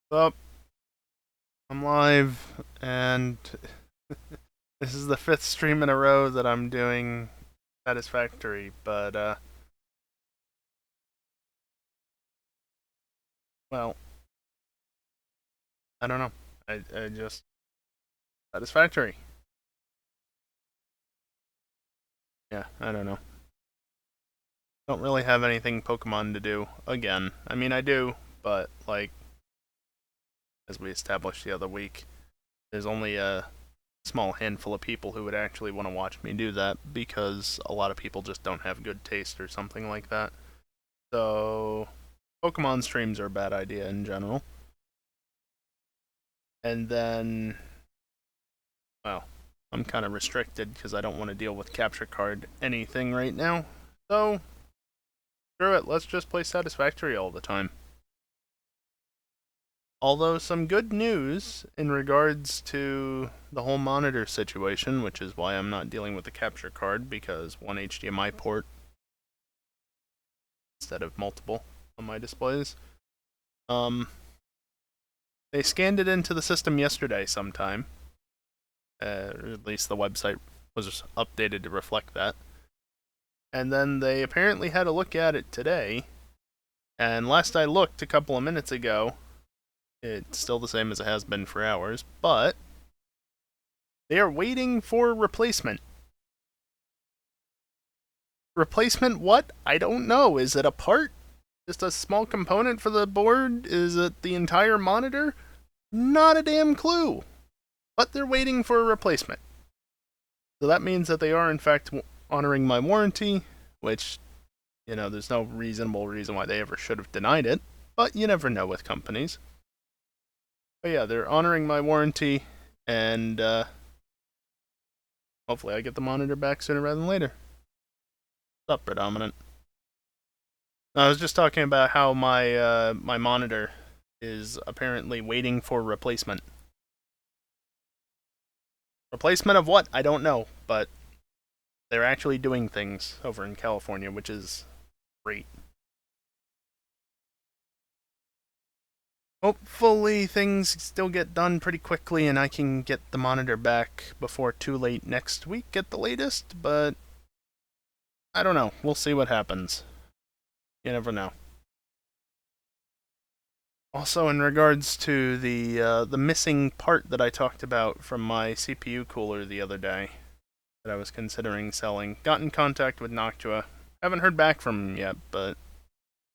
Up, I'm live, and this is the fifth stream in a row that I'm doing Satisfactory, but, well, I don't know. I just... Satisfactory. Yeah, I don't know. Don't really have anything Pokemon to do, again. I mean, I do, but, like, as we established the other week, there's only a small handful of people who would actually want to watch me do that, because a lot of people just don't have good taste or something like that. So, Pokemon streams are a bad idea in general. And then, well, I'm kind of restricted because I don't want to deal with capture card anything right now. So, screw it, let's just play Satisfactory all the time. Although, some good news in regards to the whole monitor situation, which is why I'm not dealing with the capture card, because one HDMI port instead of multiple on my displays. They scanned it into the system yesterday sometime. Or at least the website was updated to reflect that. And then they apparently had a look at it today. And last I looked a couple of minutes ago, it's still the same as it has been for hours, but they are waiting for replacement. Replacement what? I don't know. Is it a part? Just a small component for the board? Is it the entire monitor? Not a damn clue. But they're waiting for a replacement. So that means that they are, in fact, honoring my warranty, which, you know, there's no reasonable reason why they ever should have denied it, but you never know with companies. But yeah, they're honoring my warranty, and hopefully I get the monitor back sooner rather than later. What's up, Predominant? I was just talking about how my my monitor is apparently waiting for replacement. Replacement of what? I don't know, but they're actually doing things over in California, which is great. Hopefully things still get done pretty quickly and I can get the monitor back before too late next week at the latest, but I don't know. We'll see what happens. You never know. Also, in regards to the missing part that I talked about from my CPU cooler the other day that I was considering selling, got in contact with Noctua. Haven't heard back from them yet, but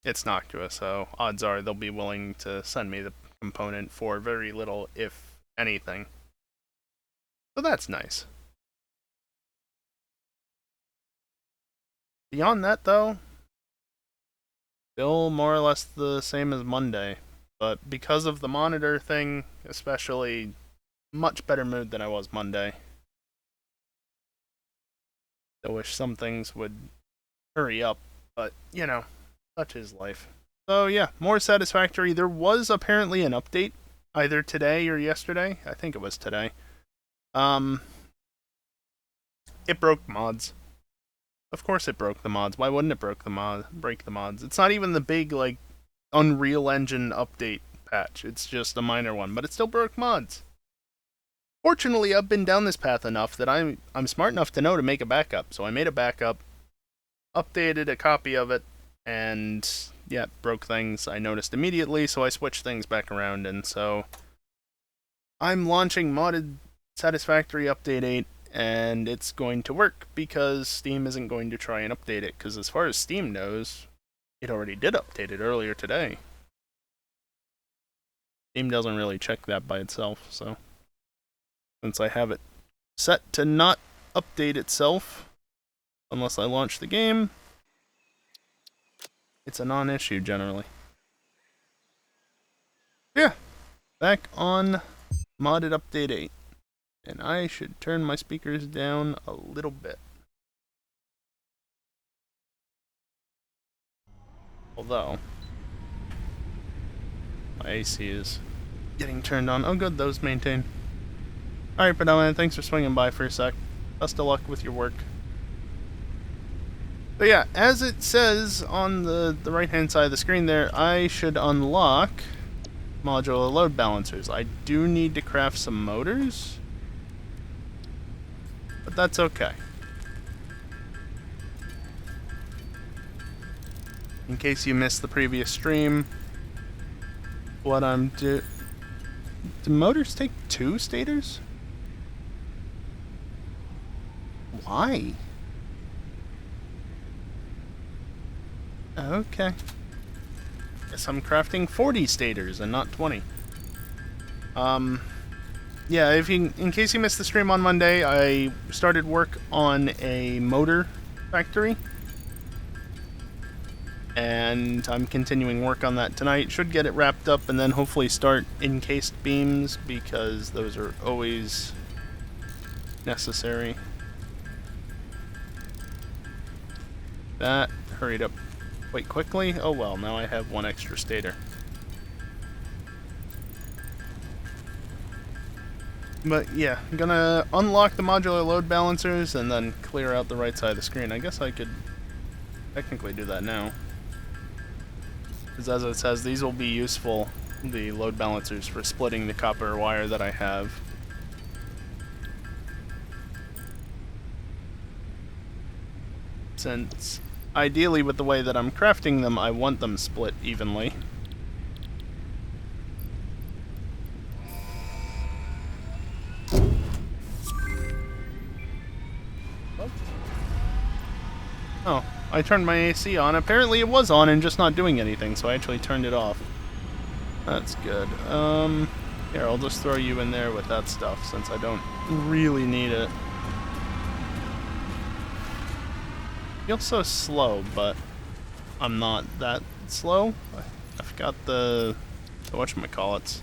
it's Noctua, so odds are they'll be willing to send me the component for very little, if anything. So that's nice. Beyond that, though, still more or less the same as Monday. But because of the monitor thing, especially, much better mood than I was Monday. I wish some things would hurry up, but, you know, such is life. So yeah, more Satisfactory. There was apparently an update, either today or yesterday. I think it was today. It broke mods. Of course it broke the mods. Why wouldn't it break the mods? It's not even the big, like, Unreal Engine update patch. It's just a minor one, but it still broke mods. Fortunately, I've been down this path enough that I'm smart enough to know to make a backup. So I made a backup, updated a copy of it, and yeah, broke things. I noticed immediately, so I switched things back around, and so I'm launching modded Satisfactory Update 8, and it's going to work because Steam isn't going to try and update it, because as far as Steam knows, it already did update it earlier today. Steam doesn't really check that by itself, so since I have it set to not update itself unless I launch the game, it's a non-issue generally. Yeah, back on modded update 8. And I should turn my speakers down a little bit. Although, my AC is getting turned on. Oh good, those maintain. Alright, Predominant, thanks for swinging by for a sec. Best of luck with your work. But yeah, as it says on the right-hand side of the screen there, I should unlock modular load balancers. I do need to craft some motors, but that's okay. In case you missed the previous stream, what I'm do motors take 2 stators? Why? Okay. Guess I'm crafting 40 stators and not 20. Yeah, in case you missed the stream on Monday, I started work on a motor factory. And I'm continuing work on that tonight. Should get it wrapped up and then hopefully start encased beams, because those are always necessary. That hurried up quite quickly. Oh well, now I have 1 extra stator. But yeah, I'm gonna unlock the modular load balancers and then clear out the right side of the screen. I guess I could technically do that now. Because as it says, these will be useful, the load balancers, for splitting the copper wire that I have. Since, ideally with the way that I'm crafting them, I want them split evenly. Oh, I turned my AC on. Apparently it was on and just not doing anything, so I actually turned it off. That's good. Here, I'll just throw you in there with that stuff, since I don't really need it. Feels so slow, but I'm not that slow. I forgot the whatchamacallits.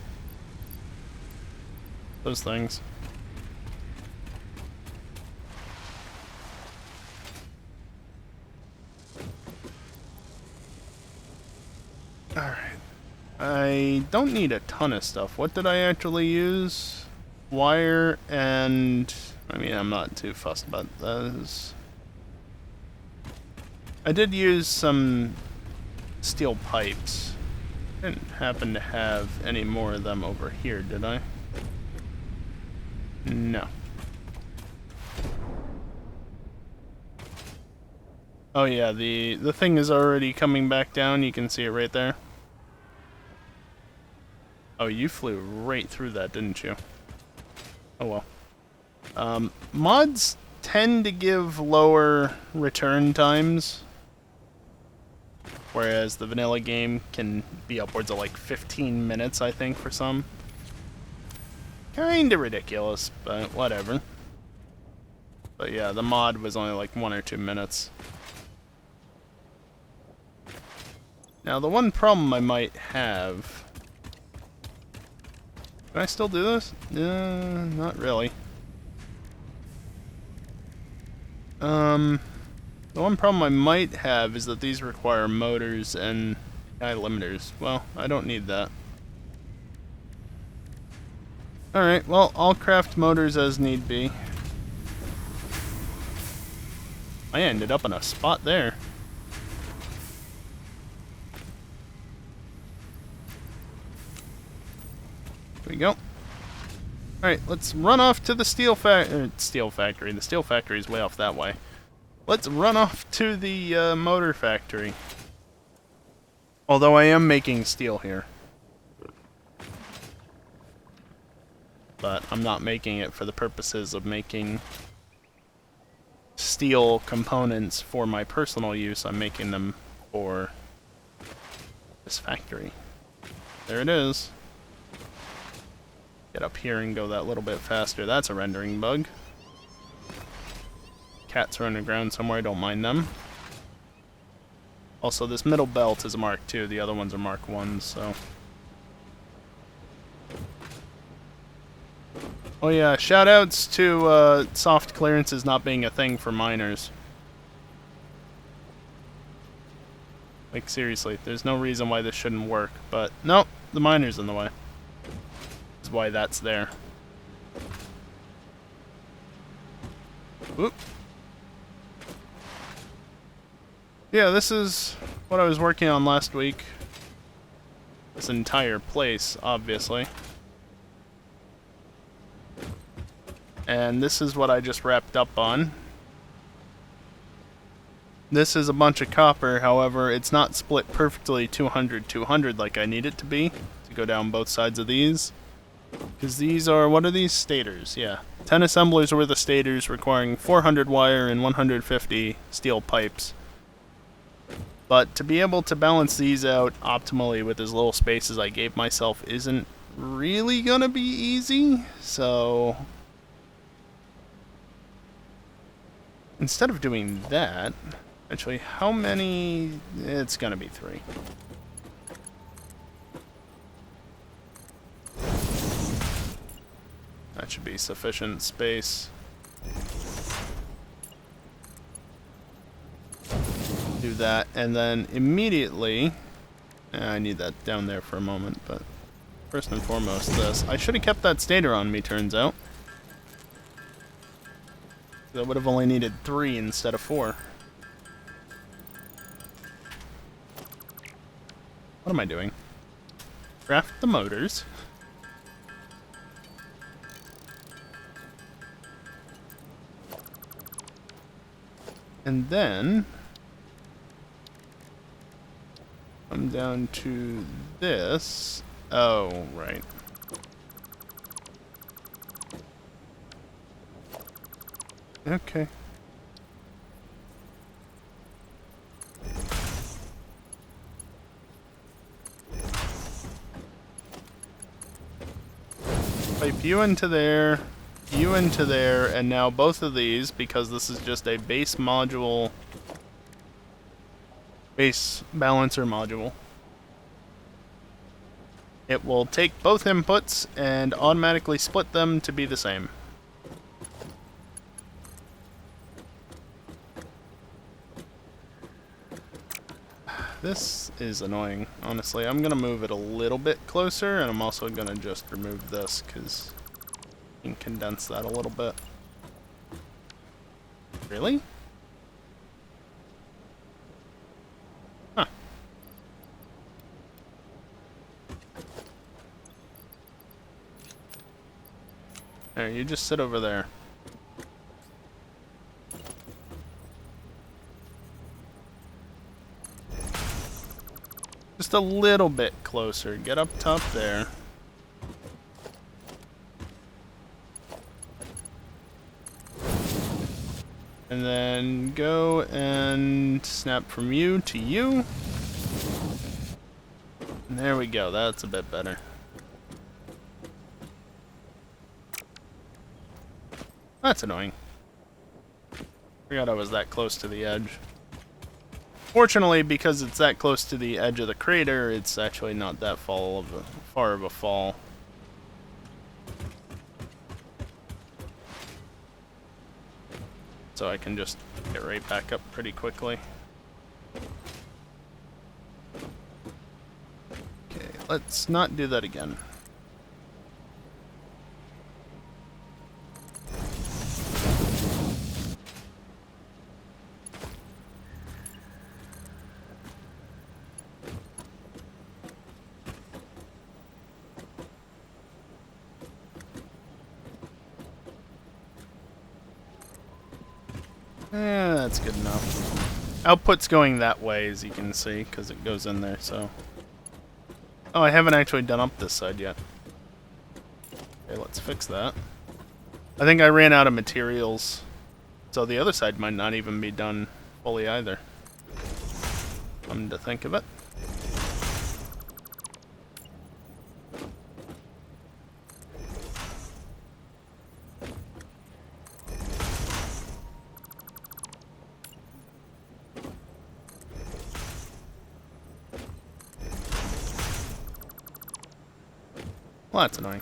Those things. Alright. I don't need a ton of stuff. What did I actually use? Wire and... I mean, I'm not too fussed about those. I did use some steel pipes. Didn't happen to have any more of them over here, did I? No. Oh yeah, the thing is already coming back down. You can see it right there. Oh, you flew right through that, didn't you? Oh well. Mods tend to give lower return times, whereas the vanilla game can be upwards of like 15 minutes, I think, for some. Kinda ridiculous, but whatever. But yeah, the mod was only like 1 or 2 minutes. Now, the one problem I might have... Can I still do this? Not really. The one problem I might have is that these require motors and high limiters. Well, I don't need that. Alright, well, I'll craft motors as need be. I ended up in a spot there. There we go. Alright, let's run off to the steel factory. The steel factory is way off that way. Let's run off to the motor factory. Although I am making steel here. But I'm not making it for the purposes of making steel components for my personal use. I'm making them for this factory. There it is. Get up here and go that little bit faster. That's a rendering bug. Cats are underground somewhere, I don't mind them. Also, this middle belt is a Mark II, the other ones are Mark 1s, so... Oh yeah, shoutouts to soft clearances not being a thing for miners. Like, seriously, there's no reason why this shouldn't work, but nope, the miner's in the way. That's why that's there. Oop. Yeah, this is what I was working on last week. this entire place, obviously. And this is what I just wrapped up on. This is a bunch of copper, however, it's not split perfectly 200-200 like I need it to be, to go down both sides of these. Because these are, what are these? Stators, yeah. 10 assemblers were the stators, requiring 400 wire and 150 steel pipes. But to be able to balance these out optimally with as little space as I gave myself isn't really gonna be easy, so... instead of doing that... actually, how many... it's gonna be 3. That should be sufficient space. Do that, and then immediately... I need that down there for a moment, but... first and foremost, this. I should have kept that stator on me, turns out. That would have only needed 3 instead of 4. What am I doing? Craft the motors. And then... I'm down to this. Oh, right. Okay. Pipe you into there, you into there, and now both of these, because this is just a base module, base balancer module. It will take both inputs and automatically split them to be the same. This is annoying, honestly. I'm gonna move it a little bit closer, and I'm also gonna just remove this, because you can condense that a little bit. Really? Huh. There, you just sit over there. Just a little bit closer. Get up top there. And then go and snap from you to you. And there we go. That's a bit better. That's annoying. Forgot I was that close to the edge. Fortunately, because it's that close to the edge of the crater, it's actually not that far of a fall. So I can just get right back up pretty quickly. Okay, let's not do that again. That's good enough. Output's going that way, as you can see, because it goes in there, so... oh, I haven't actually done up this side yet. Okay, let's fix that. I think I ran out of materials, so the other side might not even be done fully either. Come to think of it. Well, that's annoying.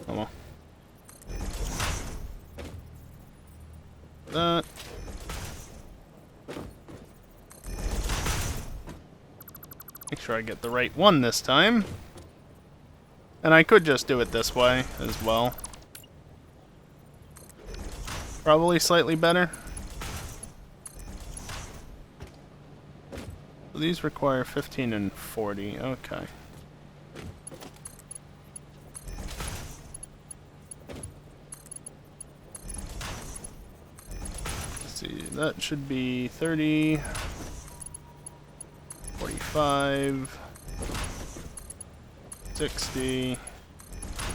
Oh well. That. Make sure I get the right one this time. And I could just do it this way as well. Probably slightly better. These require 15 and 40. Okay. that should be 30, 45, 60,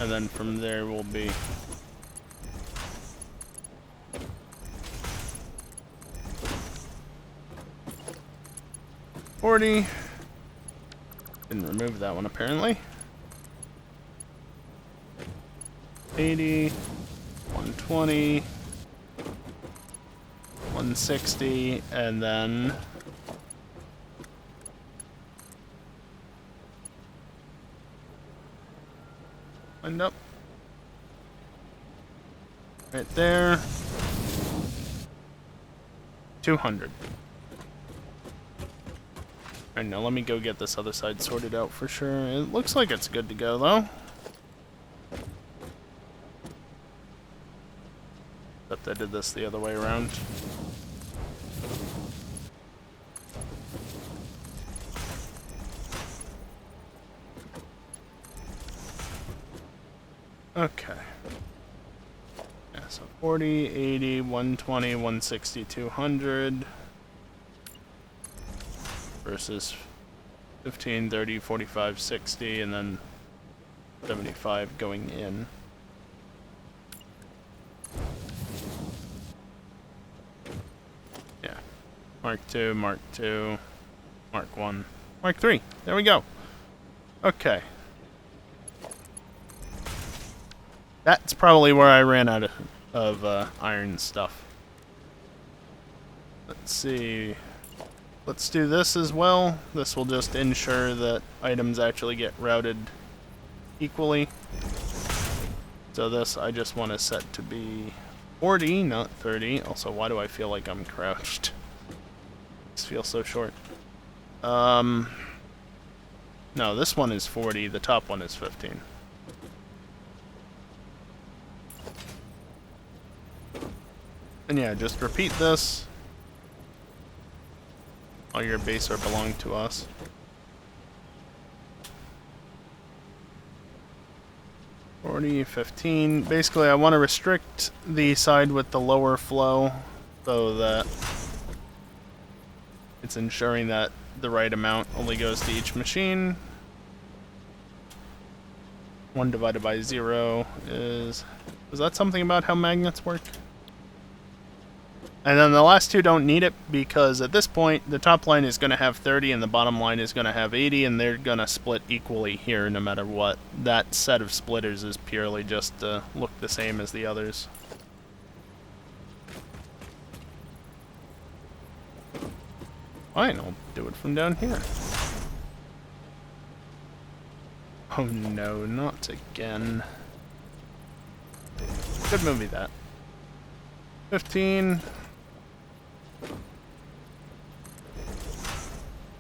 and then from there will be 40. Didn't remove that one apparently. 80, 120, 160, and then wind up right there. 200. Alright, now let me go get this other side sorted out for sure. It looks like it's good to go though. Except I did this the other way around. Okay. Yeah, so 40, 80, 120, 160, 200 versus 15, 30, 45, 60, and then 75 going in. Yeah. Mark 2, Mark 2, Mark 1, Mark 3. There we go. Okay. That's probably where I ran out of iron stuff. Let's see. Let's do this as well. This will just ensure that items actually get routed equally. So this I just want to set to be 40, not 30. Also, why do I feel like I'm crouched? This feels so short. No, this one is 40. The top one is 15. And yeah, just repeat this. All your base are belong to us. $40, $15. Basically, I want to restrict the side with the lower flow so that it's ensuring that the right amount only goes to each machine. 1 divided by 0 is that something about how magnets work? And then the last two don't need it because at this point the top line is going to have 30 and the bottom line is going to have 80, and they're going to split equally here no matter what. That set of splitters is purely just to look the same as the others. Fine, I'll do it from down here. Oh no, not again. Good movie, that. 15.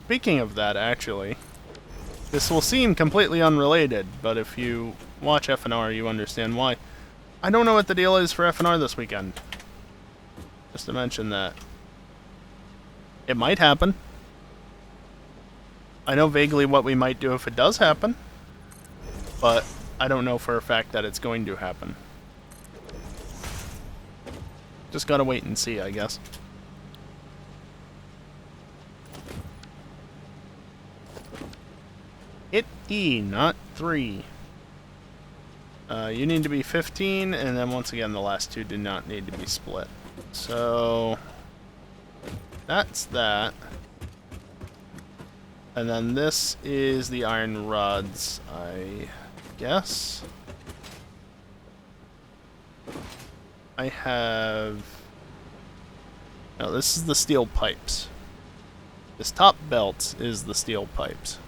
Speaking of that, actually, this will seem completely unrelated, but if you watch FNR, you understand why. I don't know what the deal is for FNR this weekend. Just to mention that. It might happen. I know vaguely what we might do if it does happen, but I don't know for a fact that it's going to happen. Just gotta wait and see, I guess. Hit E, not 3. You need to be 15, and then once again, the last two do not need to be split. So that's that. And then this is the iron rods, I guess. I have... No, this is the steel pipes. This top belt is the steel pipes.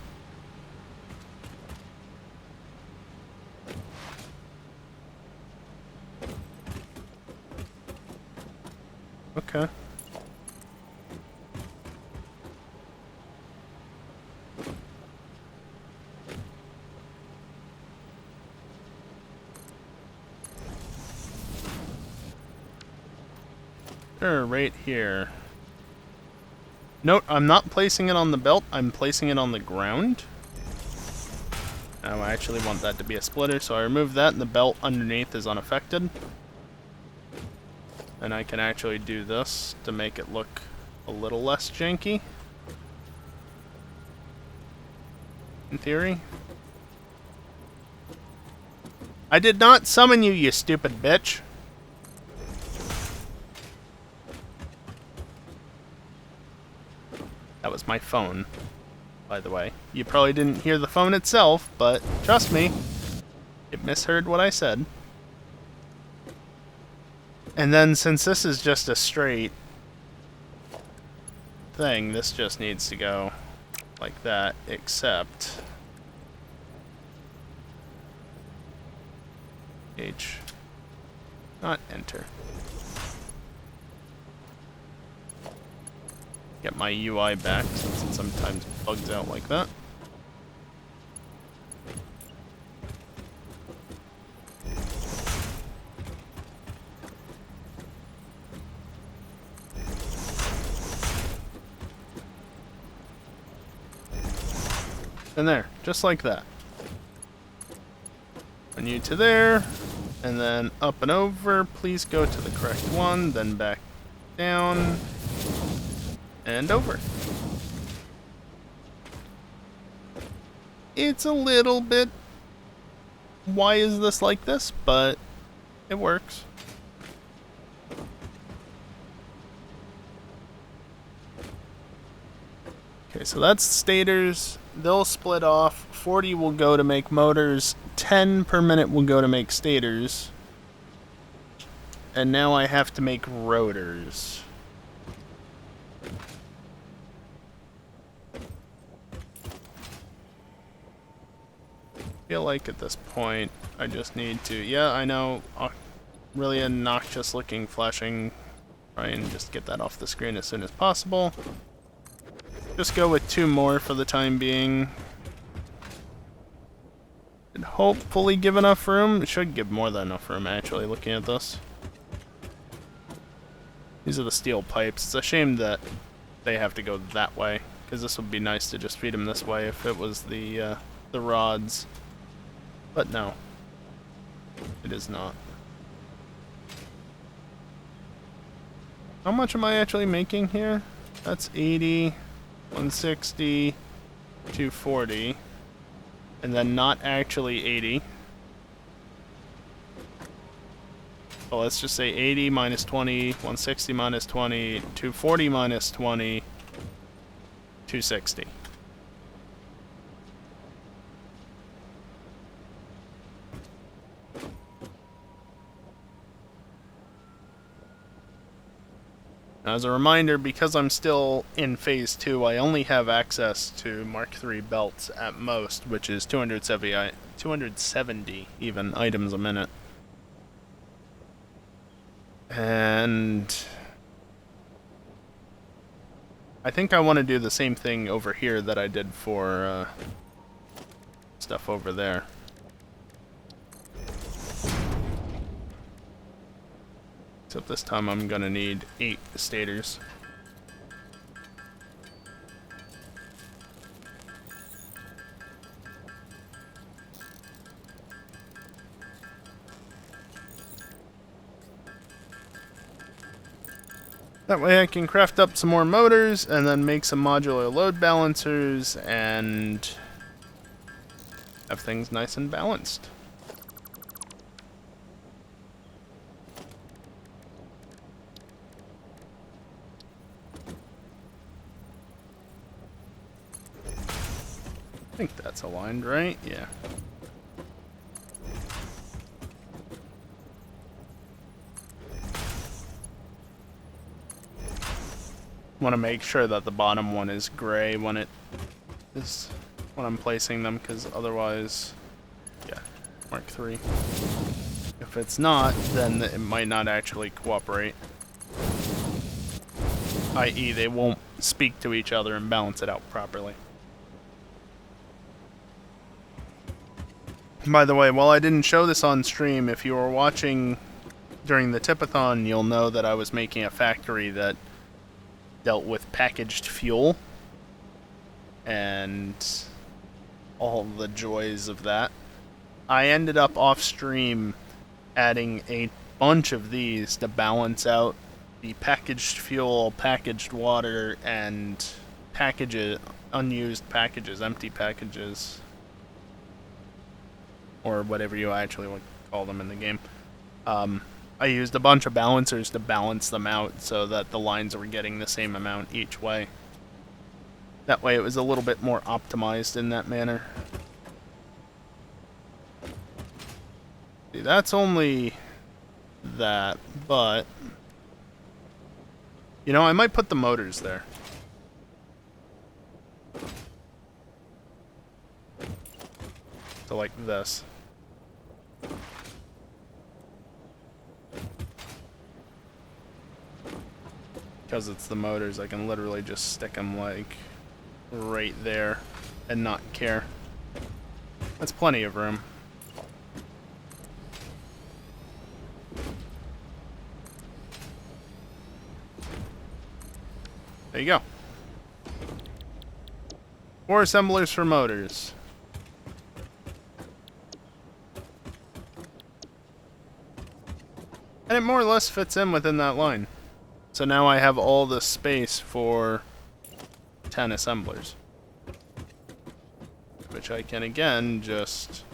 Okay. Sure, right here. Note, I'm not placing it on the belt, I'm placing it on the ground. Now I actually want that to be a splitter, so I remove that and the belt underneath is unaffected. And I can actually do this to make it look a little less janky. In theory. I did not summon you, you stupid bitch. That was my phone, by the way. You probably didn't hear the phone itself, but trust me, it misheard what I said. And then since this is just a straight thing, this just needs to go like that, except H, not enter. Get my UI back since it sometimes bugs out like that. And there, just like that. Run you to there, and then up and over. Please go to the correct one, then back down, and over. It's a little bit, why is this like this? But it works. Okay, so that's stators. They'll split off. 40 will go to make motors. 10 per minute will go to make stators. And now I have to make rotors. I feel like at this point I just need to, yeah, I know, really obnoxious looking flashing. Try and just get that off the screen as soon as possible. Just go with 2 more for the time being. And hopefully give enough room. It should give more than enough room, actually, looking at this. These are the steel pipes. It's a shame that they have to go that way, because this would be nice to just feed them this way if it was the rods. But no, it is not. How much am I actually making here? That's 80, 160, 240, and then not actually 80. Well, let's just say 80 minus 20, 160 minus 20, 240 minus 20, 260. As a reminder, because I'm still in Phase 2, I only have access to Mark III belts at most, which is 270 even items a minute. And I think I want to do the same thing over here that I did for stuff over there. Except this time I'm gonna need 8 stators. That way I can craft up some more motors and then make some modular load balancers and have things nice and balanced. I think that's aligned, right? Yeah. Want to make sure that the bottom one is gray when I'm placing them, because otherwise, yeah, Mark III. If it's not, then it might not actually cooperate. I.e., they won't speak to each other and balance it out properly. By the way, while I didn't show this on stream, if you were watching during the Tipathon, you'll know that I was making a factory that dealt with packaged fuel and all the joys of that. I ended up off stream adding a bunch of these to balance out the packaged fuel, packaged water, and unused packages, empty packages, or whatever you actually would call them in the game. I used a bunch of balancers to balance them out so that the lines were getting the same amount each way. That way it was a little bit more optimized in that manner. See, that's only that, but you know, I might put the motors there. So like this. Because it's the motors, I can literally just stick them like right there and not care. That's plenty of room. There you go. 4 assemblers for motors. And it more or less fits in within that line. So now I have all the space for 10 assemblers. Which I can again just...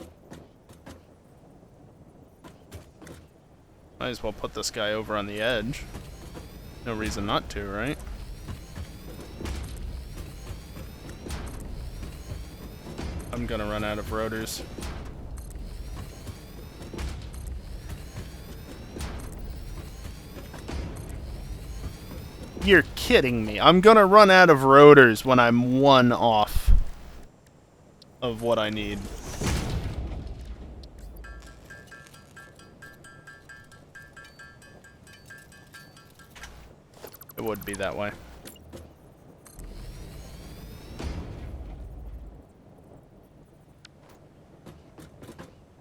Might as well put this guy over on the edge. No reason not to, right? I'm gonna run out of rotors. You're kidding me. I'm gonna run out of rotors when I'm 1 off of what I need. It would be that way.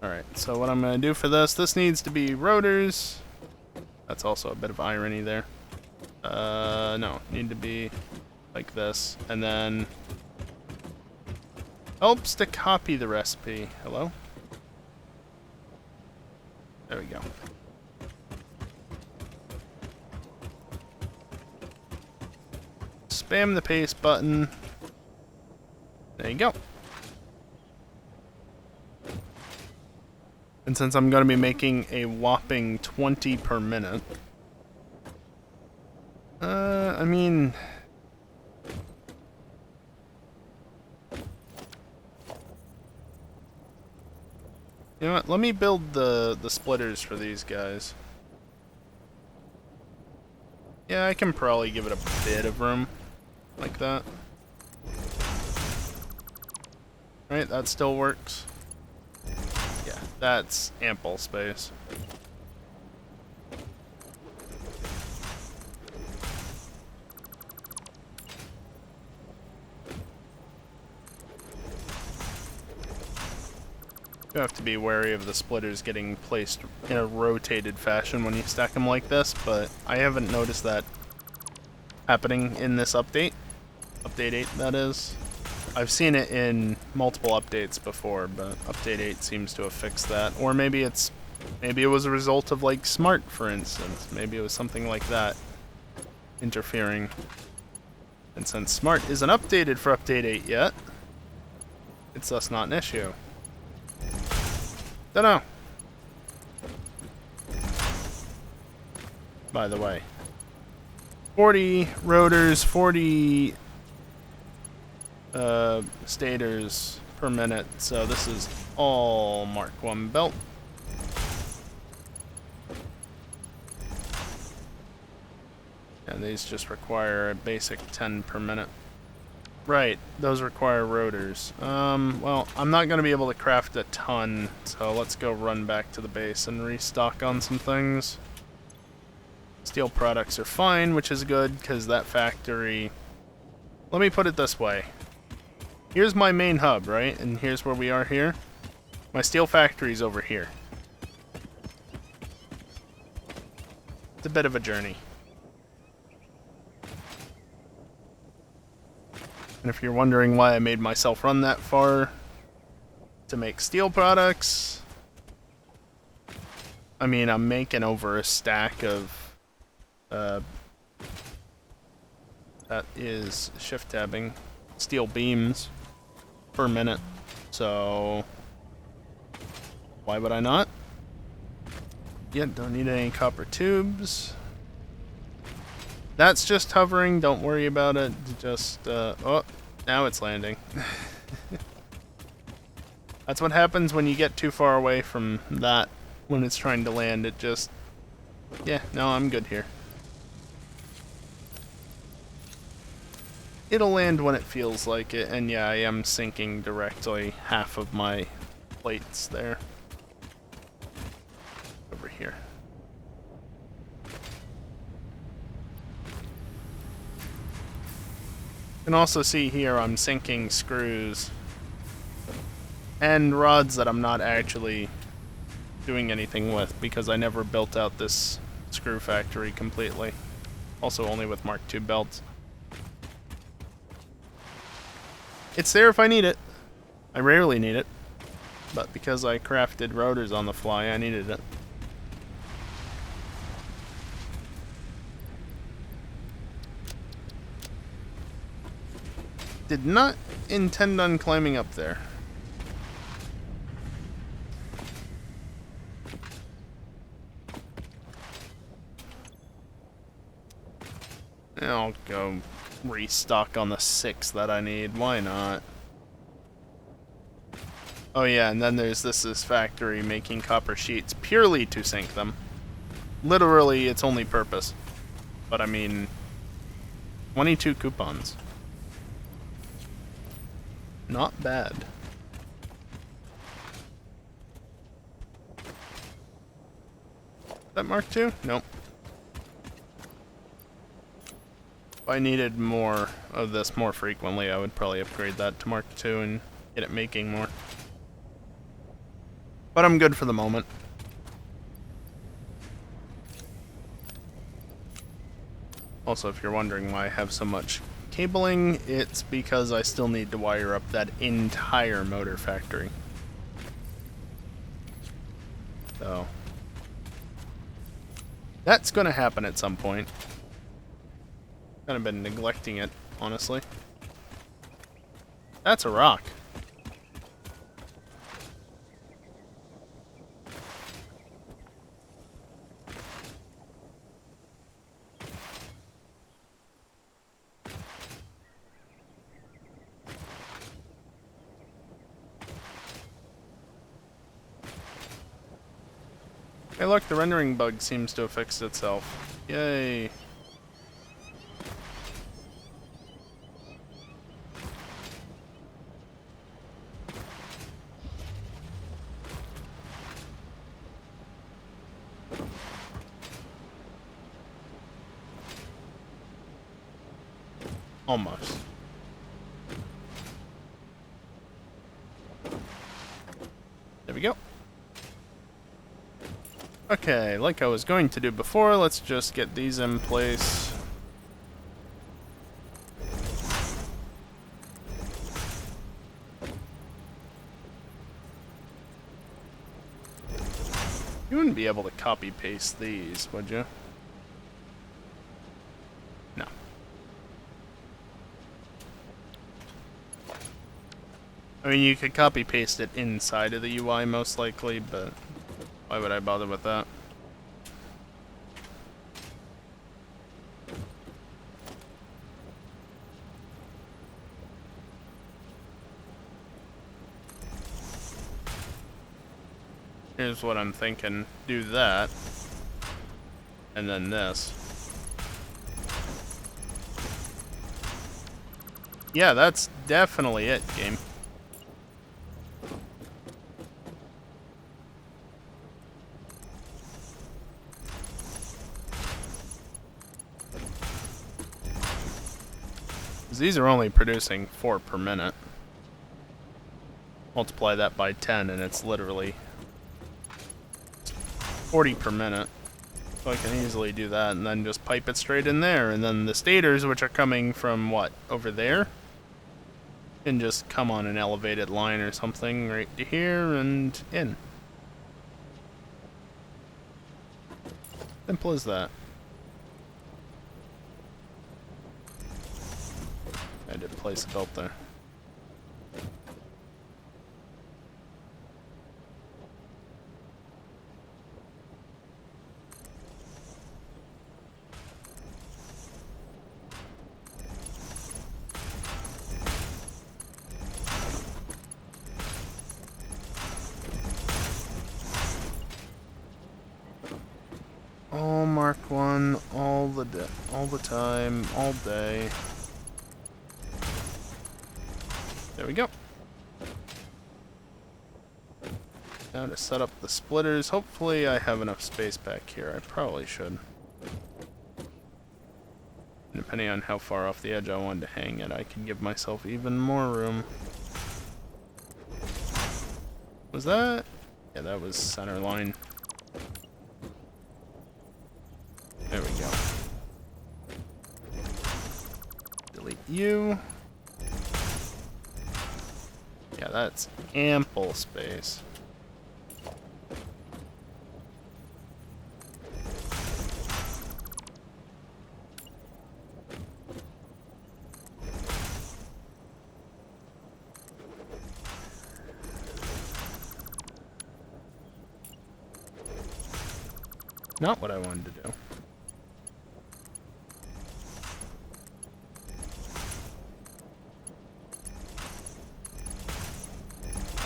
Alright, so what I'm gonna do for this needs to be rotors. That's also a bit of irony there. No, need to be like this, and then helps to copy the recipe. Hello? There we go. Spam the paste button. There you go. And since I'm going to be making a whopping 20 per minute, I mean, you know what? Let me build the splitters for these guys. Yeah, I can probably give it a bit of room like that. Right, that still works. Yeah, that's ample space. You have to be wary of the splitters getting placed in a rotated fashion when you stack them like this, but I haven't noticed that happening in this update. Update 8, that is. I've seen it in multiple updates before, but update 8 seems to have fixed that. Or maybe it was a result of like Smart, for instance. Maybe it was something like that interfering. And since Smart isn't updated for update 8 yet, it's thus not an issue. Dunno. By the way, 40 rotors, 40 stators per minute, so this is all Mark 1 belt. And these just require a basic 10 per minute. Right, those require rotors. Well, I'm not going to be able to craft a ton, so let's go run back to the base and restock on some things. Steel products are fine, which is good, because that factory... Let me put it this way. Here's my main hub, right? And here's where we are here. My steel factory's over here. It's a bit of a journey. And if you're wondering why I made myself run that far to make steel products, I mean, I'm making over a stack of, that is shift tabbing steel beams per minute. So, why would I not? Yeah, don't need any copper tubes. That's just hovering, don't worry about it. Just, oh, now it's landing. That's what happens when you get too far away from that when it's trying to land. It just, yeah, no, I'm good here. It'll land when it feels like it, and yeah, I am sinking directly half of my plates there. Over here. You can also see here I'm sinking screws and rods that I'm not actually doing anything with because I never built out this screw factory completely. Also only with Mark II belts. It's there if I need it. I rarely need it, but because I crafted rotors on the fly, I needed it. Did not intend on climbing up there. I'll go restock on the 6 that I need. Why not? Oh yeah, and then there's this factory making copper sheets purely to sink them. Literally its only purpose. But I mean, 22 coupons. Not bad. That Mark II? Nope. If I needed more of this more frequently, I would probably upgrade that to Mark II and get it making more. But I'm good for the moment. Also, if you're wondering why I have so much cabling, it's because I still need to wire up that entire motor factory. So, that's going to happen at some point. Kind of been neglecting it, honestly. That's a rock. Hey look, the rendering bug seems to have fixed itself. Yay. Almost. There we go. Okay, like I was going to do before, let's just get these in place. You wouldn't be able to copy paste these, would you? No. I mean, you could copy paste it inside of the UI most likely, but why would I bother with that? Here's what I'm thinking. Do that. And then this. Yeah, that's definitely it, game. These are only producing 4 per minute. Multiply that by 10 and it's literally 40 per minute. So I can easily do that and then just pipe it straight in there. And then the stators, which are coming from, what, over there? Can just come on an elevated line or something right to here and in. Simple as that. I did place a belt there. All Mark 1, all the time, all day. There we go. Now to set up the splitters. Hopefully I have enough space back here. I probably should. Depending on how far off the edge I wanted to hang it, I can give myself even more room. Was that? Yeah, that was center line. There we go. Delete you. Yeah, that's ample space. Not what I wanted to do.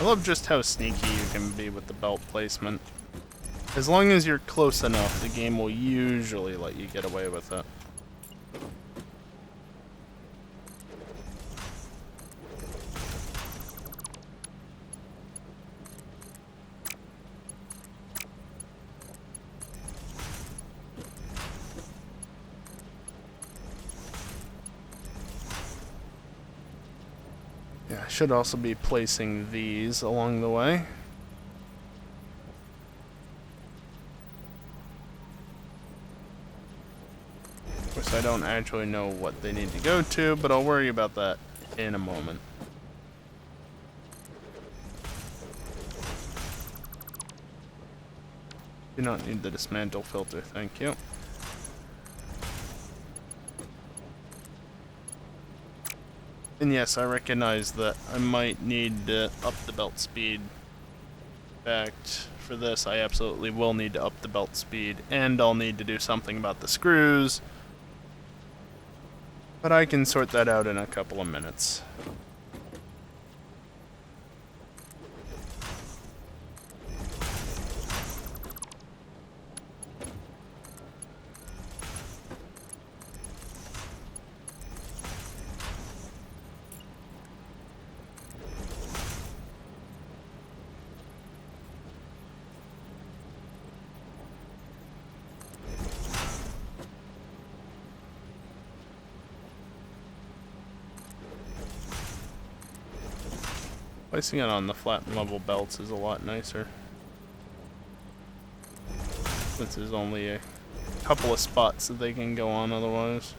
I love just how sneaky you can be with the belt placement. As long as you're close enough, the game will usually let you get away with it. Yeah, I should also be placing these along the way. Of course, I don't actually know what they need to go to, but I'll worry about that in a moment. Do not need the dismantle filter, thank you. And yes, I recognize that I might need to up the belt speed. In fact, for this, I absolutely will need to up the belt speed, and I'll need to do something about the screws. But I can sort that out in a couple of minutes. Placing it on the flat and level belts is a lot nicer. Since there's only a couple of spots that they can go on otherwise.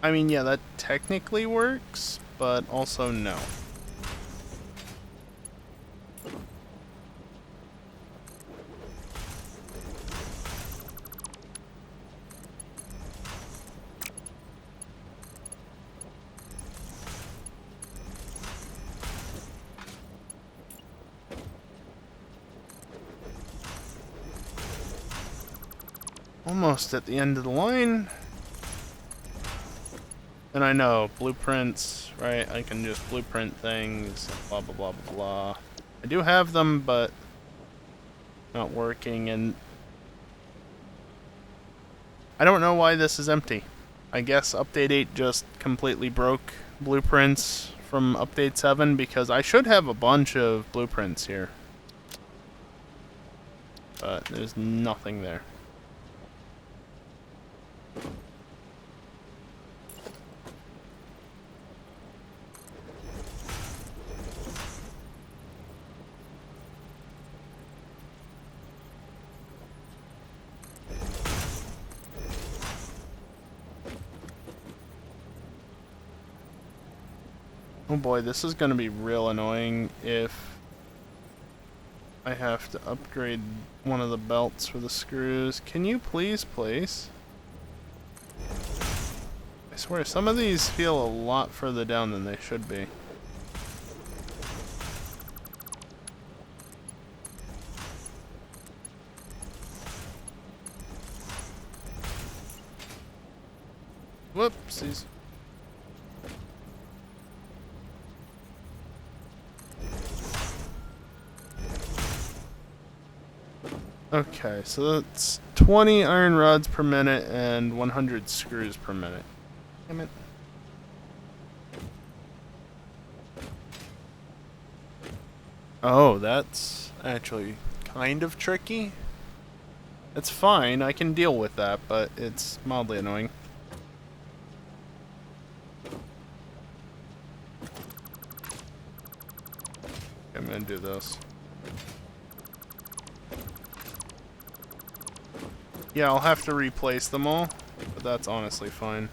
I mean, yeah, that technically works, but also no. Almost at the end of the line. And I know, blueprints, right? I can just blueprint things, blah blah blah blah blah. I do have them, but not working, and I don't know why this is empty. I guess Update 8 just completely broke blueprints from Update 7, because I should have a bunch of blueprints here. But there's nothing there. Oh boy, this is gonna be real annoying if I have to upgrade one of the belts for the screws. Can you please place? I swear, some of these feel a lot further down than they should be. Whoopsies. Okay, so that's 20 iron rods per minute and 100 screws per minute. Damn it. Oh, that's actually kind of tricky. It's fine, I can deal with that, but it's mildly annoying. I'm gonna do this. Yeah, I'll have to replace them all, but that's honestly fine.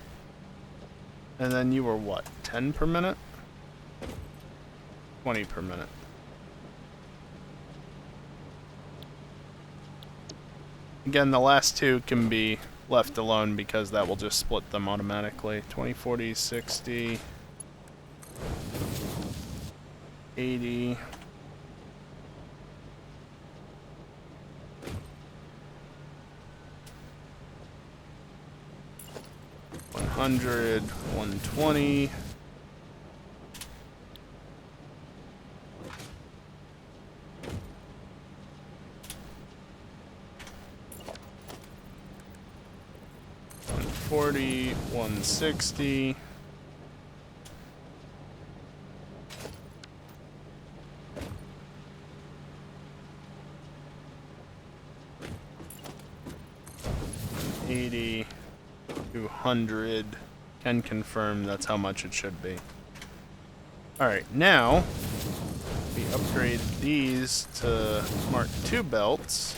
And then you were what, 10 per minute? 20 per minute. Again, the last two can be left alone because that will just split them automatically. 20, 40, 60, 80. 100, 120. $140, 160. $80, 200. Can confirm that's how much it should be. Alright, now we upgrade these to Mark II belts.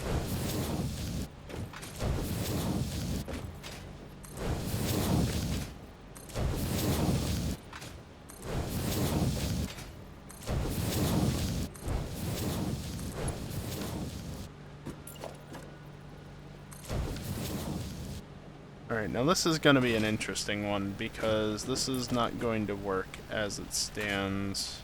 Alright, now this is going to be an interesting one because this is not going to work as it stands.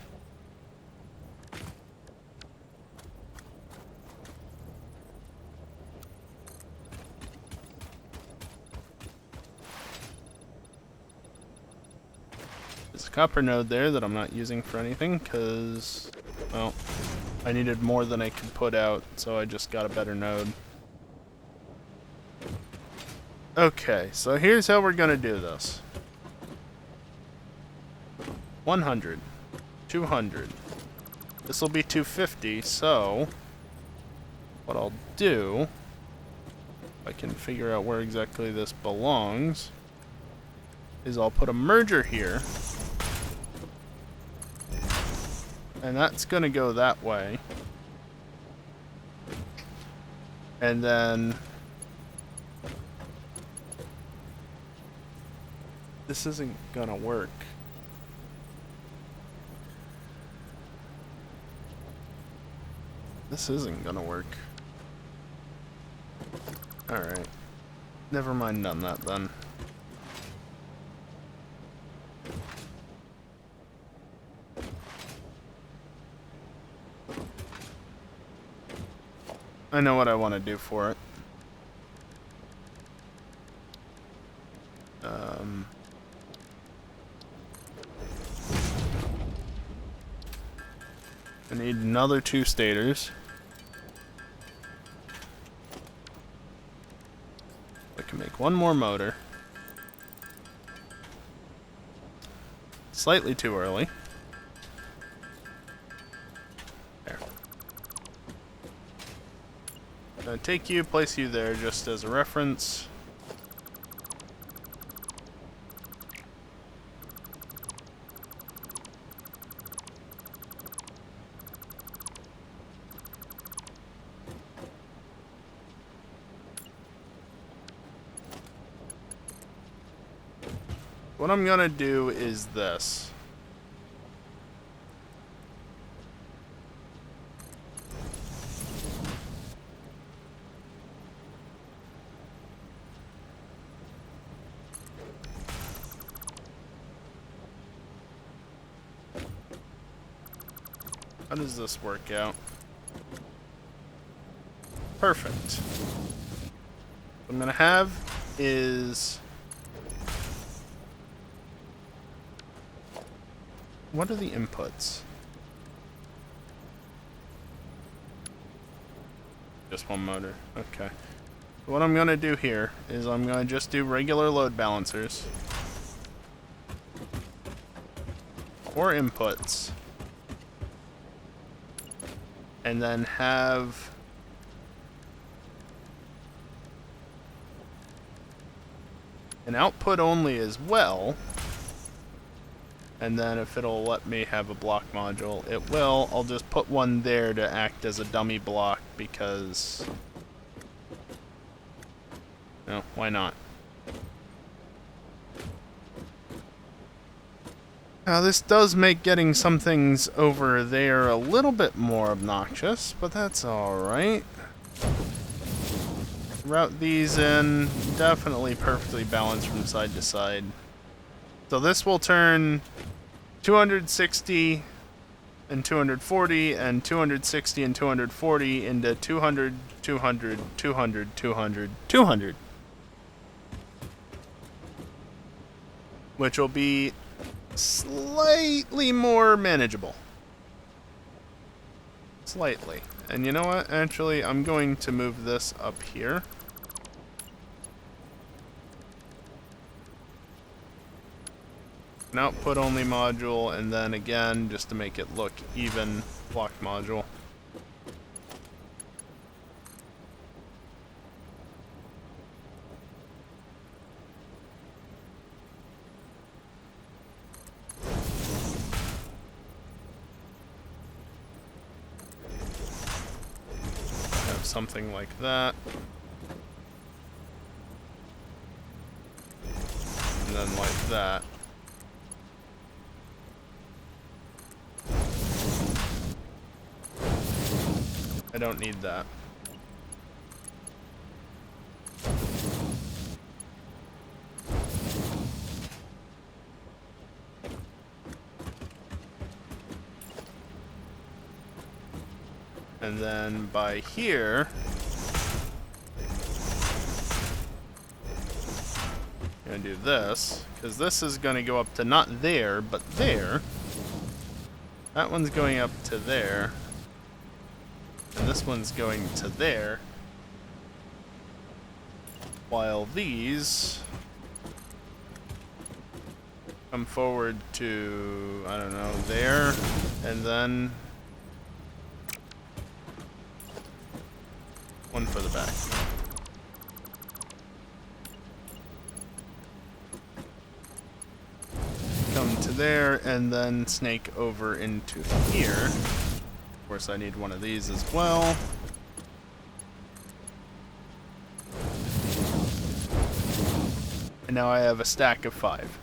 There's a copper node there that I'm not using for anything because, well, I needed more than I could put out, so I just got a better node. Okay, so here's how we're gonna do this. 100, 200. This will be 250, so what I'll do, if I can figure out where exactly this belongs, is I'll put a merger here. And that's gonna go that way. And then this isn't gonna work. This isn't gonna work. Alright. Never mind on that then. I know what I want to do for it. I need another 2 stators. I can make one more motor. Slightly too early. There. I'm gonna take you, place you there just as a reference. What I'm gonna do is this. How does this work out? Perfect. What I'm gonna have is... What are the inputs? Just one motor. Okay. What I'm gonna do here is I'm gonna just do regular load balancers. 4 inputs. And then have... an output only as well. And then if it'll let me have a block module, it will. I'll just put one there to act as a dummy block because... no, why not? Now this does make getting some things over there a little bit more obnoxious, but that's alright. Route these in, definitely perfectly balanced from side to side. So this will turn 260 and 240 and 260 and 240 into 200, 200, 200, 200, 200. Which will be slightly more manageable. Slightly. And you know what? Actually, I'm going to move this up here. An output only module, and then again, just to make it look even, block module. Have something like that. And then like that. I don't need that. And then by here, I'm gonna do this, because this is gonna go up to not there, but there. That one's going up to there. And this one's going to there. While these come forward to, I don't know, there, and then one for the back. Come to there, and then snake over into here. Of course, I need one of these as well. And now I have a stack of 5.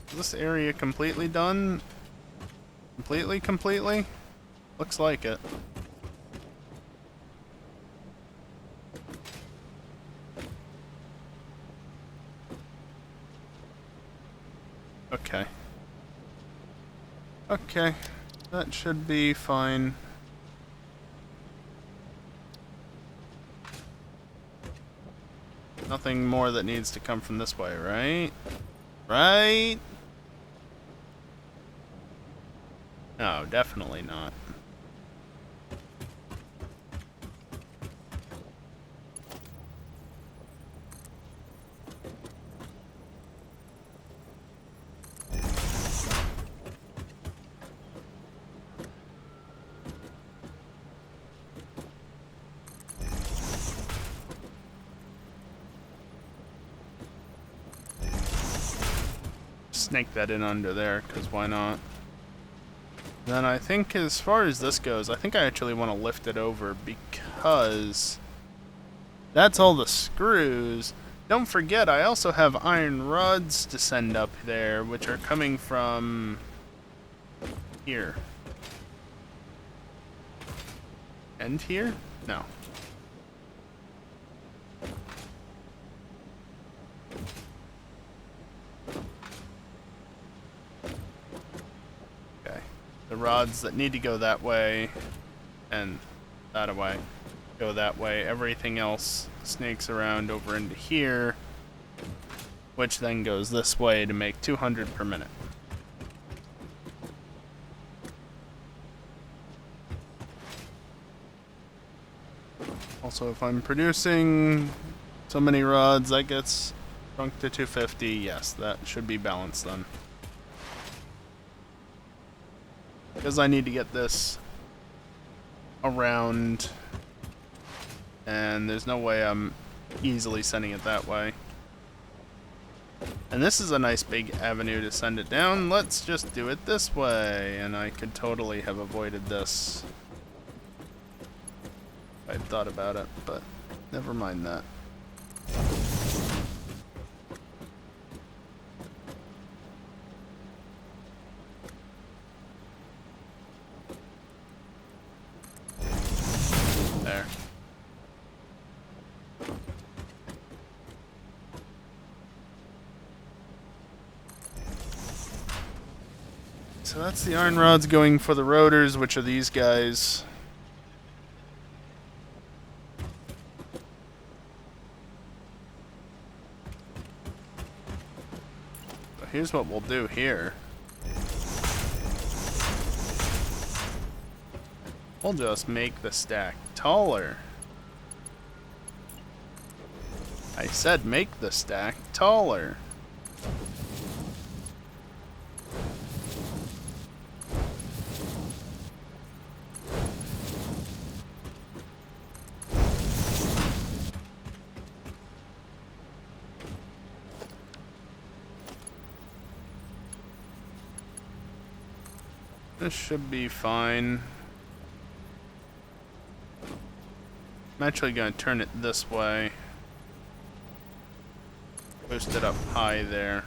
Is this area completely done? Completely? Looks like it. Okay. Okay. That should be fine. Nothing more that needs to come from this way, right? Right? No, definitely not. Snake that in under there, because why not? Then I think as far as this goes, I think I actually want to lift it over because that's all the screws. Don't forget, I also have iron rods to send up there, which are coming from here. And here? No. rods that need to go that way and that way go that way. Everything else snakes around over into here, which then goes this way to make 200 per minute. Also, if I'm producing so many rods, that gets shrunk to 250. Yes, that should be balanced then. Because I need to get this around, and there's no way I'm easily sending it that way. And this is a nice big avenue to send it down. Let's just do it this way, and I could totally have avoided this if I'd thought about it, but never mind that. There. So that's the iron rods going for the rotors, which are these guys. So here's what we'll do here. We'll just make the stack taller. I said make the stack taller. This should be fine. I'm actually going to turn it this way. Boost it up high there.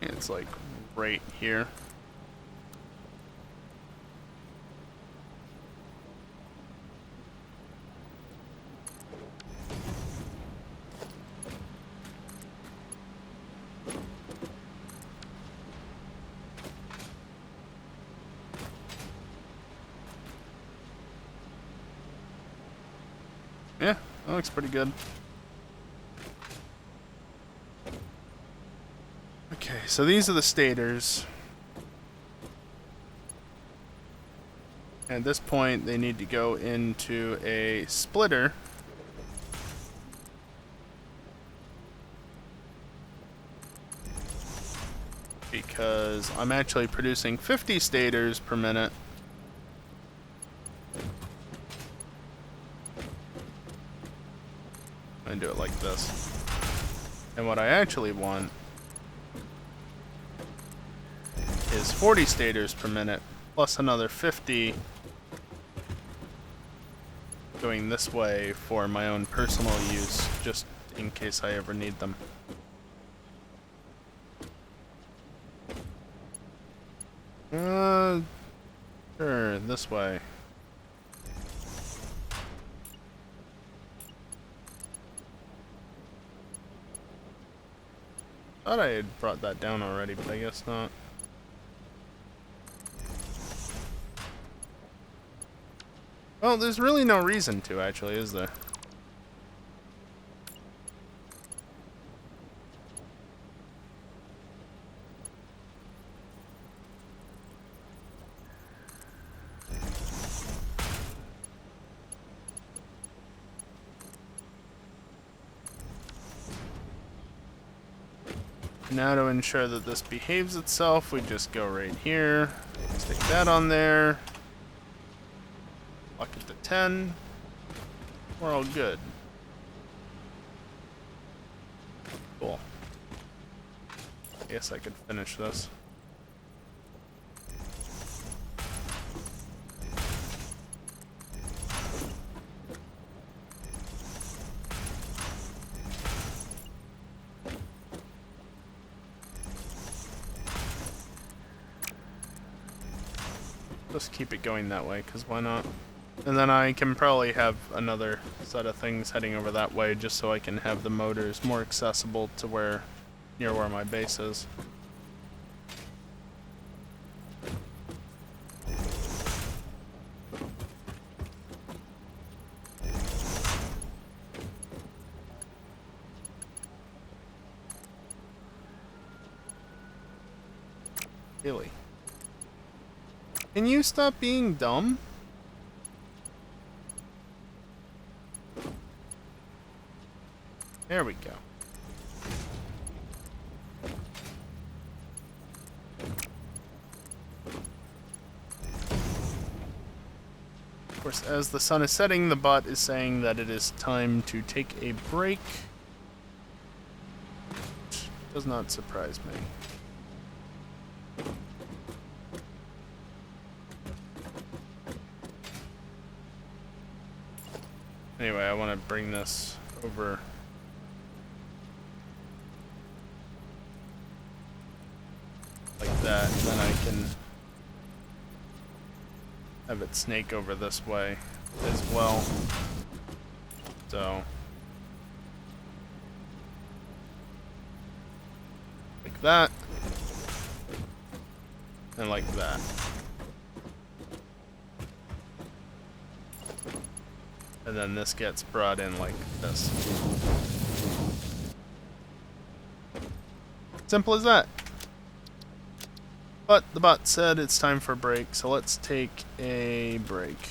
It's like right here. Yeah, that looks pretty good. Okay, so these are the stators. At this point, they need to go into a splitter. Because I'm actually producing 50 stators per minute. And do it like this. And what I actually want is 40 stators per minute plus another 50 going this way for my own personal use, just in case I ever need them. Sure, this way. Thought I had brought that down already, but I guess not. Well, there's really no reason to, actually, is there? Now to ensure that this behaves itself, we just go right here, stick that on there, lock it to 10, we're all good. Cool. I guess I could finish this. Just keep it going that way, because why not? And then I can probably have another set of things heading over that way, just so I can have the motors more accessible to near where my base is. Really? Can you stop being dumb? There we go. Of course, as the sun is setting, the bot is saying that it is time to take a break. Which does not surprise me. Anyway, I want to bring this over like that, and then I can have it snake over this way as well. So, like that, and like that. And then this gets brought in like this. Simple as that. But the bot said it's time for a break, so let's take a break.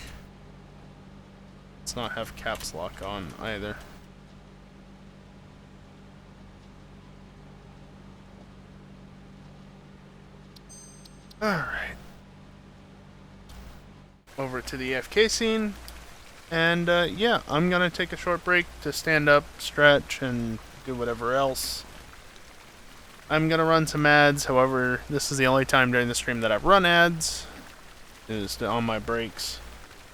Let's not have caps lock on either. Alright. Over to the AFK scene. And yeah, I'm gonna take a short break to stand up, stretch, and do whatever else. I'm gonna run some ads, however, this is the only time during the stream that I've run ads, is on my breaks.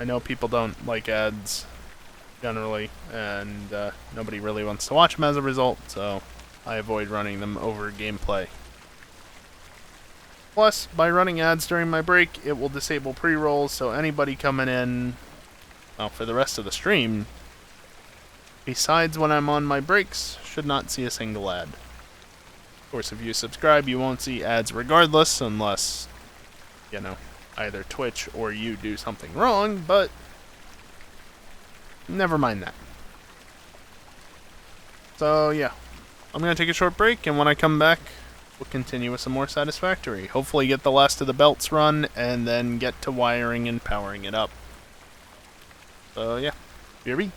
I know people don't like ads, generally, and nobody really wants to watch them as a result, so I avoid running them over gameplay. Plus, by running ads during my break, it will disable pre-rolls, so anybody coming in, well, for the rest of the stream, besides when I'm on my breaks, should not see a single ad. Of course, if you subscribe, you won't see ads regardless, unless, you know, either Twitch or you do something wrong, but never mind that. So, yeah. I'm going to take a short break, and when I come back, we'll continue with some more Satisfactory. Hopefully get the last of the belts run, and then get to wiring and powering it up. So, yeah. BRB.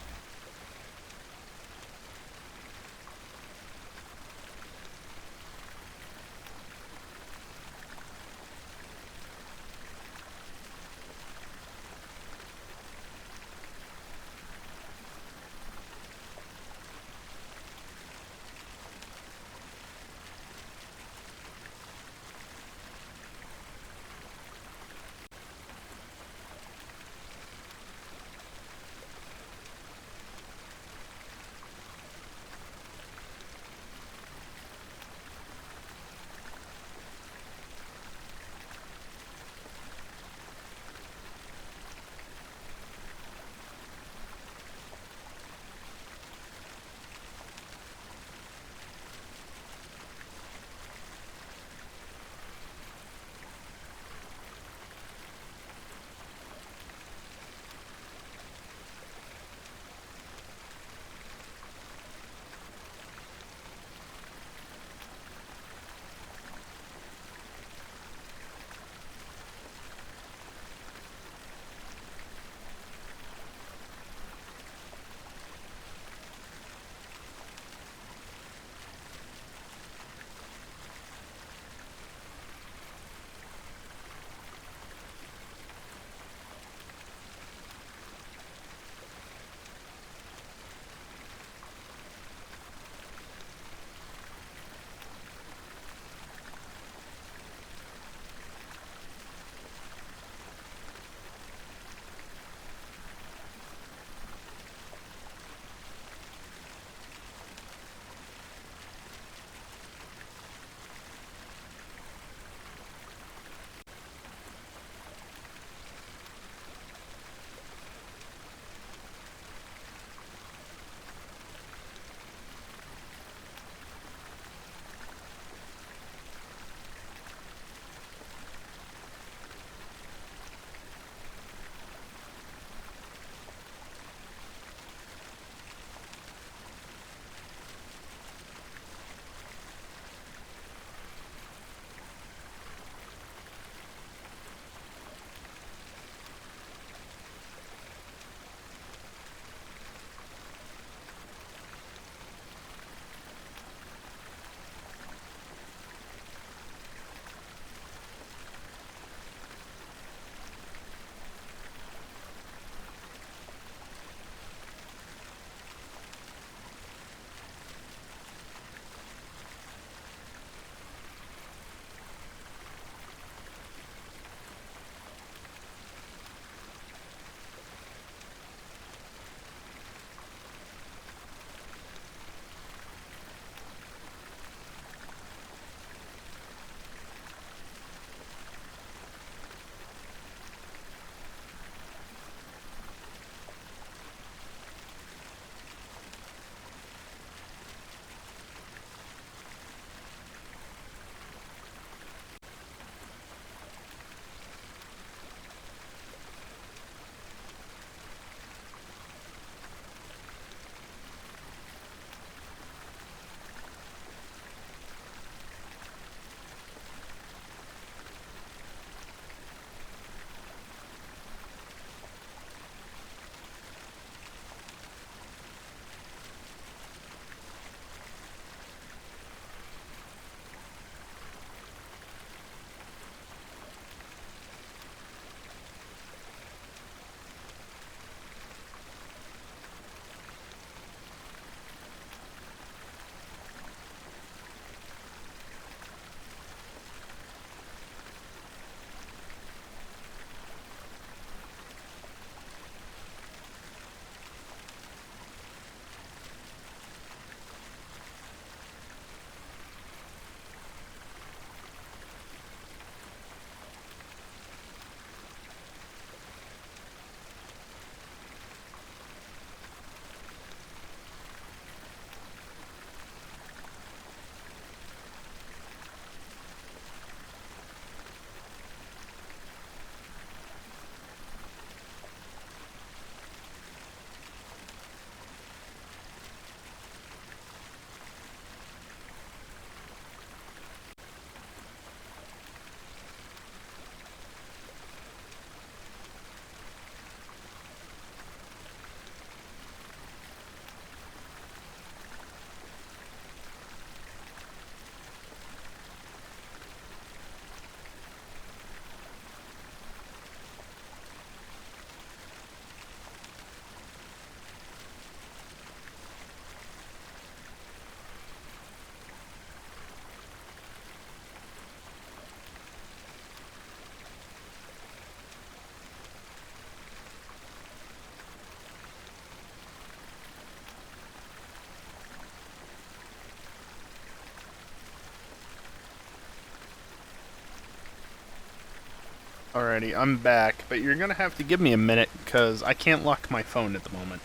Alrighty, I'm back, but you're gonna have to give me a minute, because I can't lock my phone at the moment.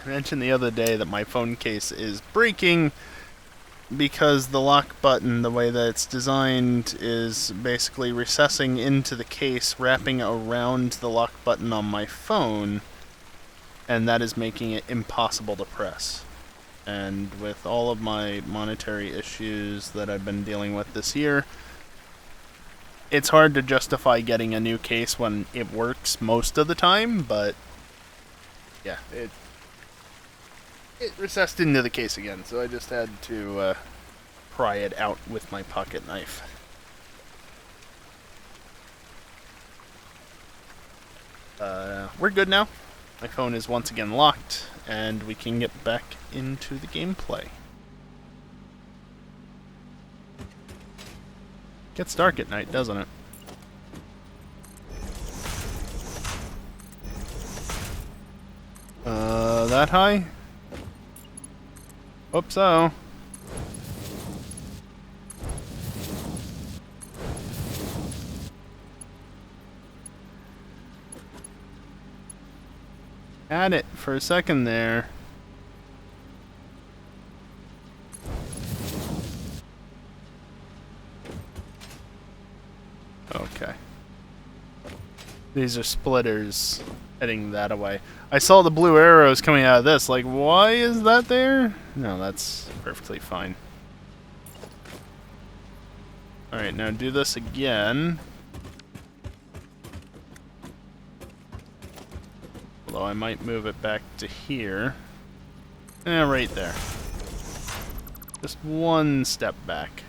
I mentioned the other day that my phone case is breaking because the lock button, the way that it's designed, is basically recessing into the case, wrapping around the lock button on my phone, and that is making it impossible to press. And with all of my monetary issues that I've been dealing with this year, it's hard to justify getting a new case when it works most of the time, but yeah, it recessed into the case again, so I just had to pry it out with my pocket knife. We're good now. My phone is once again locked, and we can get back into the gameplay. Gets dark at night, doesn't it? That high? Hope so. Had it for a second there. Okay. These are splitters heading that away. I saw the blue arrows coming out of this. Like, why is that there? No, that's perfectly fine. Alright, now do this again. Although I might move it back to here. Right there. Just one step back.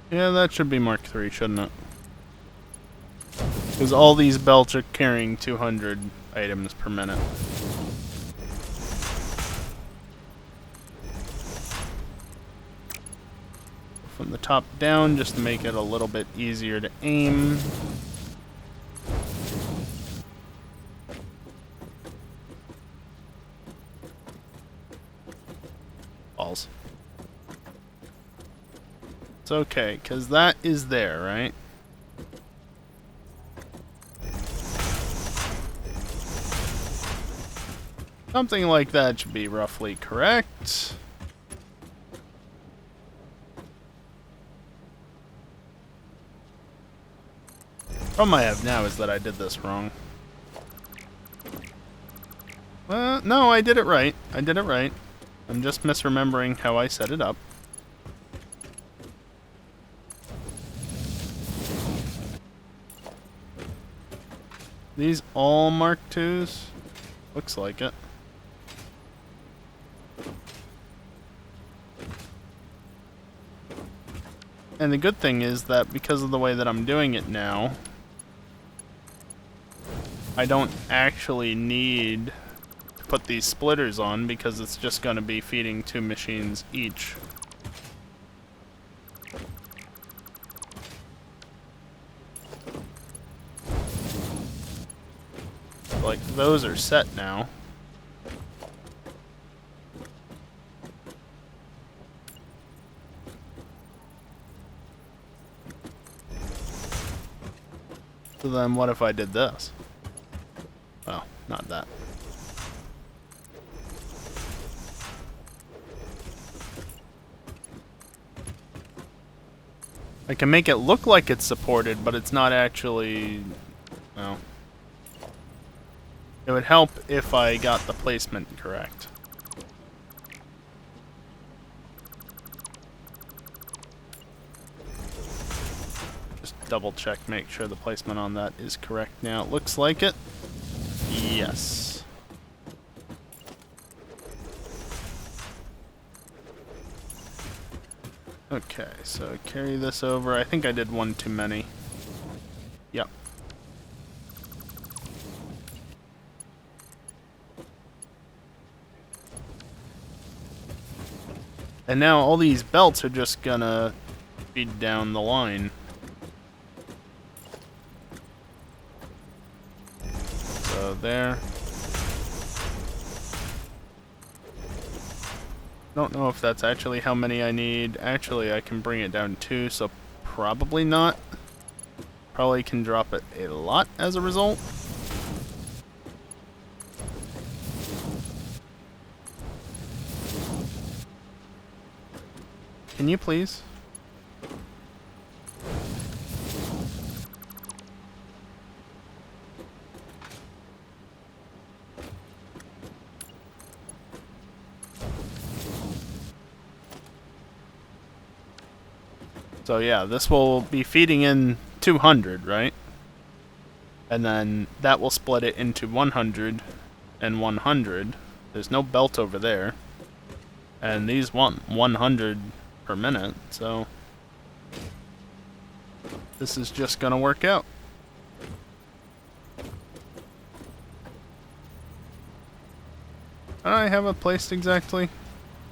Yeah, that should be Mark III, shouldn't it? Because all these belts are carrying 200 items per minute. From the top down, just to make it a little bit easier to aim. Balls. It's okay, because that is there, right? Something like that should be roughly correct. Problem I have now is that I did this wrong. No, I did it right. I did it right. I'm just misremembering how I set it up. These all Mark IIs? Looks like it. And the good thing is that because of the way that I'm doing it now, I don't actually need to put these splitters on because it's just going to be feeding 2 machines each. Like, those are set now. So then what if I did this? Well, not that. I can make it look like it's supported, but it's not actually... well... It would help if I got the placement correct. Just double check, make sure the placement on that is correct now. It looks like it. Yes. Okay, so carry this over. I think I did one too many. Yep. And now all these belts are just gonna feed down the line. there. Don't know if that's actually how many I need. Actually, I can bring it down to 2, so probably not. Probably can drop it a lot as a result. Can you please? So yeah, this will be feeding in 200, right? And then that will split it into 100 and 100. There's no belt over there. And these want 100 per minute, so this is just gonna work out. I don't have it placed exactly.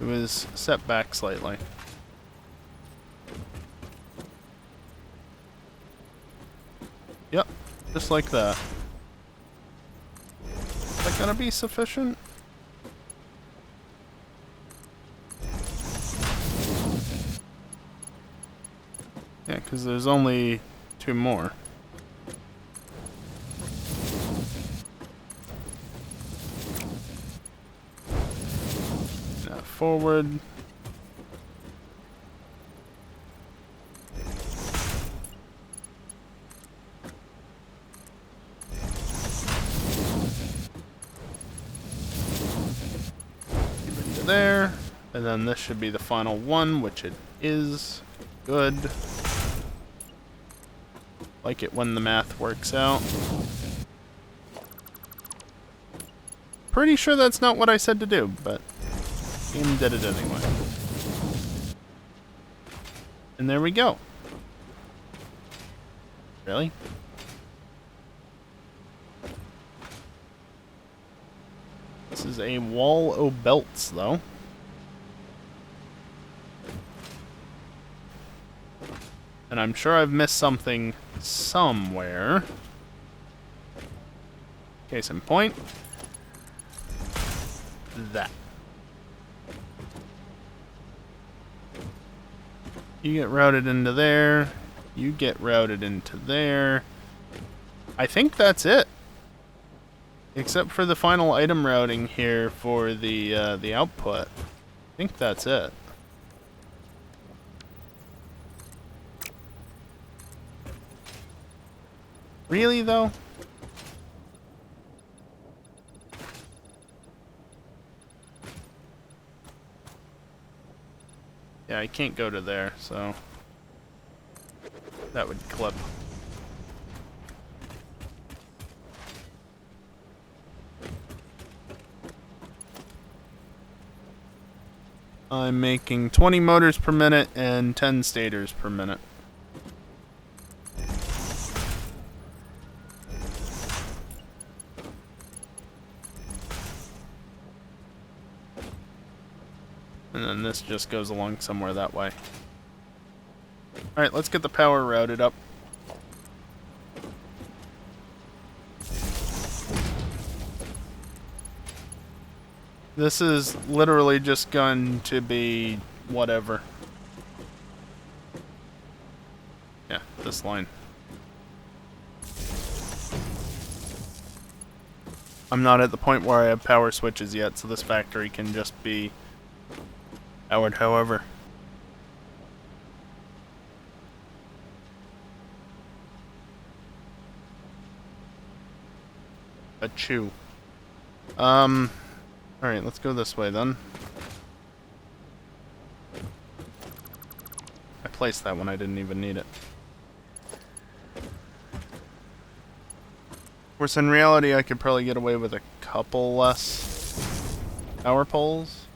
It was set back slightly. Yep, just like that. Is that gonna be sufficient? Yeah, because there's only 2 more. Now forward. There, and then this should be the final one, which it is. Good. Like it when the math works out. Pretty sure that's not what I said to do, but game did it anyway. And there we go. Really? This is a wall o' belts, though. And I'm sure I've missed something somewhere. Case in point. That. You get routed into there. You get routed into there. I think that's it. Except for the final item routing here for the output. I think that's it. Really, though? Yeah, I can't go to there, so that would clip. I'm making 20 motors per minute and 10 stators per minute. And then this just goes along somewhere that way. Alright, let's get the power routed up. This is literally just going to be whatever. Yeah, this line. I'm not at the point where I have power switches yet, so this factory can just be powered however. A chew. Alright, let's go this way then. I placed that when I didn't even need it. Of course, in reality, I could probably get away with a couple less power poles.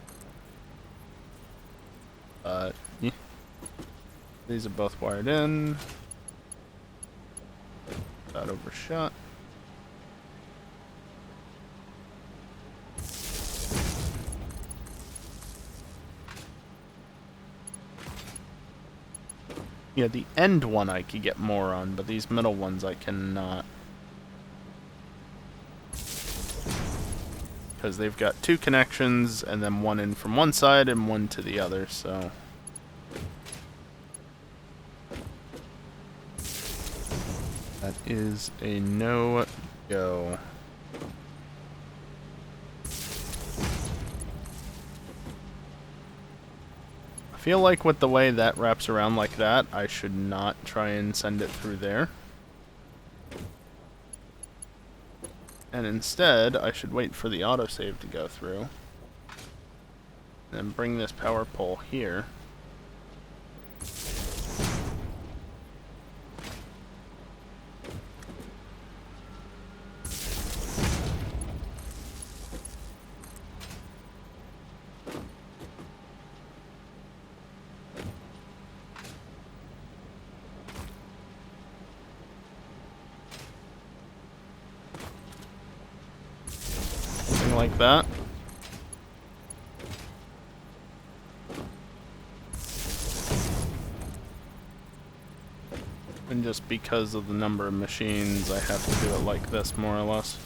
But, yeah. These are both wired in. That overshot. Yeah, the end one I could get more on, but these middle ones I cannot. because they've got 2 connections and then one in from one side and one to the other, so that is a no-go. I feel like with the way that wraps around like that, I should not try and send it through there. And instead, I should wait for the autosave to go through. And bring this power pole here. Something like that. And just because of the number of machines, I have to do it like this, more or less.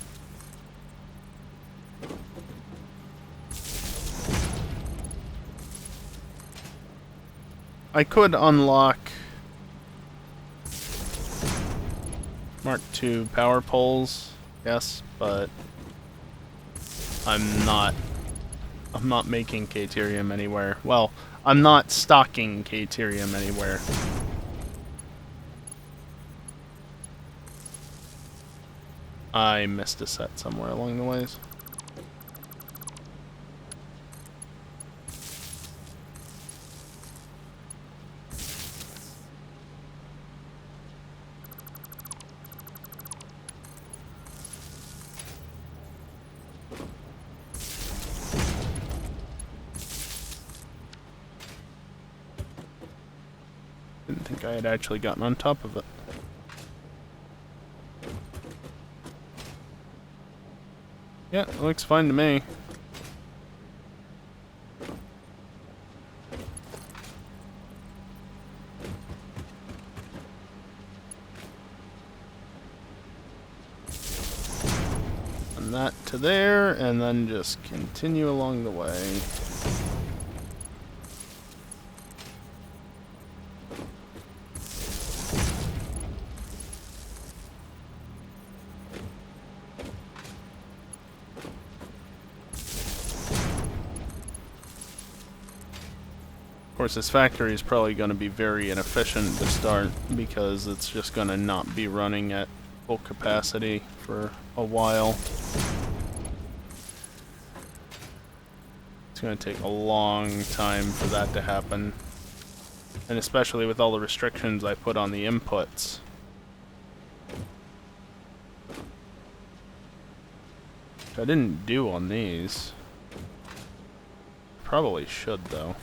I could unlock Mark II power poles, yes, but I'm not making Caterium anywhere. Well, I'm not stocking Caterium anywhere. I missed a set somewhere along the ways. Didn't think I had actually gotten on top of it. Yeah, it looks fine to me. And that to there, and then just continue along the way. Of course, this factory is probably going to be very inefficient to start because it's just going to not be running at full capacity for a while. It's going to take a long time for that to happen. And especially with all the restrictions I put on the inputs. Which I didn't do on these. Probably should, though.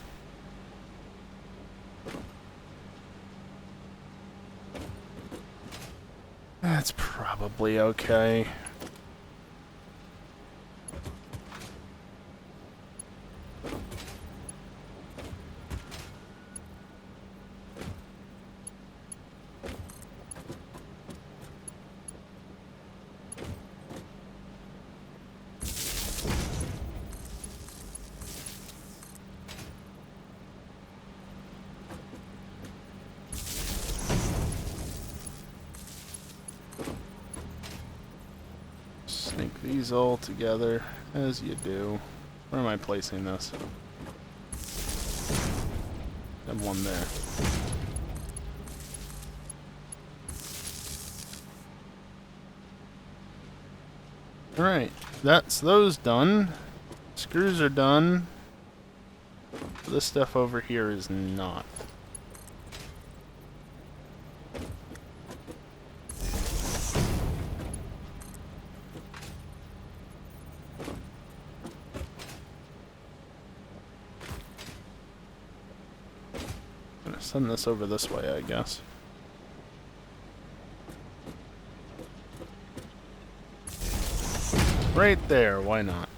That's probably okay. Snake these all together, as you do. Where am I placing this? And one there. Alright, that's those done. Screws are done. This stuff over here is not. Send this over this way, I guess. Right there, why not?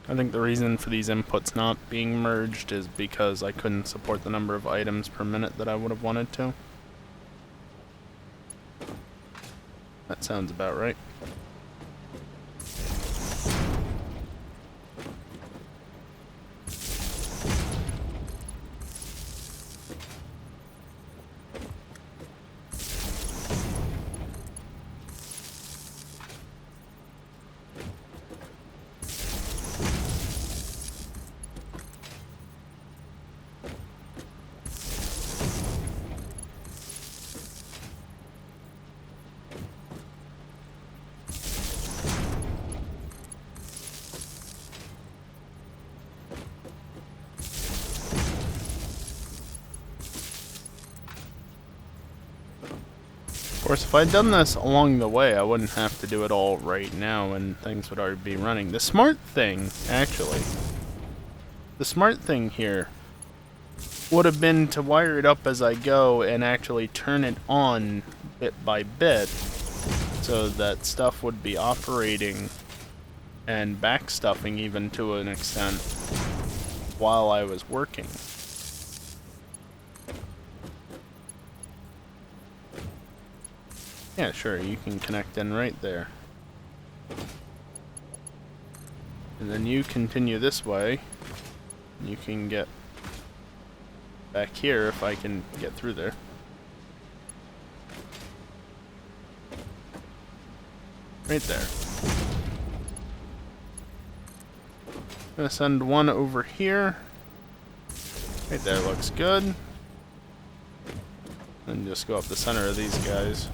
I think the reason for these inputs not being merged is because I couldn't support the number of items per minute that I would have wanted to. That sounds about right. Of course, if I'd done this along the way, I wouldn't have to do it all right now and things would already be running. The smart thing, actually, the smart thing here would have been to wire it up as I go and actually turn it on bit by bit so that stuff would be operating and backstuffing even to an extent while I was working. Yeah, sure, you can connect in right there. And then you continue this way. You can get back here if I can get through there. Right there. I'm gonna send one over here. Right there looks good. And just go up the center of these guys.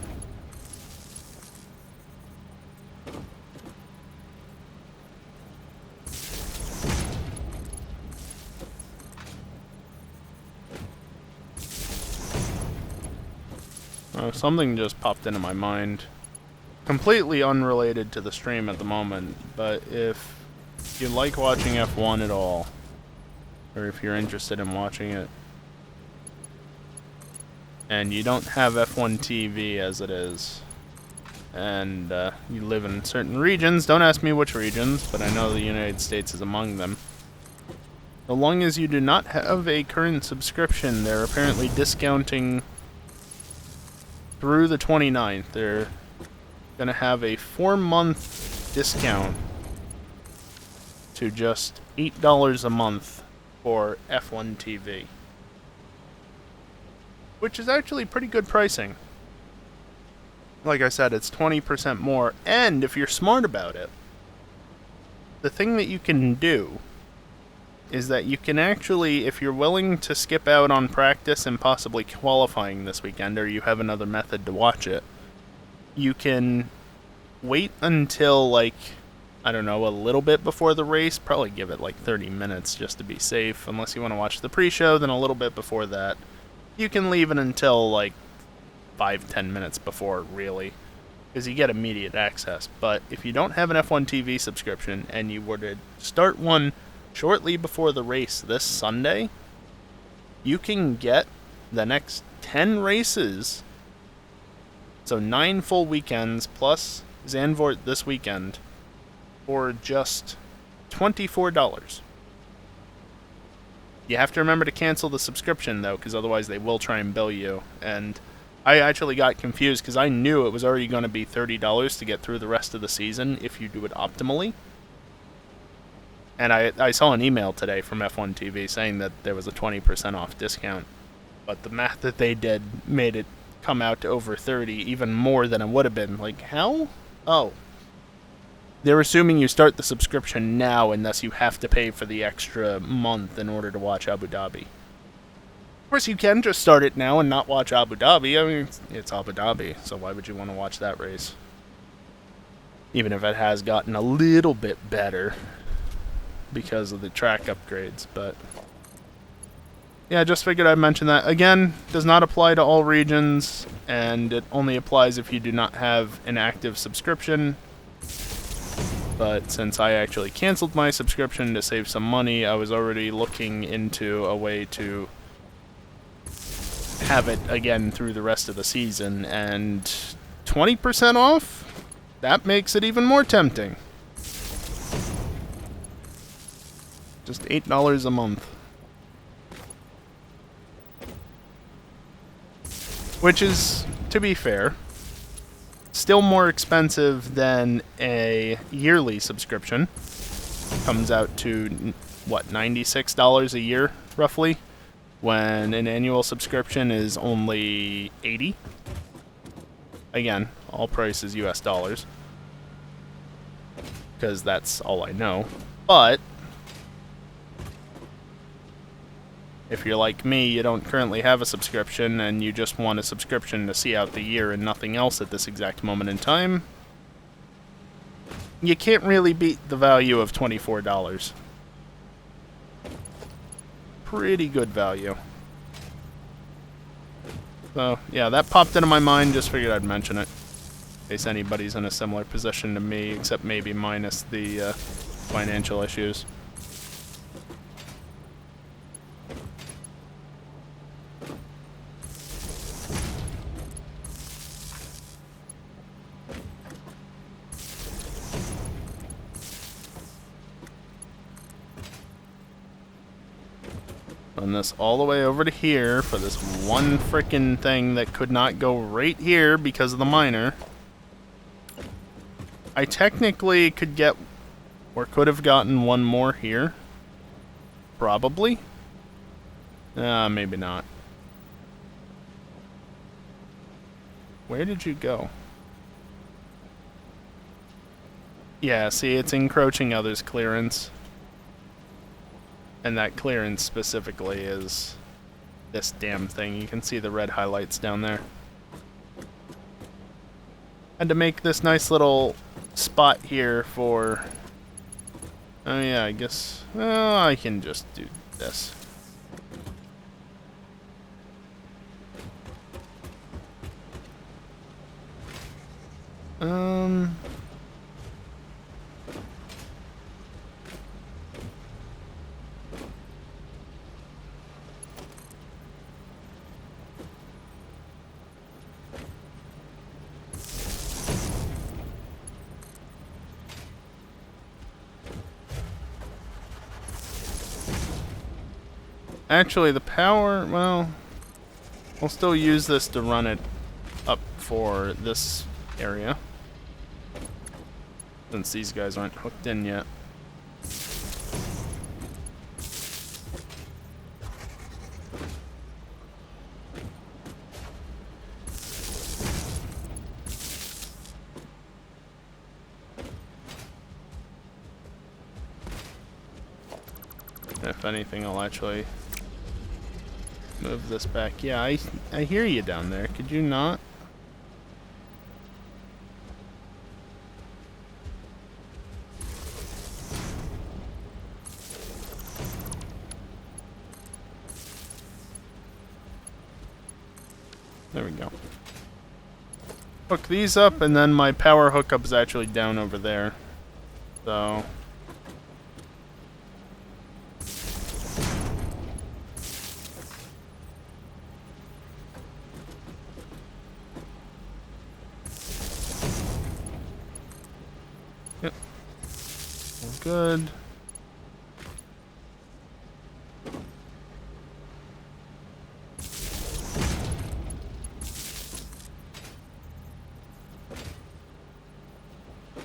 Oh, something just popped into my mind. Completely unrelated to the stream at the moment, but if you like watching F1 at all, or if you're interested in watching it, and you don't have F1 TV as it is, and you live in certain regions, don't ask me which regions, but I know the United States is among them. So long as you do not have a current subscription, they're apparently discounting through the 29th. They're going to have a 4-month discount to just $8 a month for F1 TV. Which is actually pretty good pricing. Like I said, it's 20% more, and if you're smart about it, the thing that you can do is that you can actually, if you're willing to skip out on practice and possibly qualifying this weekend, or you have another method to watch it, you can wait until, like, I don't know, a little bit before the race, probably give it like 30 minutes just to be safe, unless you want to watch the pre-show, then a little bit before that. You can leave it until like 5-10 minutes before, really, because you get immediate access. But if you don't have an F1 TV subscription and you were to start one shortly before the race this Sunday, you can get the next 10 races, so 9 full weekends plus Zandvoort this weekend, for just $24. You have to remember to cancel the subscription, though, because otherwise they will try and bill you. And I actually got confused because I knew it was already going to be $30 to get through the rest of the season if you do it optimally. And I saw an email today from F1 TV saying that there was a 20% off discount. But the math that they did made it come out to over 30, even more than it would have been. Like, how? Oh. They're assuming you start the subscription now, and thus you have to pay for the extra month in order to watch Abu Dhabi. Of course, you can just start it now and not watch Abu Dhabi. I mean, it's Abu Dhabi, so why would you want to watch that race? Even if it has gotten a little bit better because of the track upgrades, but yeah, just figured I'd mention that. Again, does not apply to all regions, and it only applies if you do not have an active subscription. But since I actually canceled my subscription to save some money, I was already looking into a way to have it again through the rest of the season, and 20% off? That makes it even more tempting. Just $8 a month. Which is, to be fair, Still more expensive than a yearly subscription. Comes out to, what, $96 a year, roughly? When an annual subscription is only $80. Again, all price is US dollars. Because that's all I know. But if you're like me, you don't currently have a subscription, and you just want a subscription to see out the year and nothing else at this exact moment in time, you can't really beat the value of $24. Pretty good value. So, yeah, that popped into my mind, just figured I'd mention it. In case anybody's in a similar position to me, except maybe minus the financial issues. Run this all the way over to here for this one frickin' thing that could not go right here because of the miner. I technically could get, or could have gotten one more here. Probably. Maybe not. Where did you go? Yeah, see, it's encroaching others' clearance. And that clearance specifically is this damn thing. You can see the red highlights down there. Had to make this nice little spot here for... Oh yeah, I guess... Well, I can just do this. Actually, the power, well, I'll still use this to run it up for this area. Since these guys aren't hooked in yet. If anything, I'll actually move this back. Yeah, I hear you down there. Could you not? There we go. Hook these up, and then my power hookup is actually down over there. So... Yep. All good.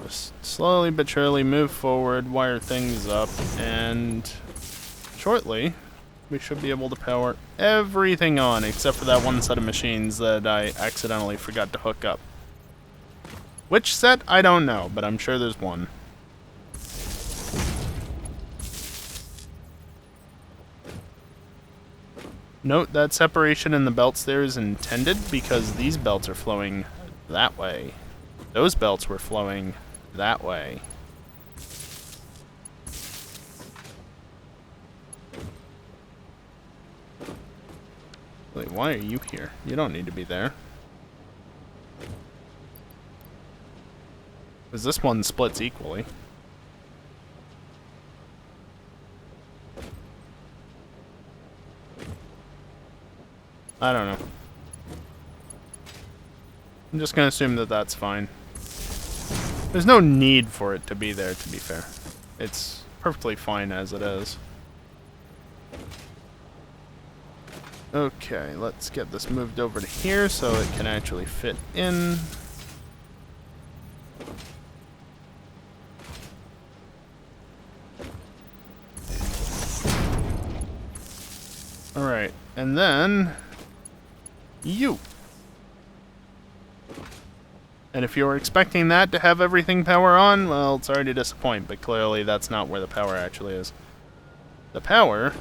Just slowly but surely move forward, wire things up, and shortly we should be able to power everything on except for that one set of machines that I accidentally forgot to hook up. Which set? I don't know, but I'm sure there's one. Note that separation in the belts there is intended because these belts are flowing that way. Those belts were flowing that way. Wait, why are you here? You don't need to be there. Because this one splits equally. I don't know. I'm just gonna assume that that's fine. There's no need for it to be there, to be fair. It's perfectly fine as it is. Okay, let's get this moved over to here so it can actually fit in. And then... you. And if you were expecting that to have everything power on, well, sorry to disappoint, but clearly that's not where the power actually is. The power...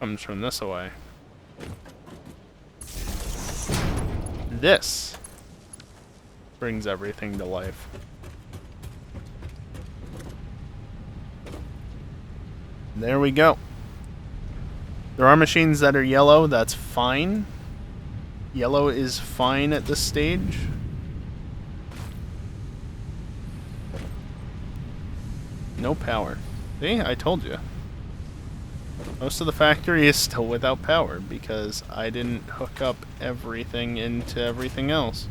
comes from this away. This brings everything to life. There we go. There are machines that are yellow, that's fine. Yellow is fine at this stage. No power. See, I told you. Most of the factory is still without power because I didn't hook up everything into everything else.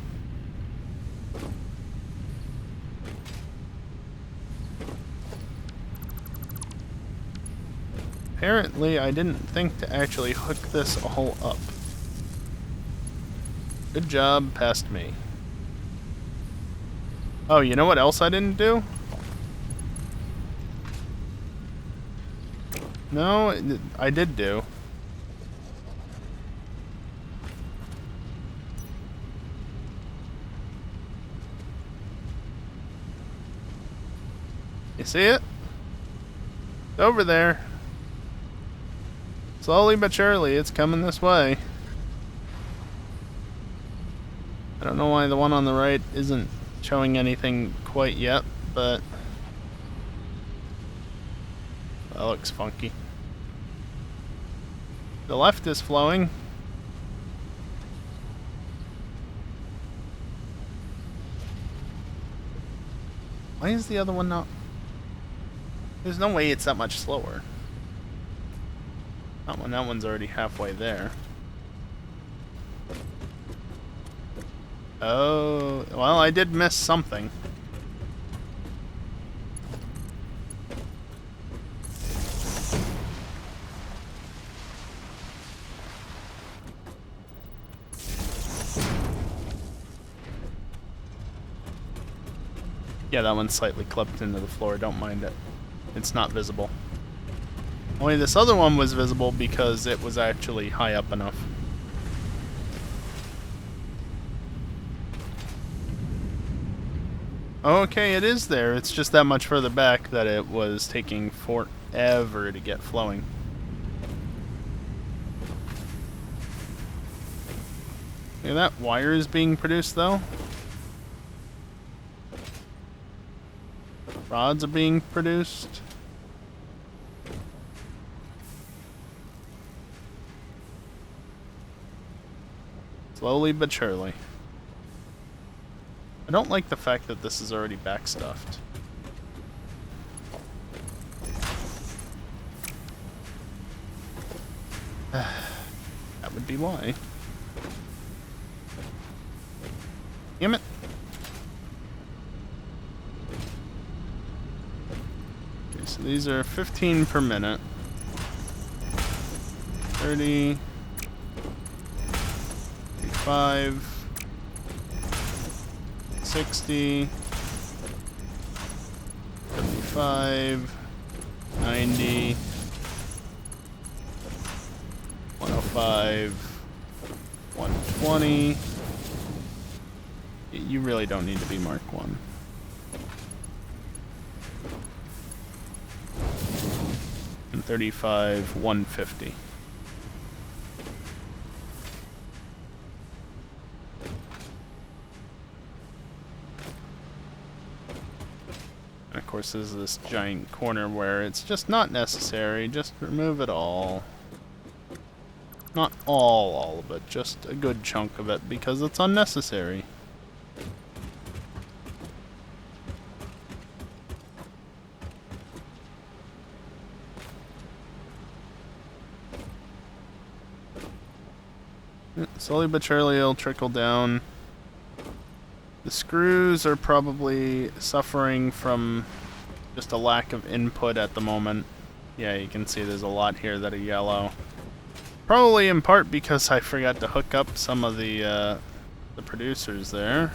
Apparently, I didn't think to actually hook this all up. Good job, past me. Oh, you know what else I didn't do? No, I did do. You see it? It's over there. Slowly but surely, it's coming this way. I don't know why the one on the right isn't showing anything quite yet, but that looks funky. The left is flowing. Why is the other one not? There's no way it's that much slower. That one's already halfway there. Oh, well, I did miss something. Yeah, that one's slightly clipped into the floor, don't mind it. It's not visible. Only this other one was visible because it was actually high up enough. Okay, it is there. It's just that much further back that it was taking forever to get flowing. Yeah, that wire is being produced though. Rods are being produced. Slowly but surely. I don't like the fact that this is already backstuffed. That would be why. Damn it. Okay, so these are 15 per minute. 30. 35. 60, 75, 90, 105, 120. You really don't need to be Mark 1. And 35, 150. Of course, there's this giant corner where it's just not necessary. Just remove it all. Not all of it, just a good chunk of it because it's unnecessary. Slowly but surely it'll trickle down. The screws are probably suffering from just a lack of input at the moment. Yeah, you can see there's a lot here that are yellow. Probably in part because I forgot to hook up some of the the producers there.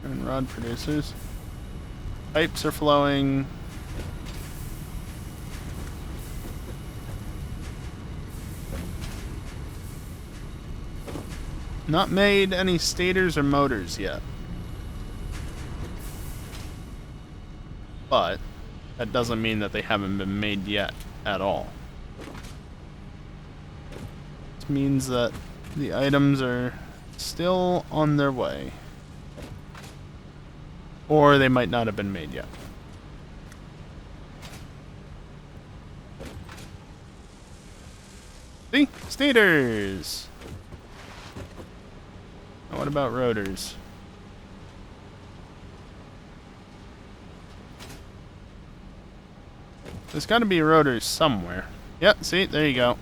And rod producers. Pipes are flowing. Not made any stators or motors yet. But that doesn't mean that they haven't been made yet at all. It means that the items are still on their way. Or they might not have been made yet. See? Stators! Now what about rotors? There's got to be rotors somewhere. Yep, see? There you go.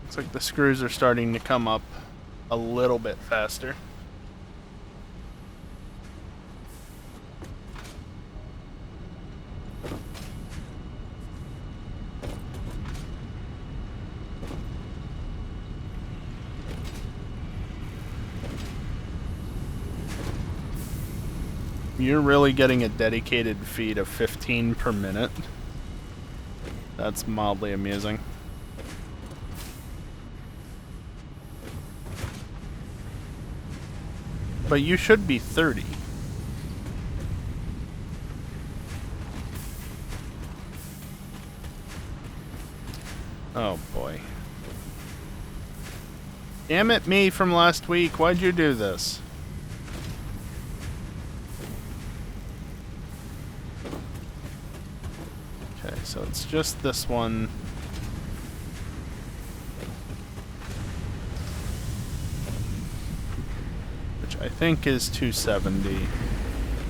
Looks like the screws are starting to come up a little bit faster. You're really getting a dedicated feed of 15 per minute. That's mildly amusing. But you should be 30. Oh boy. Damn it, me from last week. Why'd you do this? Okay, so it's just this one. Which I think is 270.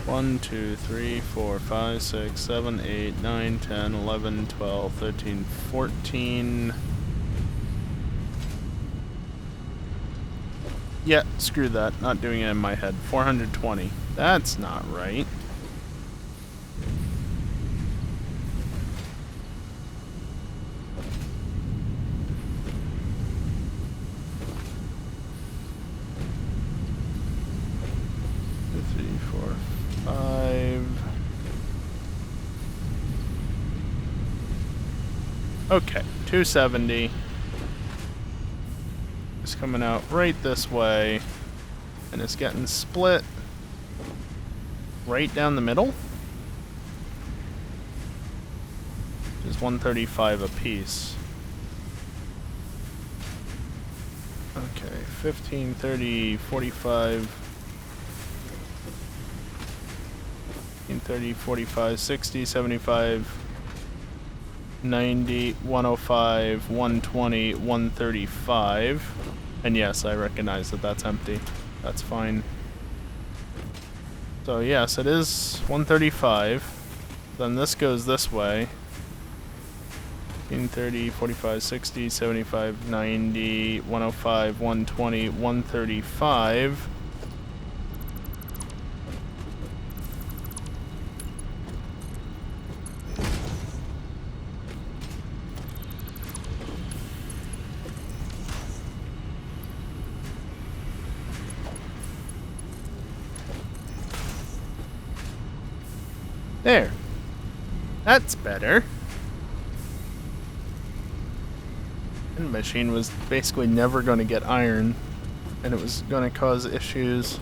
1, 2, 3, 4, 5, 6, 7, 8, 9, 10, 11, 12, 13, 14. Yeah, screw that. Not doing it in my head. 420. That's not right. Okay, 270. It's coming out right this way, and it's getting split right down the middle. Just 135 apiece. Okay, 15, 30, 45, 15, 30, 45, 60, 75, 90, 105, 120, 135. And yes, I recognize that that's empty. That's fine. So yes, it is 135. Then this goes this way. 15, 30, 45, 60, 75, 90, 105, 120, 135. There. That's better. And the machine was basically never going to get iron, and it was going to cause issues.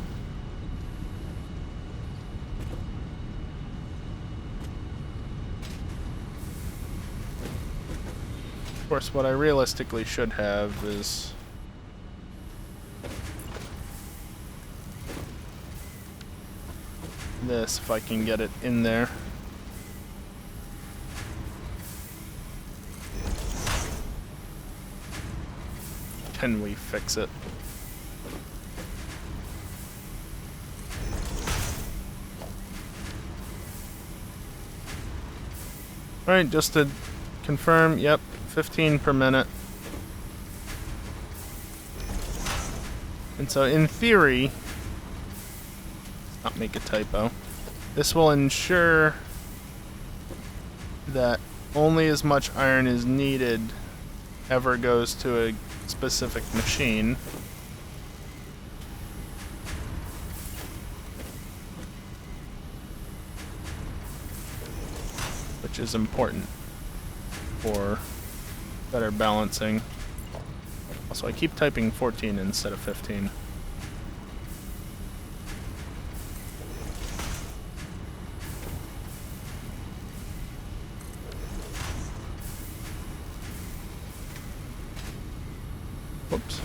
Of course, what I realistically should have is this, if I can get it in there. Can we fix it? Alright, just to confirm, yep, 15 per minute. And so in theory, not make a typo. This will ensure that only as much iron as needed ever goes to a specific machine. Which is important for better balancing. Also, I keep typing 14 instead of 15. Whoops.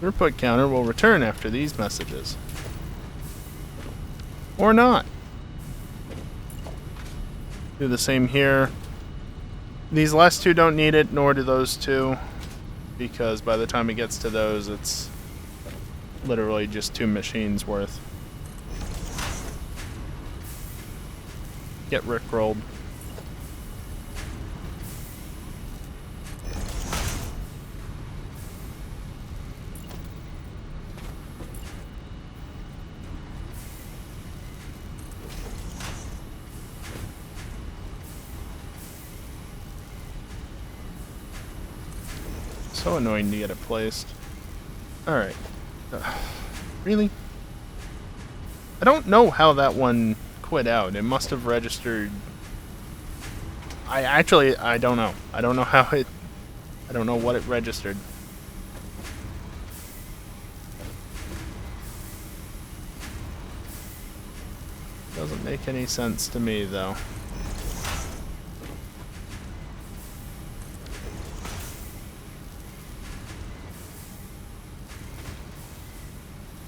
Throughput counter will return after these messages. Or not. Do the same here. These last two don't need it, nor do those two, because by the time it gets to those, it's literally just 2 machines worth. Get rickrolled. So annoying to get it placed. Alright. Really? I don't know how that one quit out. It must have registered... I don't know. I don't know how it... I don't know what it registered. Doesn't make any sense to me, though.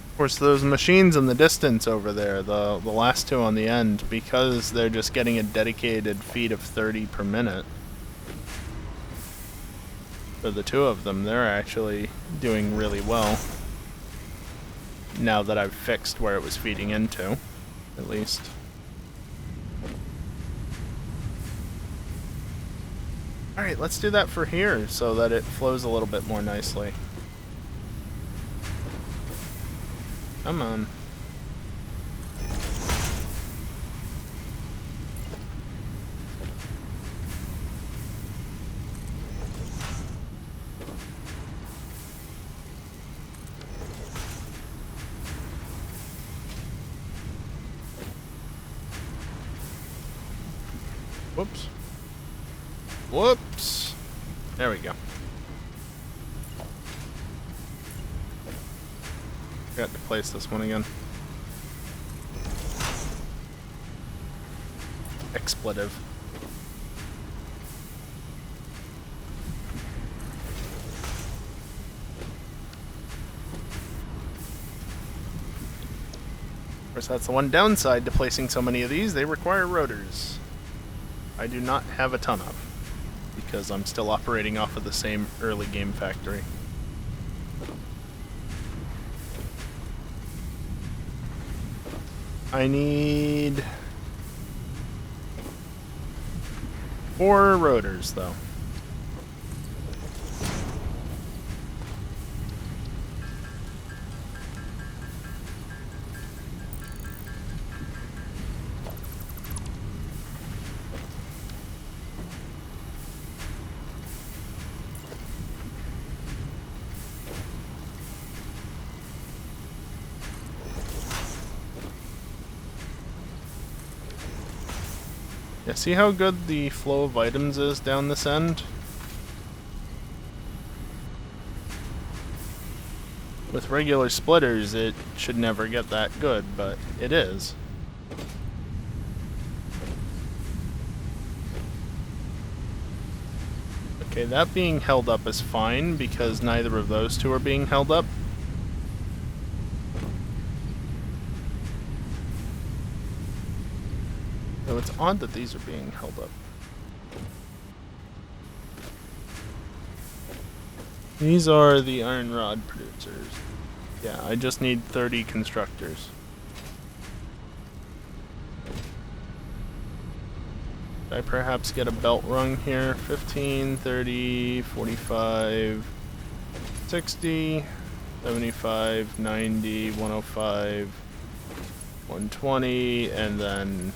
Of course, those machines in the distance over there, the last two on the end, because they're just getting a dedicated feed of 30 per minute. For the 2 of them, they're actually doing really well. Now that I've fixed where it was feeding into, at least. Alright, let's do that for here, so that it flows a little bit more nicely. Come on. Whoops. Whoops. There we go. Forgot to place this one again. Expletive. Of course, that's the one downside to placing so many of these. They require rotors. I do not have a ton of, because I'm still operating off of the same early game factory. I need 4 rotors, though. Yeah, see how good the flow of items is down this end? With regular splitters, it should never get that good, but it is. Okay, that being held up is fine, because neither of those two are being held up. So it's odd that these are being held up. These are the iron rod producers. Yeah, I just need 30 constructors. I perhaps get a belt rung here? 15, 30, 45, 60, 75, 90, 105, 120, and then...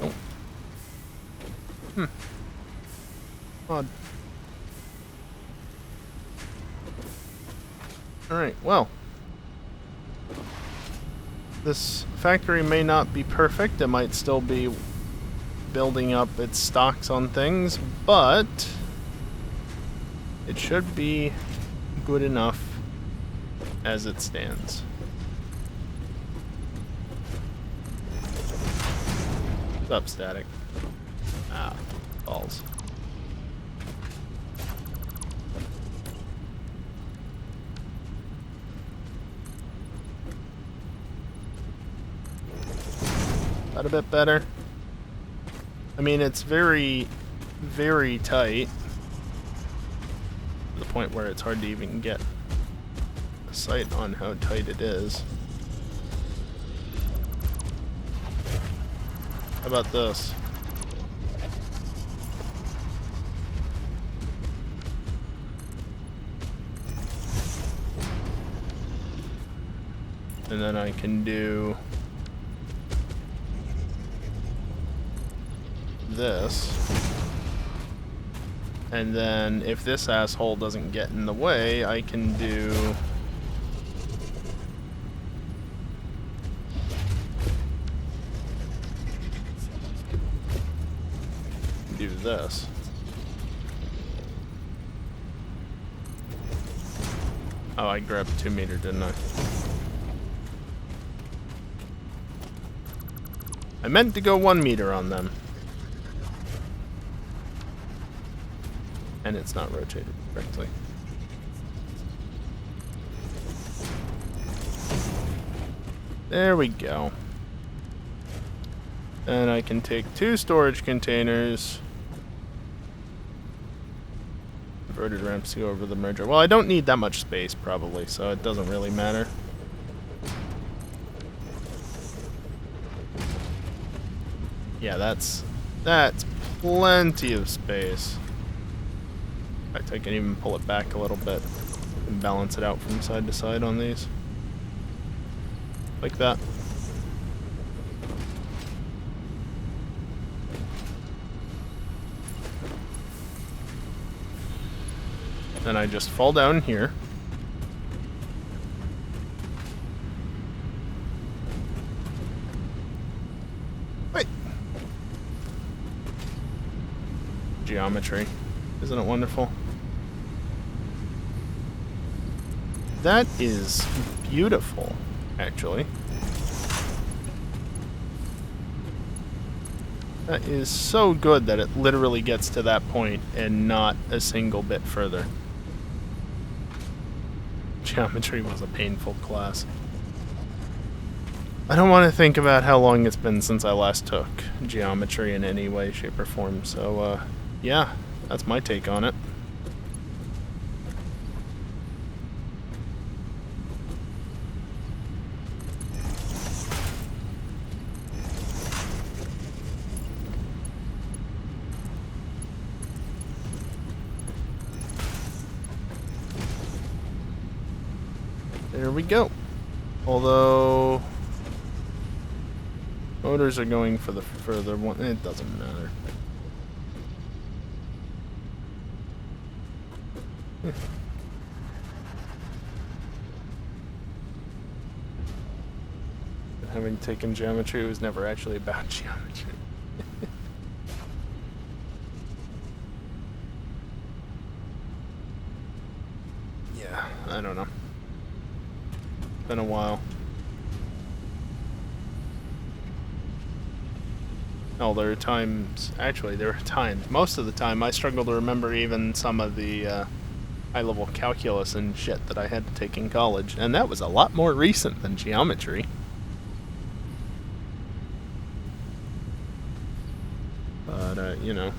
Oh. Odd. Alright, well. This factory may not be perfect. It might still be building up its stocks on things, but it should be good enough as it stands. What's up, static? Ah, balls. That a bit better. I mean, it's very, very tight. To the point where it's hard to even get a sight on how tight it is. How about this? And then I can do this, and then if this asshole doesn't get in the way, I can do this. Oh, I grabbed 2 meter, didn't I? I meant to go 1 meter on them. And it's not rotated correctly. There we go. And I can take 2 storage containers. Inverted ramps to go over the merger. Well, I don't need that much space, probably, so it doesn't really matter. Yeah, that's plenty of space. In fact, I can even pull it back a little bit and balance it out from side to side on these. Like that. Then I just fall down here. Wait. Geometry. Isn't it wonderful? That is beautiful, actually. That is so good that it literally gets to that point and not a single bit further. Geometry was a painful class. I don't want to think about how long it's been since I last took geometry in any way, shape, or form, so, yeah, that's my take on it. There we go. Although motors are going for the further one, it doesn't matter. Having taken geometry, it was never actually about geometry. Yeah, I don't know. Been a while. Oh, there are times, actually there are times, most of the time I struggle to remember even some of the high-level calculus and shit that I had to take in college, and that was a lot more recent than geometry. But, you know.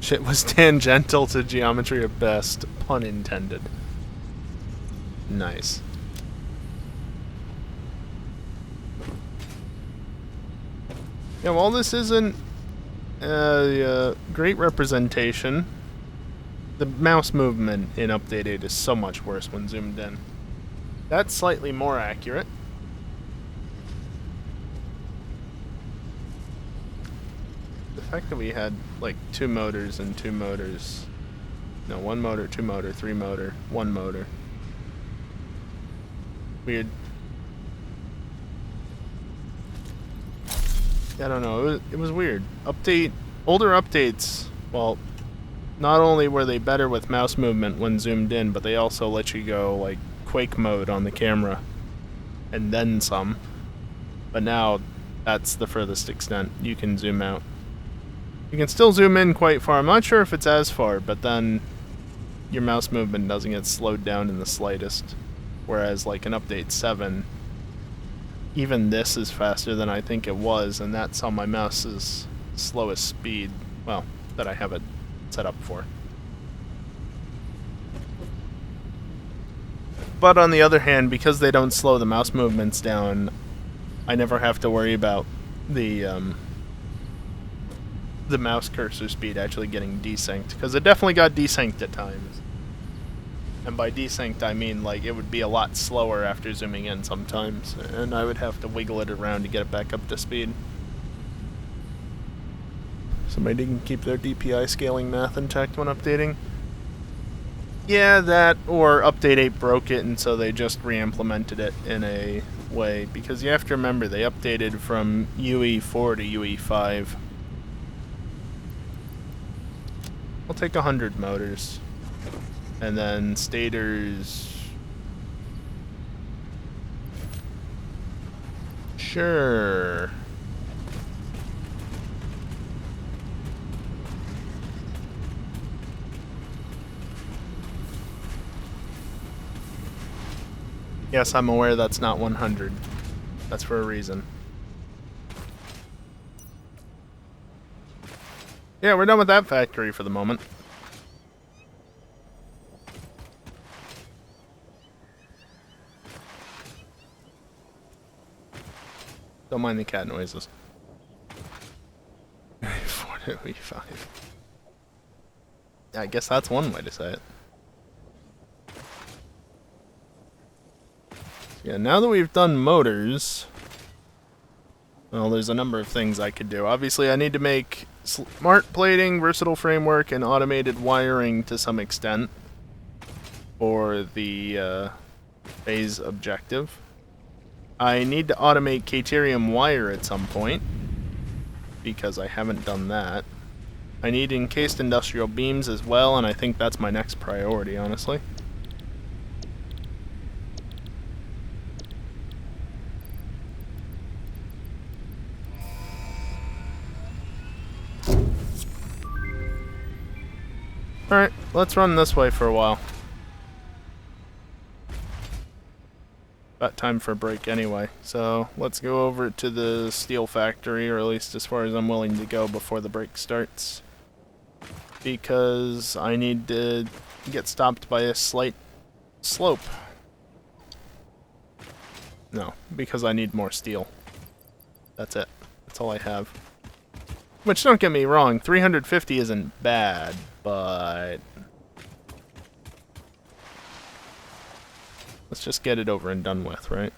Shit was tangential to geometry at best, pun intended. Nice. Yeah, while this isn't a great representation, the mouse movement in Update 8 is so much worse when zoomed in. That's slightly more accurate. The fact that we had, like, 2 motors and 2 motors... No, 1 motor, 2 motor, 3 motor, 1 motor. Weird. I don't know, it was weird. Older updates, well, not only were they better with mouse movement when zoomed in, but they also let you go, like, Quake mode on the camera. And then some. But now, that's the furthest extent you can zoom out. You can still zoom in quite far. I'm not sure if it's as far, but then your mouse movement doesn't get slowed down in the slightest. Whereas, like, in Update 7, even this is faster than I think it was, and that's on my mouse's slowest speed, well, that I have it set up for. But on the other hand, because they don't slow the mouse movements down, I never have to worry about the mouse cursor speed actually getting desynced, because it definitely got desynced at times. And by desynced, I mean, like, it would be a lot slower after zooming in sometimes, and I would have to wiggle it around to get it back up to speed. Somebody didn't keep their DPI scaling math intact when updating. Yeah, that, or Update 8 broke it, and so they just re-implemented it in a way, because you have to remember, they updated from UE4 to UE5. I'll take 100 motors. And then stators... Sure. Yes, I'm aware that's not 100. That's for a reason. Yeah, we're done with that factory for the moment. Don't mind the cat noises. 4 to E5. I guess that's one way to say it. Yeah, now that we've done motors, well, there's a number of things I could do. Obviously, I need to make smart plating, versatile framework, and automated wiring to some extent for the phase objective. I need to automate Caterium wire at some point, because I haven't done that. I need encased industrial beams as well, and I think that's my next priority, honestly. Alright, let's run this way for a while. About time for a break anyway, so let's go over to the steel factory, or at least as far as I'm willing to go before the break starts. Because I need to get stopped by a slight slope. No, because I need more steel. That's it. That's all I have. Which, don't get me wrong, 350 isn't bad, but let's just get it over and done with, right?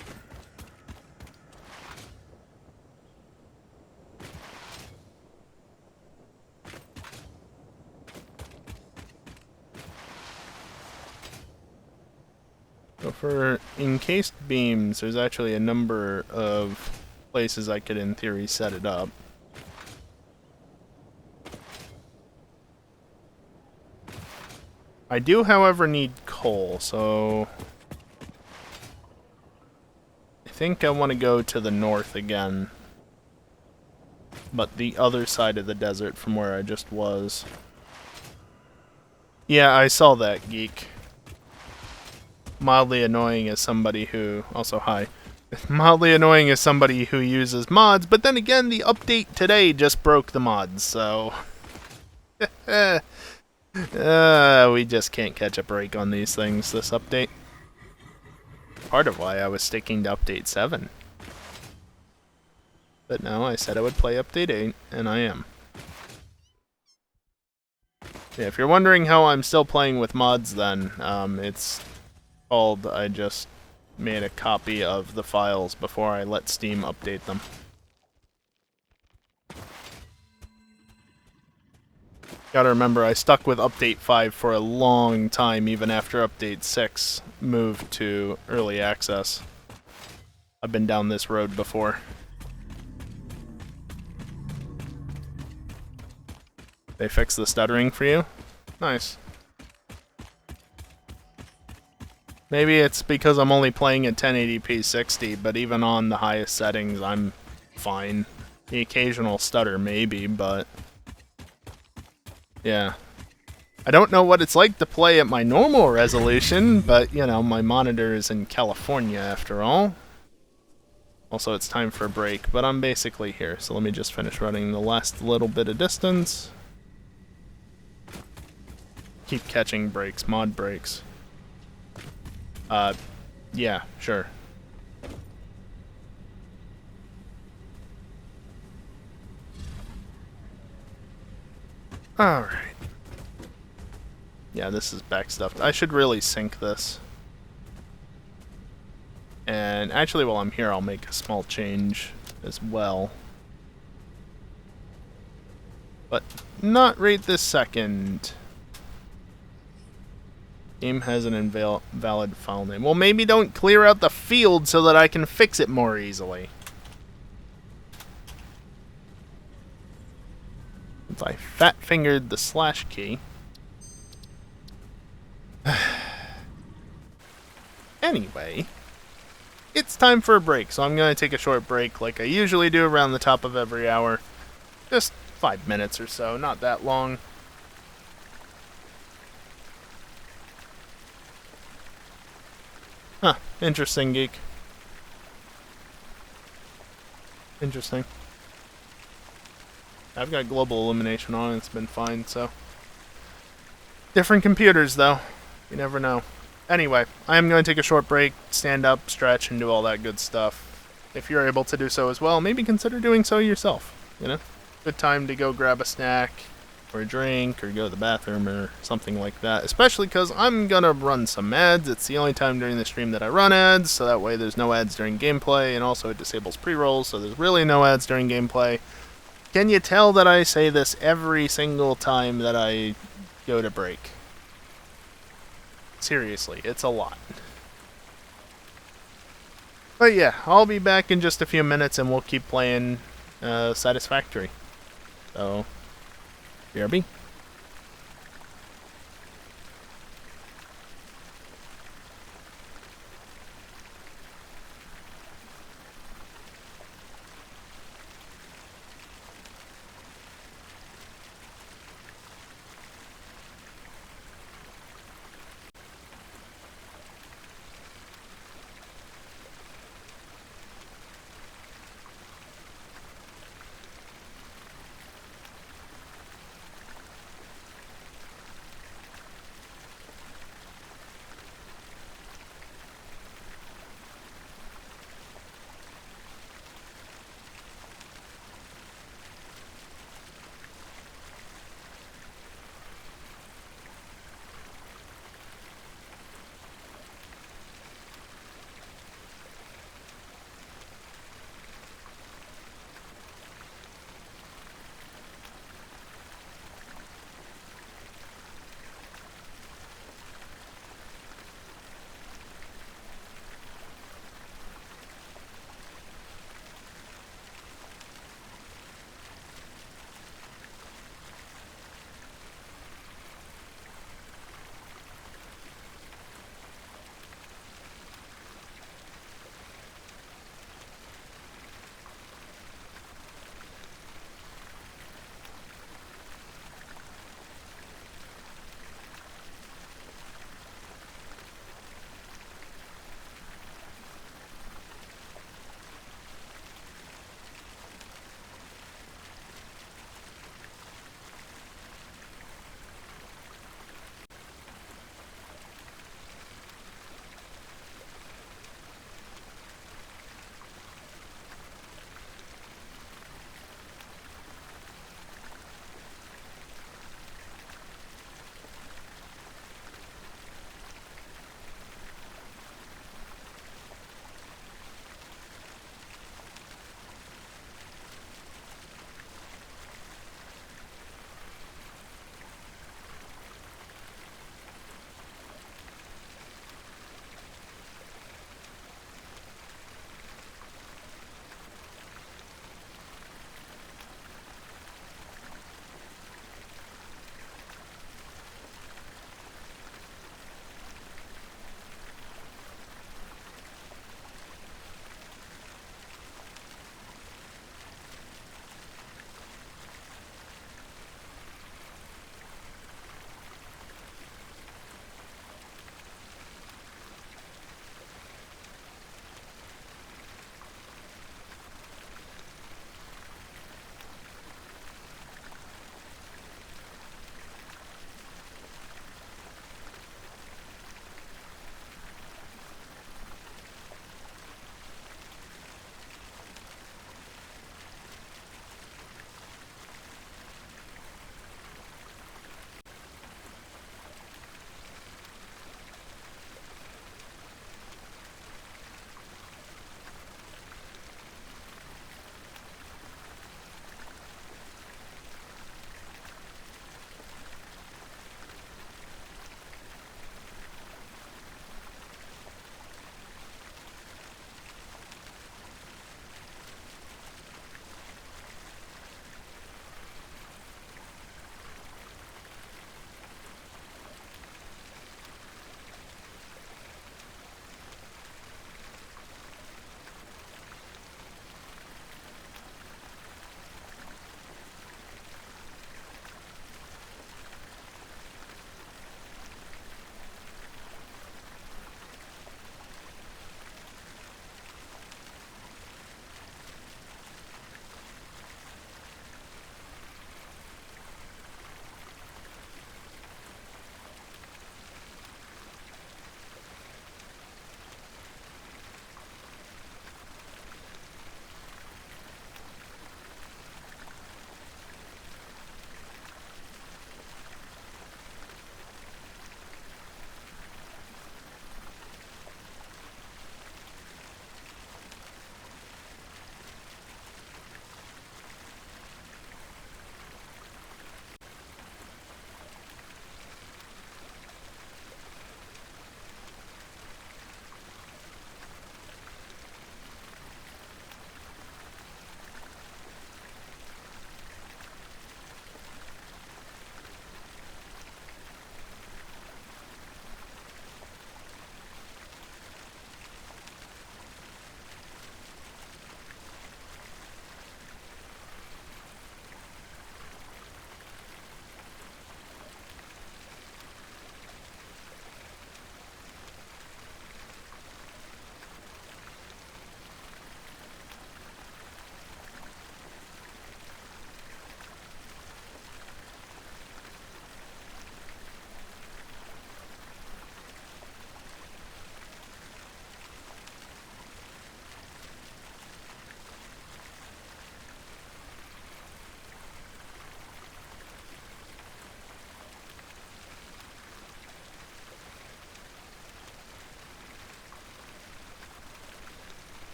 So for encased beams, there's actually a number of places I could, in theory, set it up. I do, however, need coal, so I think I want to go to the north again, but the other side of the desert from where I just was. Yeah, I saw that, geek. Mildly annoying as somebody who... Also, hi. Mildly annoying as somebody who uses mods, but then again, the update today just broke the mods, so... we just can't catch a break on these things this update. Part of why I was sticking to Update 7. But no, I said I would play update 8, and I am. Yeah, if you're wondering how I'm still playing with mods then, it's called I just made a copy of the files before I let Steam update them. Gotta remember, I stuck with Update 5 for a long time, even after Update 6 moved to Early Access. I've been down this road before. They fixed the stuttering for you? Nice. Maybe it's because I'm only playing at 1080p 60, but even on the highest settings, I'm fine. The occasional stutter, maybe, but... yeah. I don't know what it's like to play at my normal resolution, but, you know, my monitor is in California after all. Also, it's time for a break, but I'm basically here, so let me just finish running the last little bit of distance. Keep catching breaks, mod breaks. Yeah, sure. Alright. Yeah, this is backstuffed. I should really sync this. And actually, while I'm here, I'll make a small change as well. But not right this second. Game has an invalid file name. Well, maybe don't clear out the field so that I can fix it more easily. Since I fat-fingered the slash key. Anyway, it's time for a break, so I'm going to take a short break like I usually do around the top of every hour. Just 5 minutes or so, not that long. Huh, interesting, geek. Interesting. I've got global illumination on, it's been fine, so... different computers, though. You never know. Anyway, I am going to take a short break, stand up, stretch, and do all that good stuff. If you're able to do so as well, maybe consider doing so yourself, you know? Good time to go grab a snack, or a drink, or go to the bathroom, or something like that. Especially because I'm gonna run some ads. It's the only time during the stream that I run ads, so that way there's no ads during gameplay, and also it disables pre-rolls, so there's really no ads during gameplay. Can you tell that I say this every single time that I go to break? Seriously, it's a lot. But yeah, I'll be back in just a few minutes and we'll keep playing Satisfactory. So, BRB.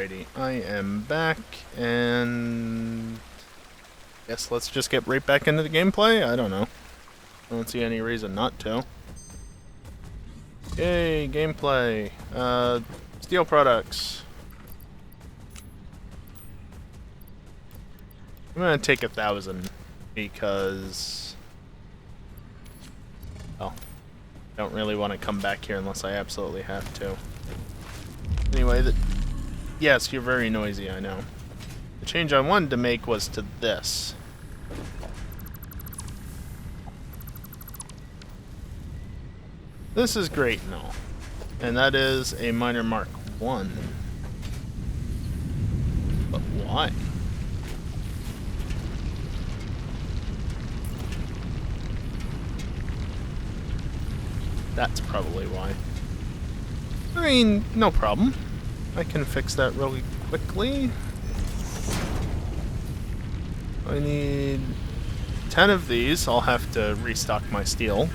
Alrighty, I am back, and guess let's just get right back into the gameplay? I don't know. I don't see any reason not to. Yay, gameplay. Steel products. I'm gonna take 1,000 because... Oh. I don't really want to come back here unless I absolutely have to. Anyway, yes, you're very noisy, I know. The change I wanted to make was to this. This is great and all. And that is a Miner Mark 1. But why? That's probably why. I mean, no problem. I can fix that really quickly. I need 10 of these. I'll have to restock my steel.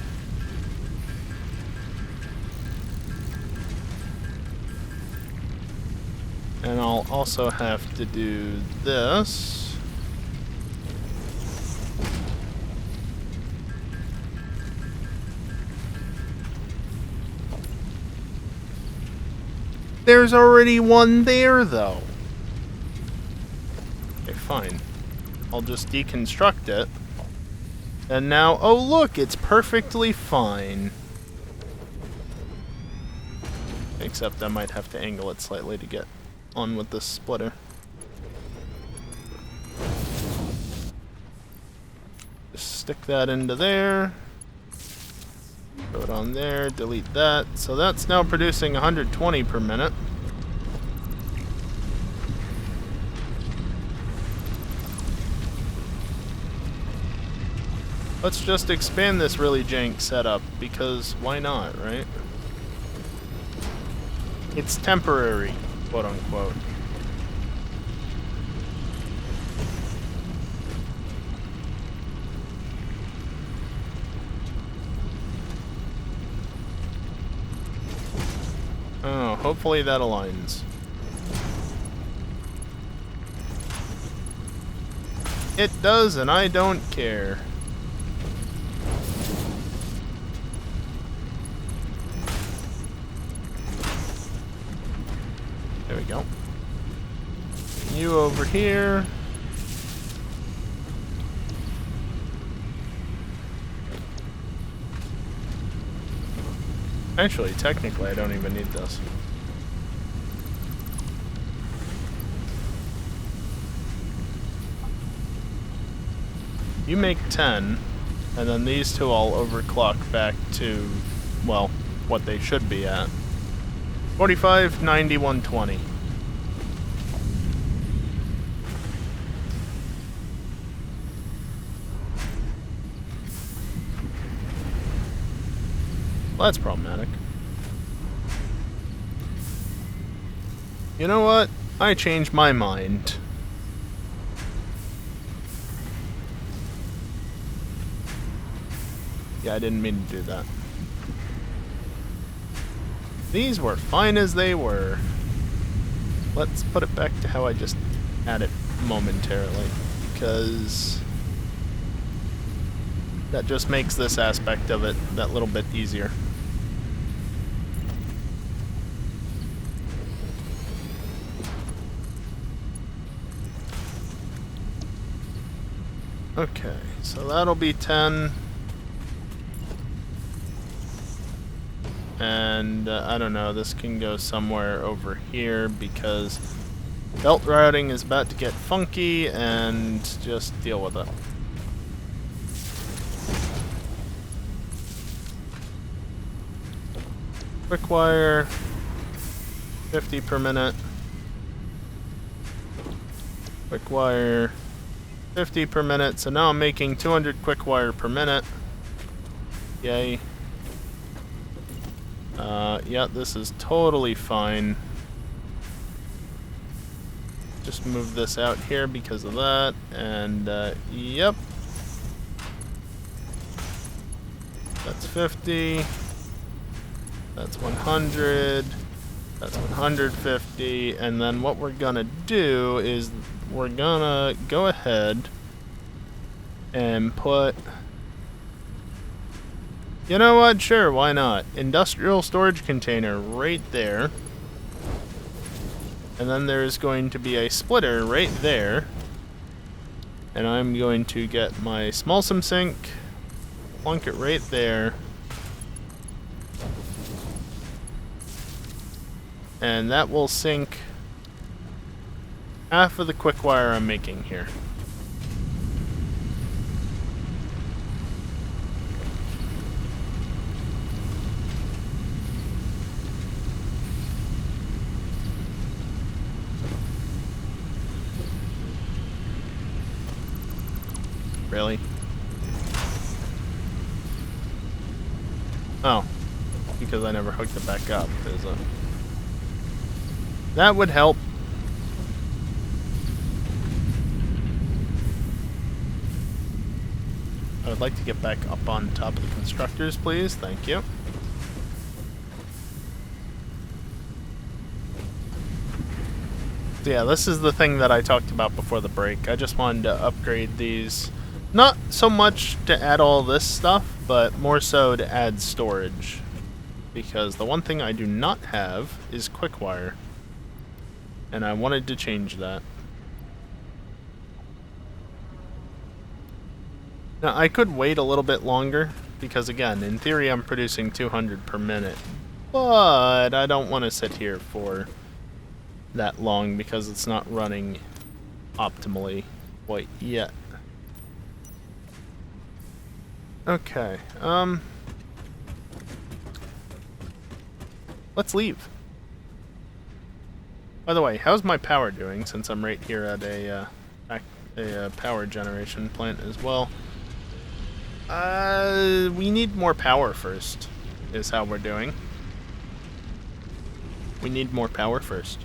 And I'll also have to do this. There's already one there, though. Okay, fine. I'll just deconstruct it. And now, oh look, it's perfectly fine. Except I might have to angle it slightly to get on with this splitter. Just stick that into there. Throw it on there, delete that. So that's now producing 120 per minute. Let's just expand this really jank setup, because why not, right? It's temporary, quote unquote. Oh, hopefully that aligns. It does, and I don't care. There we go. You over here. Actually, technically, I don't even need this. You make 10, and then these two I'll overclock back to, well, what they should be at. 45, 90, 120. Well, that's problematic. You know what? I changed my mind. Yeah, I didn't mean to do that. These were fine as they were. Let's put it back to how I just had it momentarily, because that just makes this aspect of it that little bit easier. Okay, so that'll be 10. And I don't know, this can go somewhere over here because belt routing is about to get funky, and just deal with it. Quick wire, 50 per minute. Quick wire, 50 per minute. So now I'm making 200 quick wire per minute. Yay. Yeah, this is totally fine. Just move this out here because of that, and yep. That's 50. That's 100. That's 150, and then what we're gonna do is we're gonna go ahead and put... You know what? Sure, why not? Industrial storage container right there. And then there's going to be a splitter right there. And I'm going to get my small sim sink, plunk it right there. And that will sink half of the quick wire I'm making here. Really? Oh, because I never hooked it back up. There's a... That would help. I would like to get back up on top of the constructors, please. Thank you. So yeah, this is the thing that I talked about before the break. I just wanted to upgrade these. Not so much to add all this stuff, but more so to add storage. Because the one thing I do not have is quick wire. And I wanted to change that. Now, I could wait a little bit longer, because again, in theory I'm producing 200 per minute. But I don't want to sit here for that long, because it's not running optimally quite yet. Okay, let's leave. By the way, how's my power doing, since I'm right here at a power generation plant as well? We need more power first, is how we're doing. We need more power first.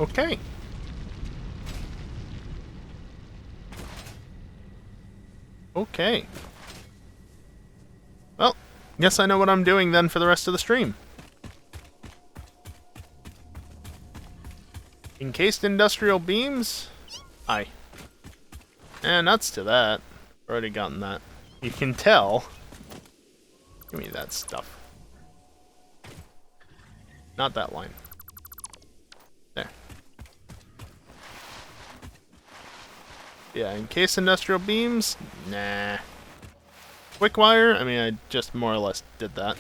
Okay. Okay. Well, guess I know what I'm doing then for the rest of the stream. Encased industrial beams? Aye. And nuts to that. Already gotten that. You can tell. Give me that stuff. Not that line. There. Yeah, encased industrial beams? Nah. Quick wire? I mean, I just more or less did that.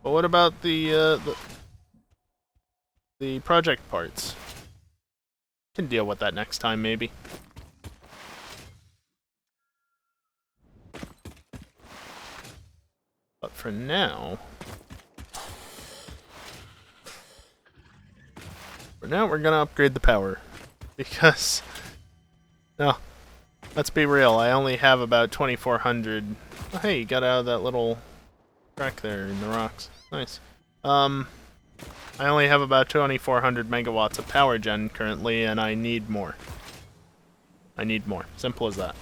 But what about the project parts? Can deal with that next time, maybe. But for now... we're gonna upgrade the power. Because... no, let's be real, I only have about 2,400... Oh, hey, you got out of that little crack there in the rocks. Nice. I only have about 2,400 megawatts of power gen currently, and I need more. I need more. Simple as that.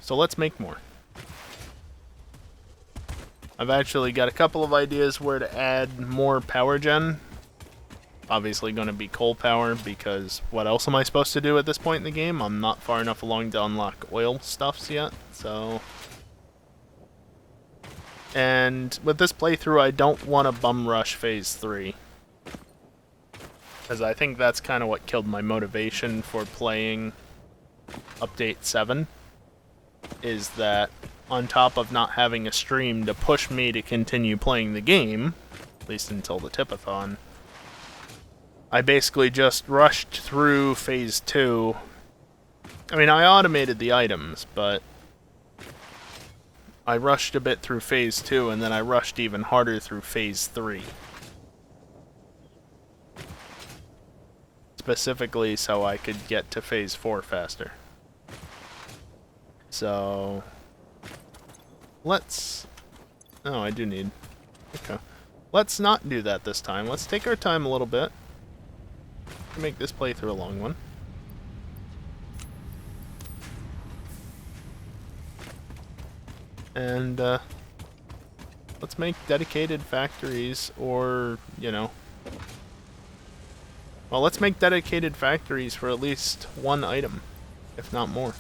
So let's make more. I've actually got a couple of ideas where to add more power gen. Obviously going to be coal power, because what else am I supposed to do at this point in the game? I'm not far enough along to unlock oil stuffs yet, so... And with this playthrough, I don't want to bum rush Phase 3. Because I think that's kind of what killed my motivation for playing Update 7. Is that on top of not having a stream to push me to continue playing the game, at least until the Tipathon, I basically just rushed through Phase 2. I mean, I automated the items, but I rushed a bit through Phase 2, and then I rushed even harder through Phase 3. Specifically so I could get to Phase 4 faster. So... let's... oh, I do need... okay. Let's not do that this time. Let's take our time a little bit. Make this playthrough a long one. And let's make dedicated factories, or, you know... Well, let's make dedicated factories for at least one item, if not more.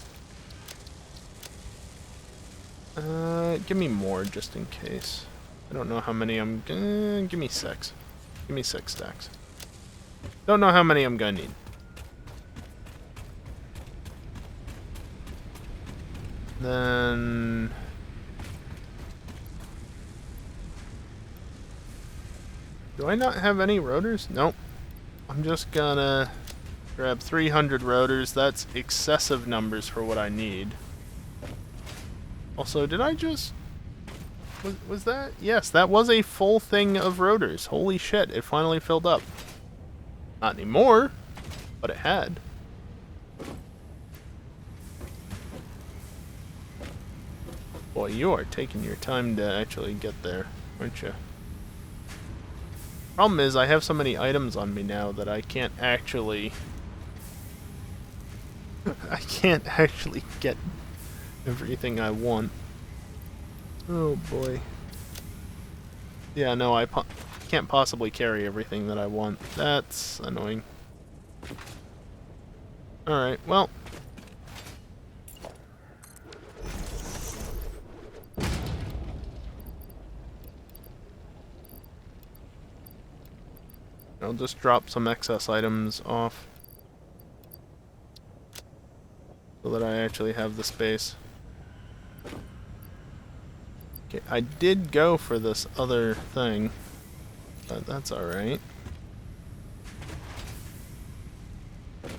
Give me more, just in case. I don't know how many I'm gonna... give me 6. Give me 6 stacks. Don't know how many I'm gonna need. Then... do I not have any rotors? Nope. I'm just gonna grab 300 rotors. That's excessive numbers for what I need. Also, did I just... Was that? Yes, that was a full thing of rotors. Holy shit, it finally filled up. Not anymore, but it had. Boy, you are taking your time to actually get there, aren't you? Problem is, I have so many items on me now that I can't actually... I can't actually get everything I want. Oh boy. Yeah, no, I can't possibly carry everything that I want. That's annoying. Alright, well... I'll just drop some excess items off so that I actually have the space. Okay, I did go for this other thing, but that's alright. I'm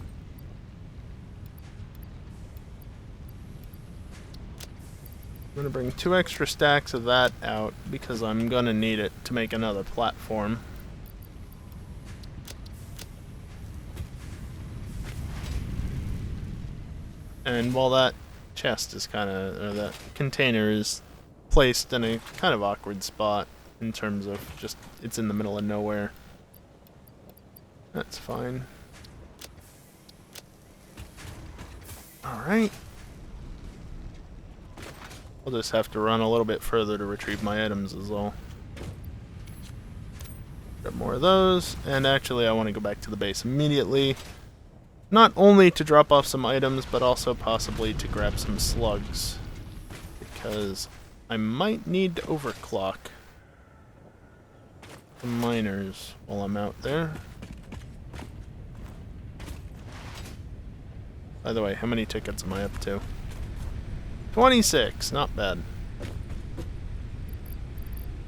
gonna bring 2 extra stacks of that out because I'm gonna need it to make another platform. And while that chest is kind of, or that container is placed in a kind of awkward spot in terms of just, it's in the middle of nowhere. That's fine. Alright. I'll just have to run a little bit further to retrieve my items is all. Grab more of those, and actually I want to go back to the base immediately. Not only to drop off some items, but also possibly to grab some slugs. Because I might need to overclock the miners while I'm out there. By the way, how many tickets am I up to? 26, not bad.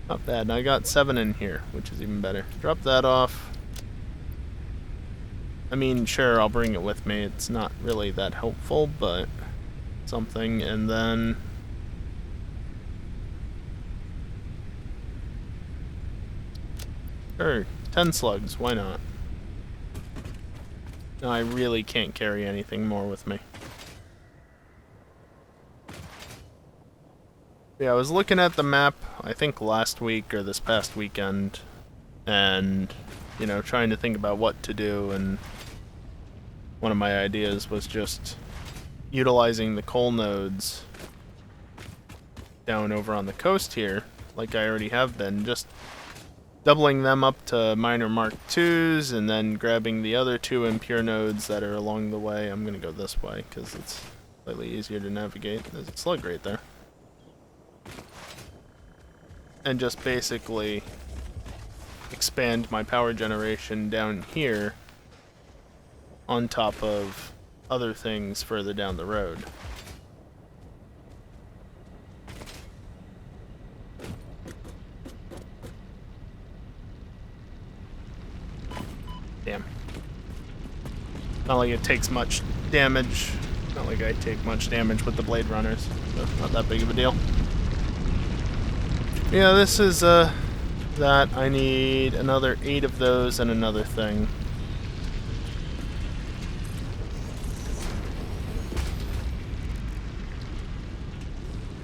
Not bad, I got 7 in here, which is even better. Drop that off. I mean, sure, I'll bring it with me. It's not really that helpful, but something. And then... sure, 10 slugs. Why not? No, I really can't carry anything more with me. Yeah, I was looking at the map, I think last week or this past weekend, and, you know, trying to think about what to do, and one of my ideas was just utilizing the coal nodes down over on the coast here, like I already have been, just doubling them up to miner Mark IIs, and then grabbing the other 2 impure nodes that are along the way. I'm gonna go this way, because it's slightly easier to navigate. There's a slug right there. And just basically expand my power generation down here on top of other things further down the road. Damn. Not like it takes much damage. Not like I take much damage with the Blade Runners. So not that big of a deal. Yeah, this is that. I need another 8 of those and another thing.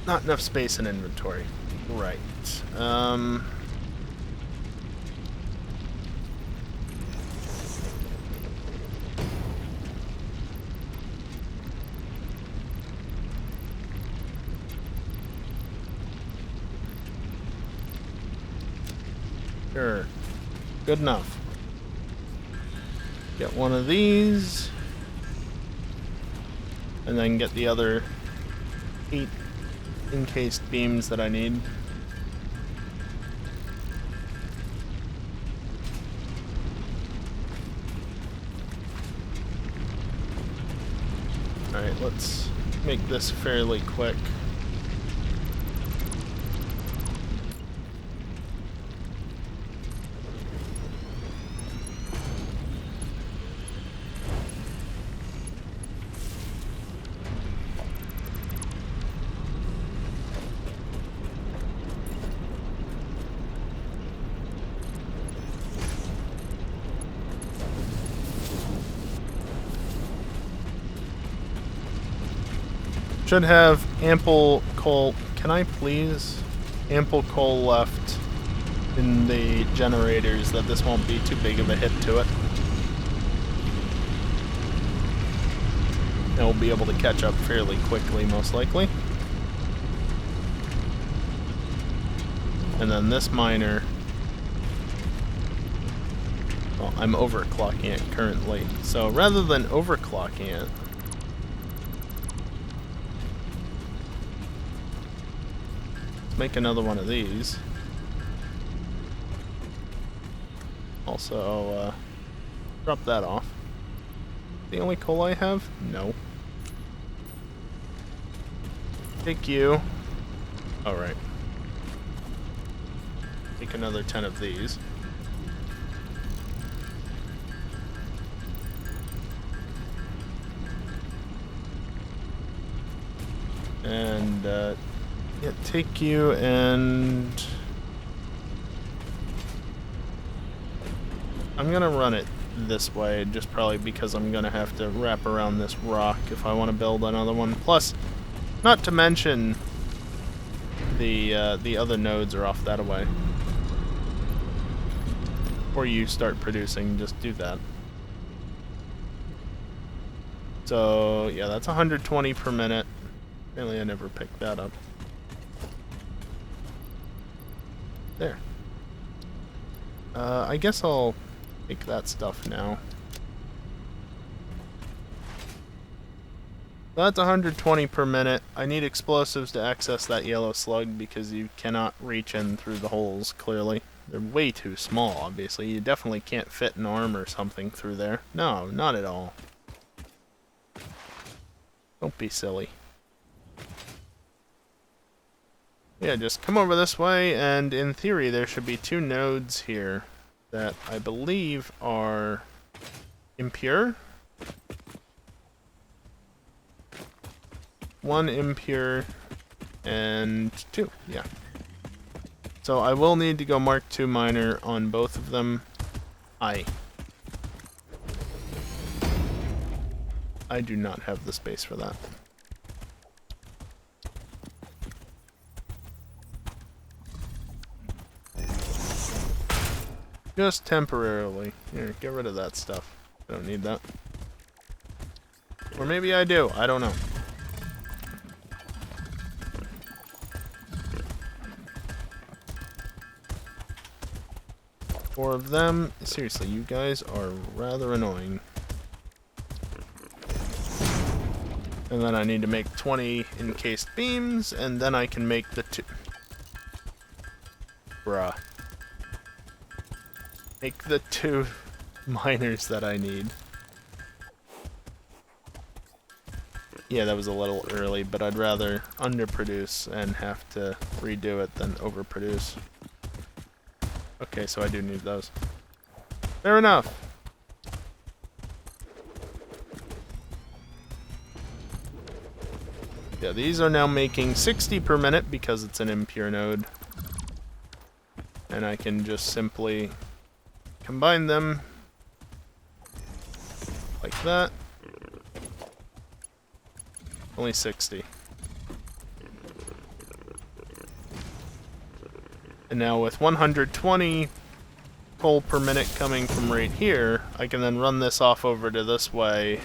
Not enough space in inventory. Right. Sure. Good enough. Get one of these. And then get the other 8 encased beams that I need. Alright, let's make this fairly quick. Should have ample coal. Can I please? Ample coal left in the generators that this won't be too big of a hit to it. And we'll be able to catch up fairly quickly, most likely. And then this miner... Well, I'm overclocking it currently. So rather than overclocking it, make another one of these. Also, drop that off. The only coal I have? No. Take you. Alright. Take another 10 of these. And, yeah, take you and... I'm gonna run it this way, just probably because I'm gonna have to wrap around this rock if I want to build another one. Plus, not to mention, the other nodes are off that way. Before you start producing, just do that. So, yeah, that's 120 per minute. Apparently I never picked that up. There. I guess I'll take that stuff now. That's 120 per minute. I need explosives to access that yellow slug because you cannot reach in through the holes, clearly. They're way too small, obviously. You definitely can't fit an arm or something through there. No, not at all. Don't be silly. Yeah, just come over this way, and in theory there should be 2 nodes here that I believe are impure. 1 impure and 2, yeah. So I will need to go Mark II miner on both of them. I do not have the space for that. Just temporarily. Here, get rid of that stuff. I don't need that. Or maybe I do. I don't know. Four of them. Seriously, you guys are rather annoying. And then I need to make 20 encased beams, and then I can make the 2... Bruh. Make the 2 miners that I need. Yeah, that was a little early, but I'd rather underproduce and have to redo it than overproduce. Okay, so I do need those. Fair enough. Yeah, these are now making 60 per minute because it's an impure node. And I can just simply combine them like that. Only 60. And now with 120 coal per minute coming from right here, I can then run this off over to this way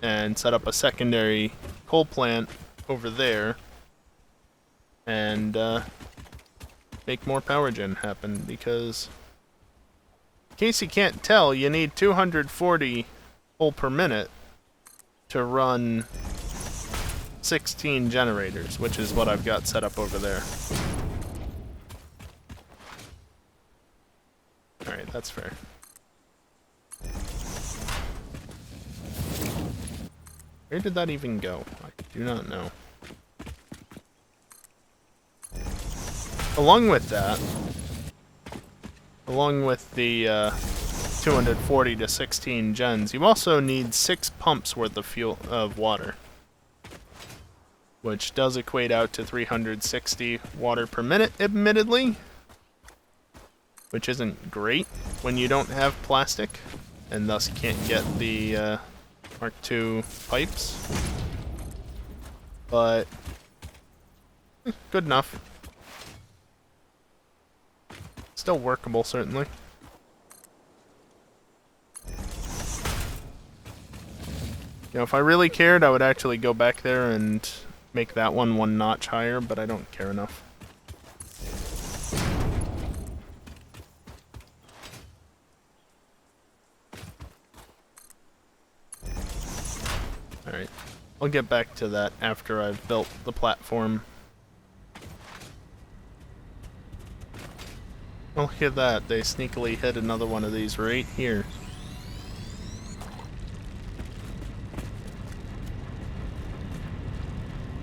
and set up a secondary coal plant over there and make more power gen happen because In case you can't tell, you need 240 pull per minute to run 16 generators, which is what I've got set up over there. Alright, that's fair. Where did that even go? I do not know. Along with that, along with the 240 to 16 gens, you also need 6 pumps worth of water, which does equate out to 360 water per minute, admittedly, which isn't great when you don't have plastic, and thus can't get the Mark II pipes, but good enough. Still workable, certainly. You know, if I really cared, I would actually go back there and make that one notch higher, but I don't care enough. Alright, I'll get back to that after I've built the platform. Oh, hear that. They sneakily hit another one of these right here.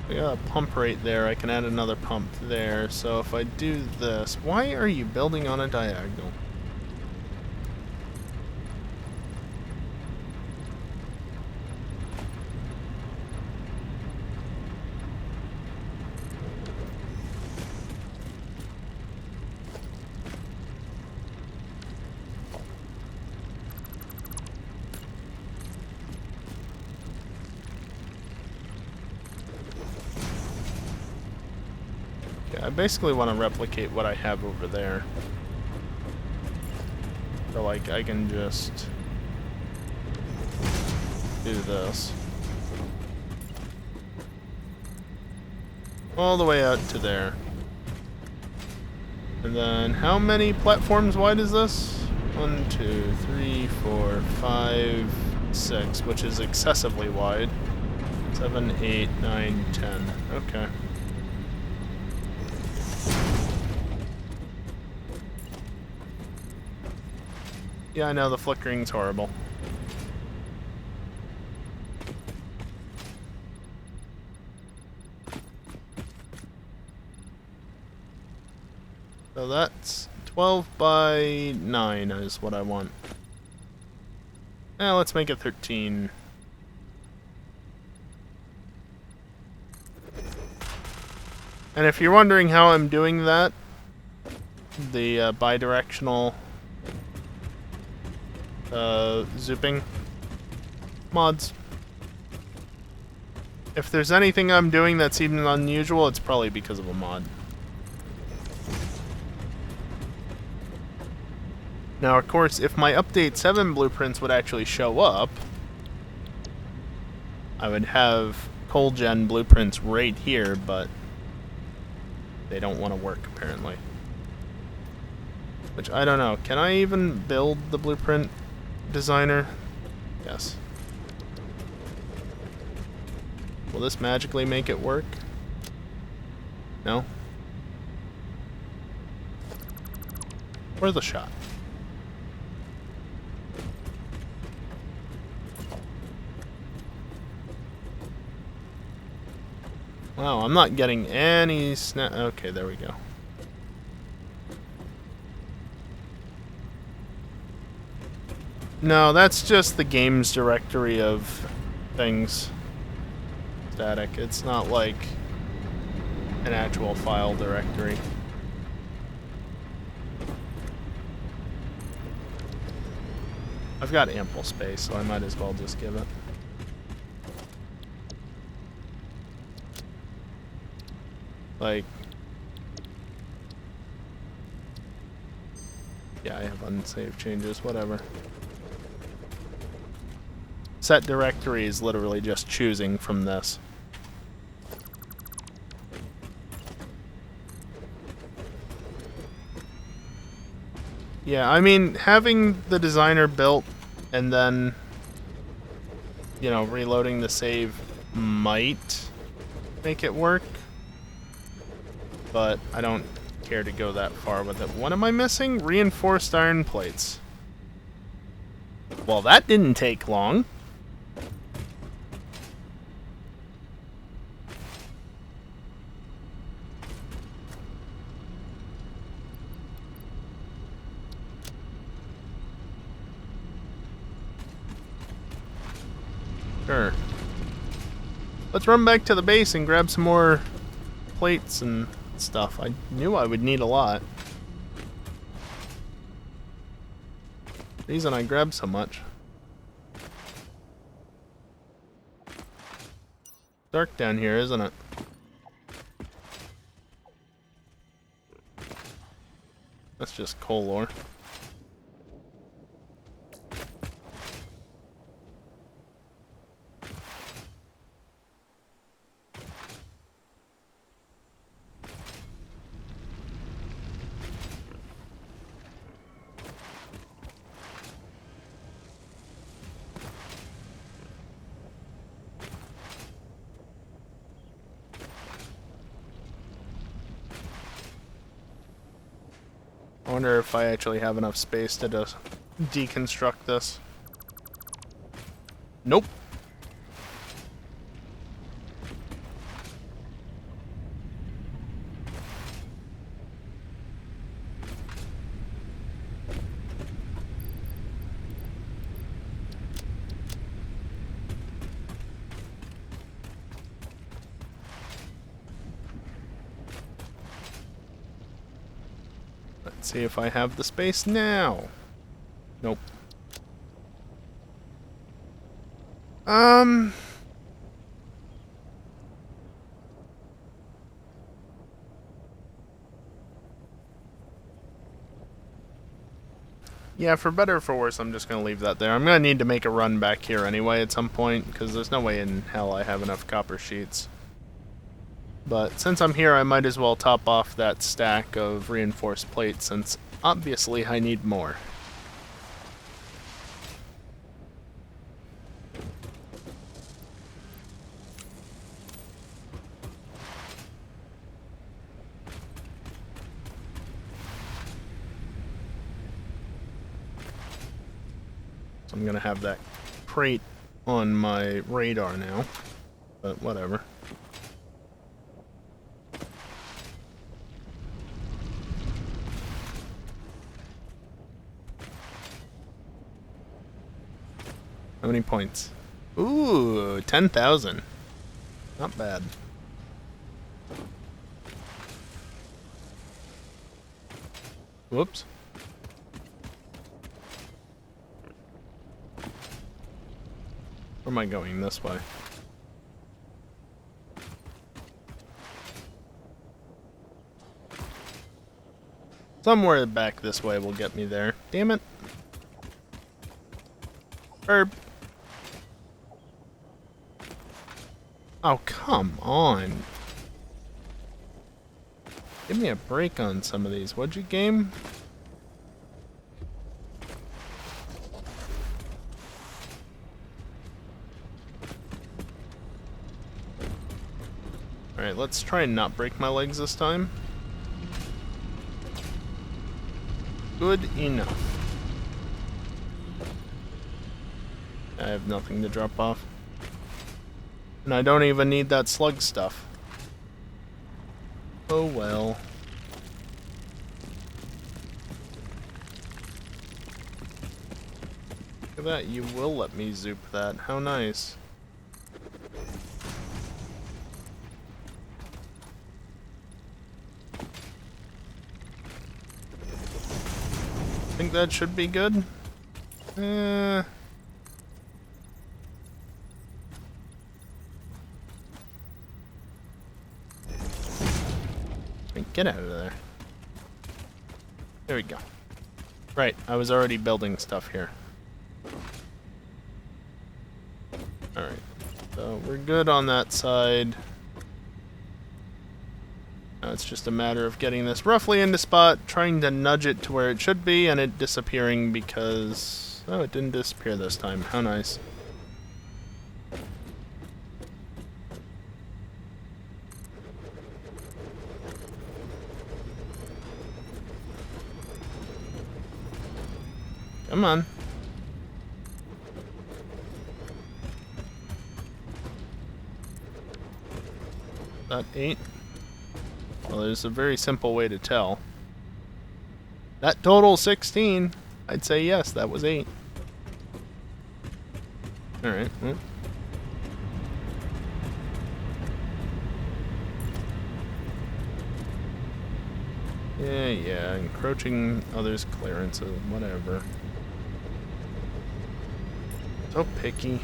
I got a pump right there. I can add another pump there. So if I do this... Why are you building on a diagonal? I basically want to replicate what I have over there. So, like, I can just do this. All the way out to there. And then, how many platforms wide is this? 1, 2, 3, 4, 5, 6, which is excessively wide. 7, 8, 9, 10. Okay. Yeah, I know, the flickering's horrible. So that's 12 by 9 is what I want. Let's make it 13. And if you're wondering how I'm doing that, the bidirectional zooping mods. If there's anything I'm doing that seems unusual, it's probably because of a mod. Now, of course, if my Update 7 blueprints would actually show up, I would have coal gen blueprints right here, but they don't want to work, apparently. Which, I don't know. Can I even build the blueprint designer? Yes. Will this magically make it work? No? Where's the shot? Wow, I'm not getting any snap. Okay, there we go. No, that's just the game's directory of things. Static. It's not like an actual file directory. I've got ample space, so I might as well just give it. Like, yeah, I have unsaved changes, whatever. Set directory is literally just choosing from this. Yeah, I mean, having the designer built and then, you know, reloading the save might make it work. But I don't care to go that far with it. What am I missing? Reinforced iron plates. Well, that didn't take long. Sure. Let's run back to the base and grab some more plates and stuff. I knew I would need a lot. Reason I grabbed so much. Dark down here, isn't it? That's just coal ore. I wonder if I actually have enough space to just deconstruct this. Nope. Let's see if I have the space now. Nope. Yeah, for better or for worse, I'm just going to leave that there. I'm going to need to make a run back here anyway at some point, because there's no way in hell I have enough copper sheets. But since I'm here, I might as well top off that stack of reinforced plates, since obviously I need more. So I'm gonna have that crate on my radar now, but whatever. How many points? Ooh, 10,000. Not bad. Whoops. Where am I going? This way. Somewhere back this way will get me there. Damn it. Herb. Oh, come on. Give me a break on some of these, would you, game? Alright, let's try and not break my legs this time. Good enough. I have nothing to drop off. And I don't even need that slug stuff. Oh well. Look at that, you will let me zoop that. How nice. Think that should be good? Get out of there. There we go. Right, I was already building stuff here. Alright, so we're good on that side. Now it's just a matter of getting this roughly into spot, trying to nudge it to where it should be, and it disappearing because... Oh, it didn't disappear this time. How nice. Come on. That 8? Well, there's a very simple way to tell. That total 16. I'd say yes, that was 8. Alright, well. Yeah, encroaching others' clearances, whatever. So picky.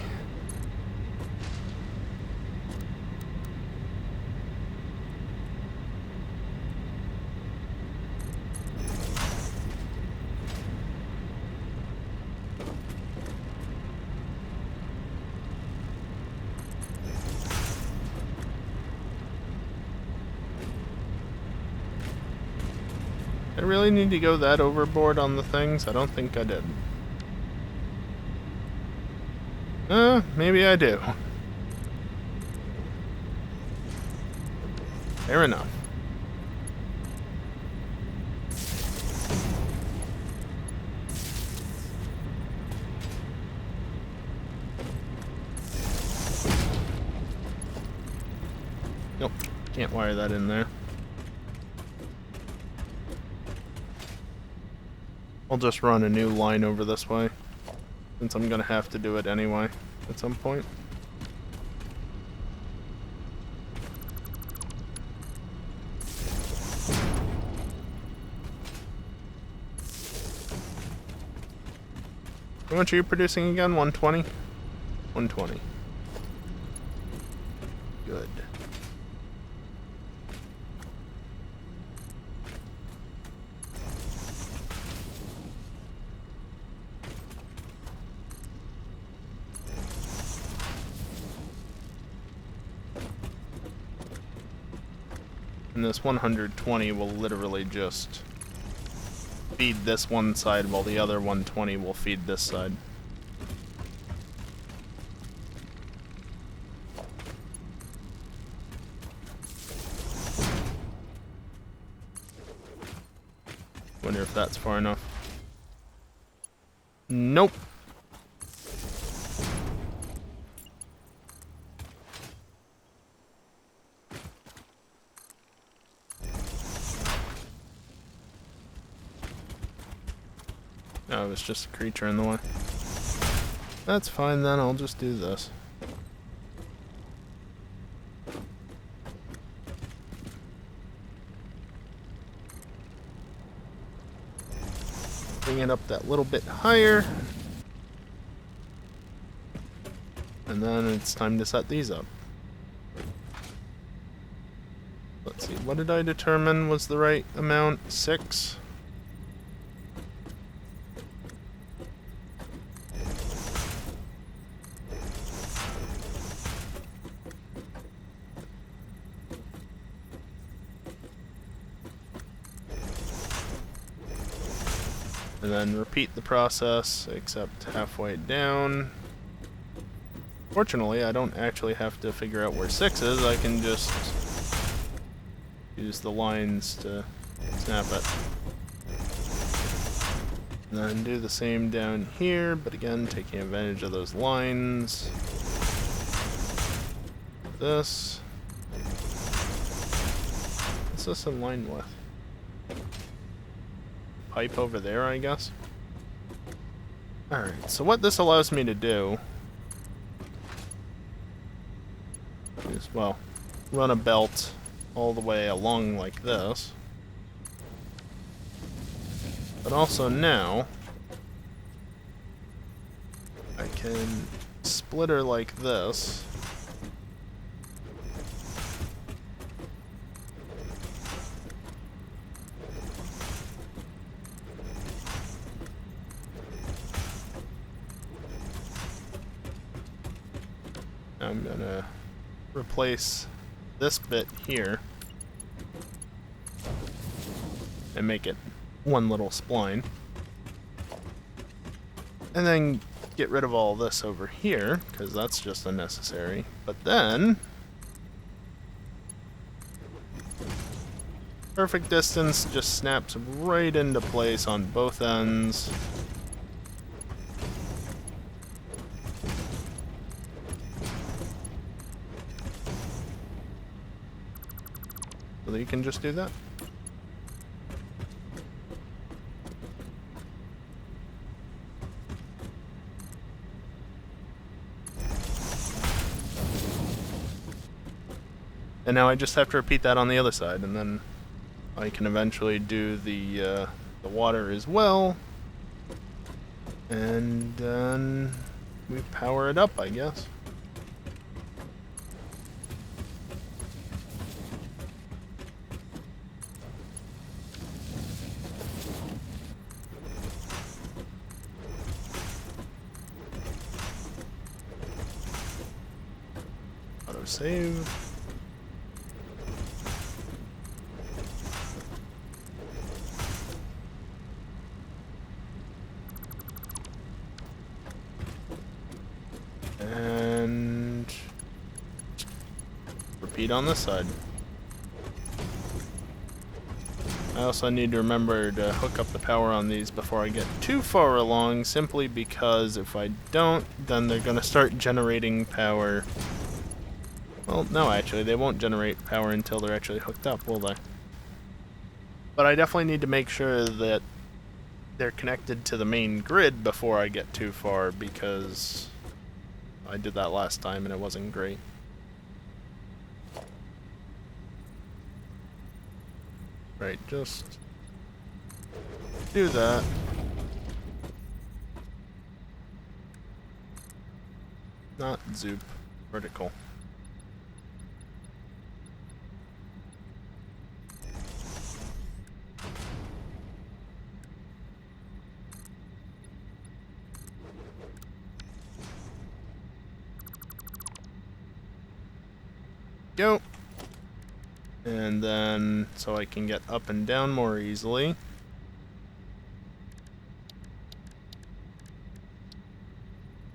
I really need to go that overboard on the things? I don't think I did. Maybe I do. Fair enough. Nope, can't wire that in there. I'll just run a new line over this way, since I'm gonna have to do it anyway at some point. How much are you producing again? 120? 120. Good. And this 120 will literally just feed this one side while the other 120 will feed this side. Wonder if that's far enough. Nope. Oh, it's just a creature in the way. That's fine then, I'll just do this. Bring it up that little bit higher. And then it's time to set these up. Let's see, what did I determine was the right amount? 6? And then repeat the process, except halfway down. Fortunately, I don't actually have to figure out where 6 is, I can just use the lines to snap it. And then do the same down here, but again, taking advantage of those lines. This. What's this in line with? Pipe over there, I guess. Alright, so what this allows me to do is, well, run a belt all the way along like this. But also now, I can split her like this. I'm gonna replace this bit here and make it one little spline. And then get rid of all this over here, because that's just unnecessary. But then... perfect distance just snaps right into place on both ends. So you can just do that. And now I just have to repeat that on the other side, and then I can eventually do the water as well. And then we power it up, I guess. Autosave. And repeat on this side. I also need to remember to hook up the power on these before I get too far along, simply because if I don't, then they're going to start generating power. Well, no, actually, they won't generate power until they're actually hooked up, will they? But I definitely need to make sure that they're connected to the main grid before I get too far, because I did that last time and it wasn't great. Right, just do that. Not zoop, vertical. Go. And then, so I can get up and down more easily.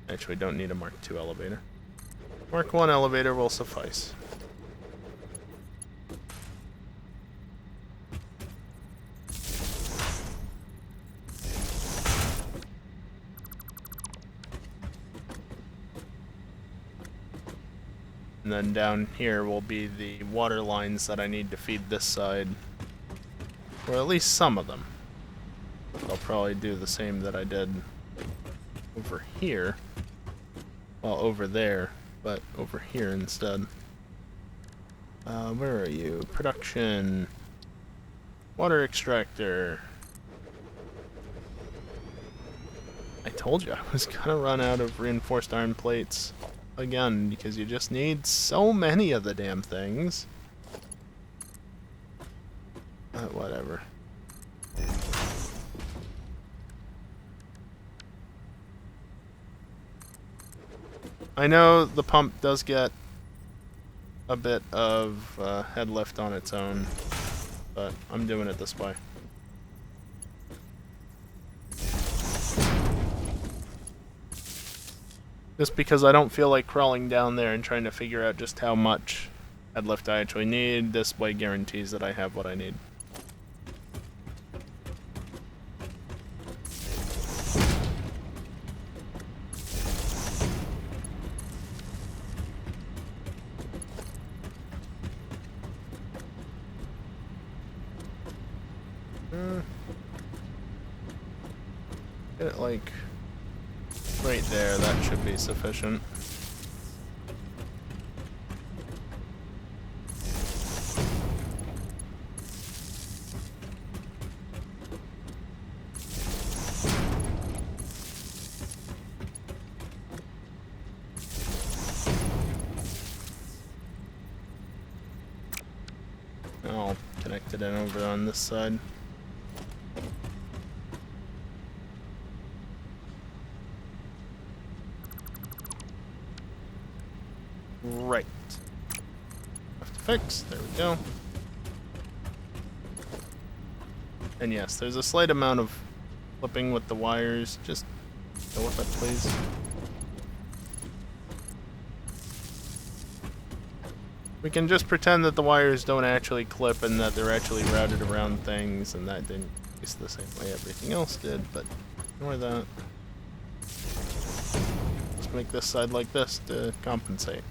Actually, don't need a Mark II elevator. Mark I elevator will suffice. And then down here will be the water lines that I need to feed this side. Or at least some of them. I'll probably do the same that I did over here. Well, over there, but over here instead. Where are you? Production. Water extractor. I told you I was gonna run out of reinforced iron plates. Again, because you just need so many of the damn things. Whatever. I know the pump does get a bit of head lift on its own, but I'm doing it this way. Just because I don't feel like crawling down there and trying to figure out just how much head lift I actually need. This way guarantees that I have what I need. Get it like right there, that should be sufficient. I'll connect it in over on this side. Right. Have to fix. There we go. And yes, there's a slight amount of flipping with the wires. Just go with it, please. We can just pretend that the wires don't actually clip and that they're actually routed around things, and that didn't use the same way everything else did, but ignore that. Just make this side like this to compensate.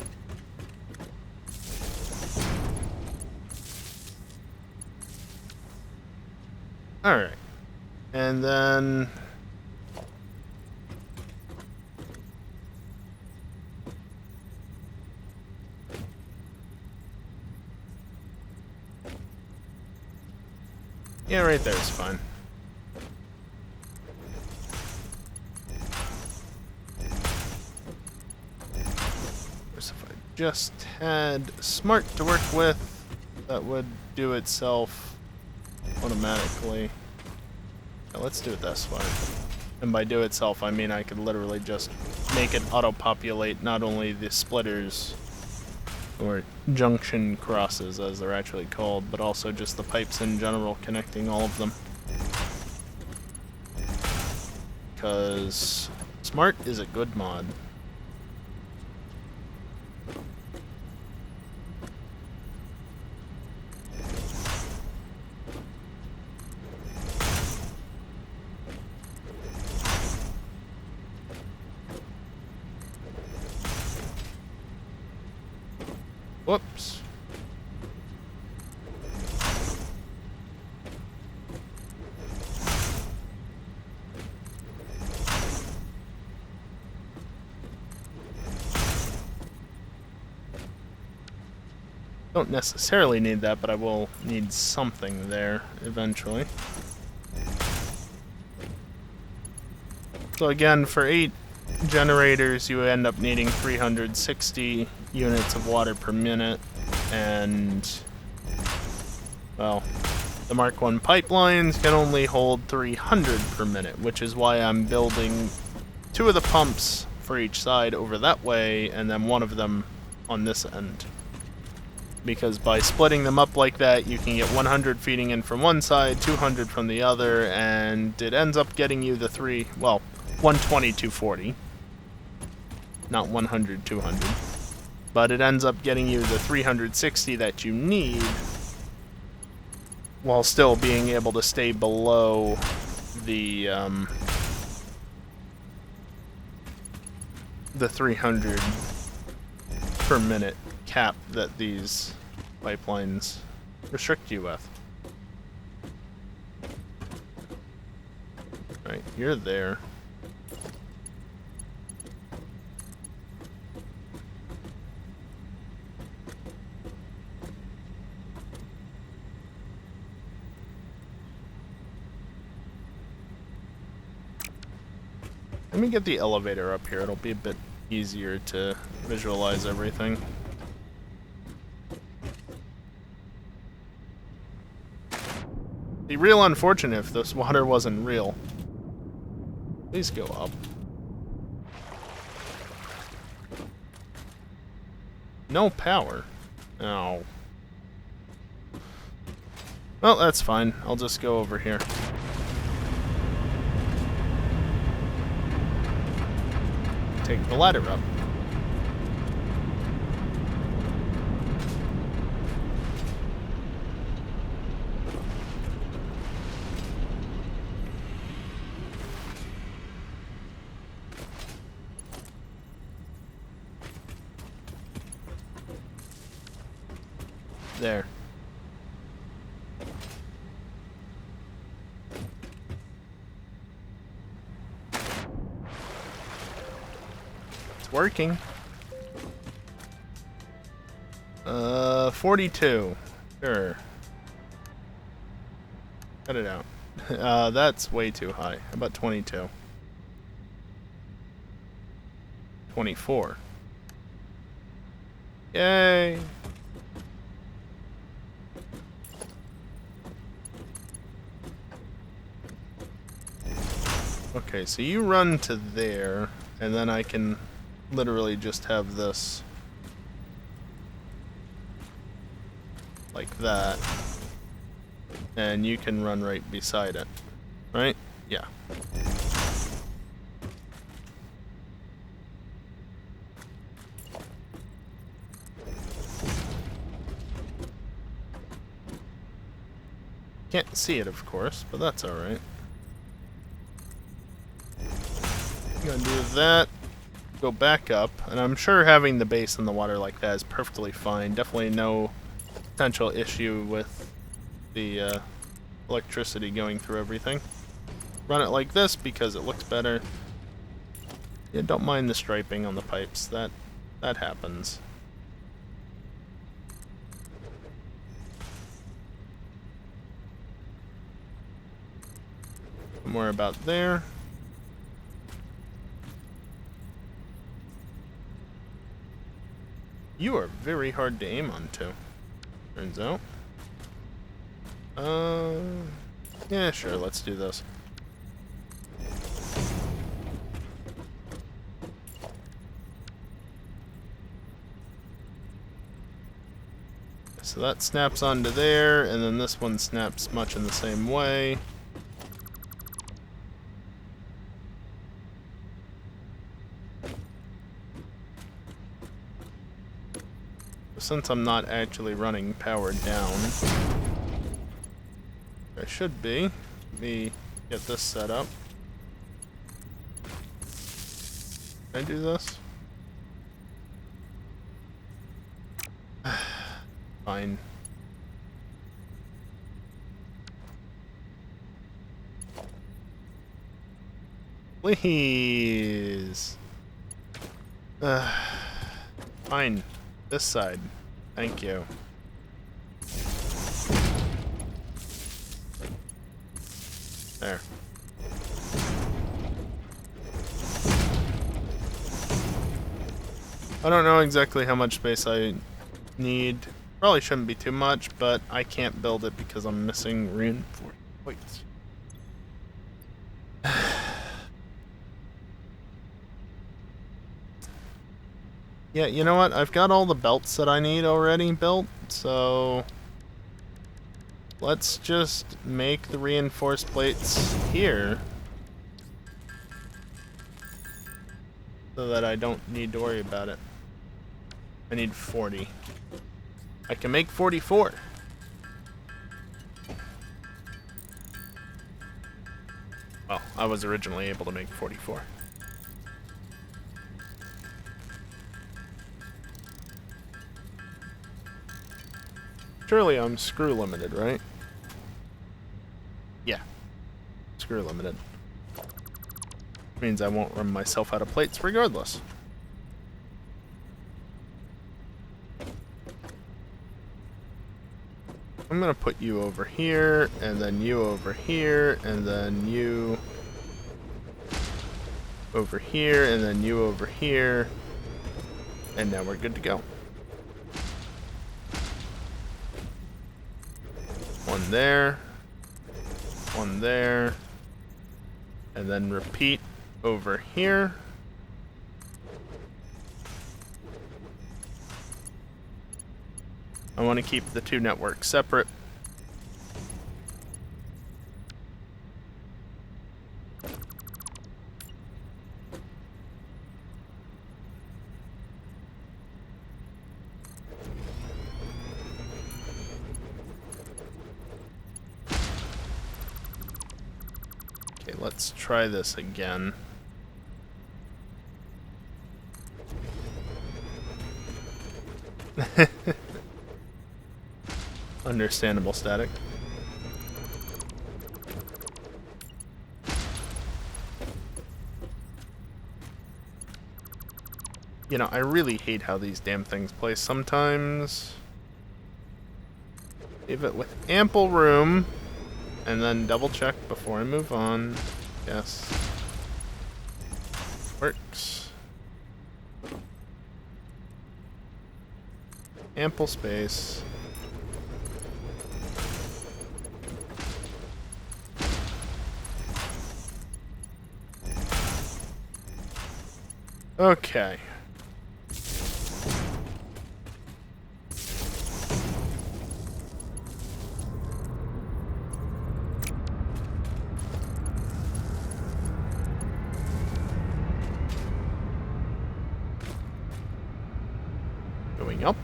Alright. And then... yeah, right there is fine. If I just had Smart to work with, that would do itself automatically. Now let's do it this way. And by do itself, I mean I could literally just make it auto-populate not only the splitters, or junction crosses as they're actually called, but also just the pipes in general connecting all of them. Because Smart is a good mod. Whoops. Don't necessarily need that, but I will need something there eventually. So again, for 8 generators, you end up needing 360 units of water per minute, and, well, the Mark 1 pipelines can only hold 300 per minute, which is why I'm building 2 of the pumps for each side over that way, and then 1 of them on this end. Because by splitting them up like that, you can get 100 feeding in from one side, 200 from the other, and it ends up getting you the 120, 240. Not 100, 200. But it ends up getting you the 360 that you need, while still being able to stay below the 300 per minute cap that these pipelines restrict you with. Right, you're there. Let me get the elevator up here. It'll be a bit easier to visualize everything. Be real unfortunate if this water wasn't real. Please go up. No power. Oh. Well, that's fine. I'll just go over here. Take the ladder up. There. It's working. 42. Sure. Cut it out. That's way too high. How about 22? 24. Yay! Okay, so you run to there, and then I can literally just have this like that. and you can run right beside it. Right? Yeah. Can't see it, of course, but that's alright. Gonna do that. Go back up, and I'm sure having the base in the water like that is perfectly fine. Definitely no potential issue with the electricity going through everything. Run it like this because it looks better. Yeah, don't mind the striping on the pipes. That happens. Somewhere about there. You are very hard to aim onto, turns out. Yeah, sure, let's do this. So that snaps onto there, and then this one snaps much in the same way. Since I'm not actually running power down, I should be. Let me get this set up. Can I do this? Fine. Please. Fine. This side. Thank you. There. I don't know exactly how much space I need. Probably shouldn't be too much, but I can't build it because I'm missing reinforced plates. Yeah, you know what? I've got all the belts that I need already built, so let's just make the reinforced plates here so that I don't need to worry about it. I need 40. I can make 44. Well, I was originally able to make 44. Surely I'm screw limited, right? Yeah. Screw limited. Means I won't run myself out of plates regardless. I'm gonna put you over here, and then you over here, and then you over here, and then you over here. And now we're good to go. One there, and then repeat over here. I want to keep the two networks separate. Let's try this again. Understandable static. You know, I really hate how these damn things play sometimes. Leave it with ample room. And then double check before I move on. Yes. Works. Ample space. Okay. connecting up.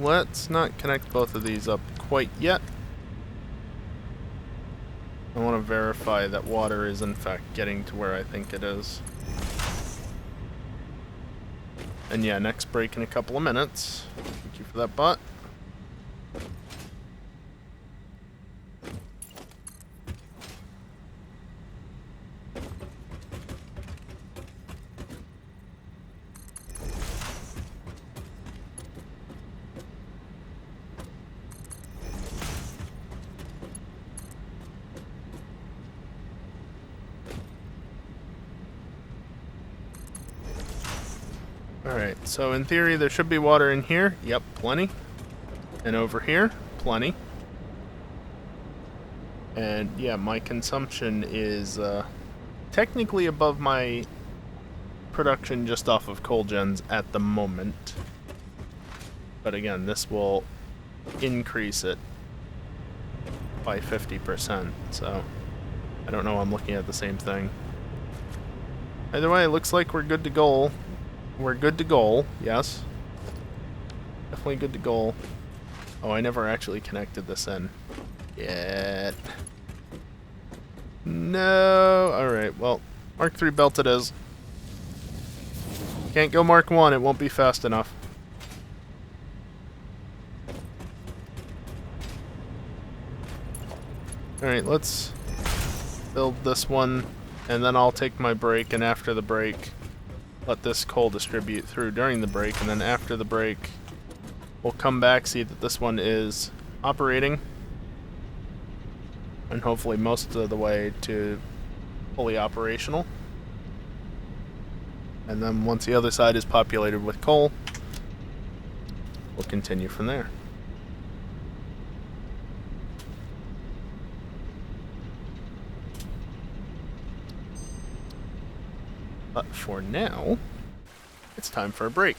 Let's not connect both of these up quite yet. I want to verify that water is in fact getting to where I think it is. And yeah, next break in a couple of minutes. Thank you for that bot. Alright, so in theory there should be water in here. Yep, plenty. And over here, plenty. And yeah, my consumption is technically above my production just off of coal gens at the moment. But again, this will increase it by 50%, so I don't know, I'm looking at the same thing. Either way, it looks like we're good to go. We're good to go, yes. Definitely good to go. Oh, I never actually connected this in yet. No. Alright, well, Mark 3 belt it is. Can't go Mark 1, it won't be fast enough. Alright, let's build this one, and then I'll take my break, and after the break, let this coal distribute through during the break, and then after the break, we'll come back, see that this one is operating, and hopefully most of the way to fully operational. And then once the other side is populated with coal, we'll continue from there. But for now, it's time for a break.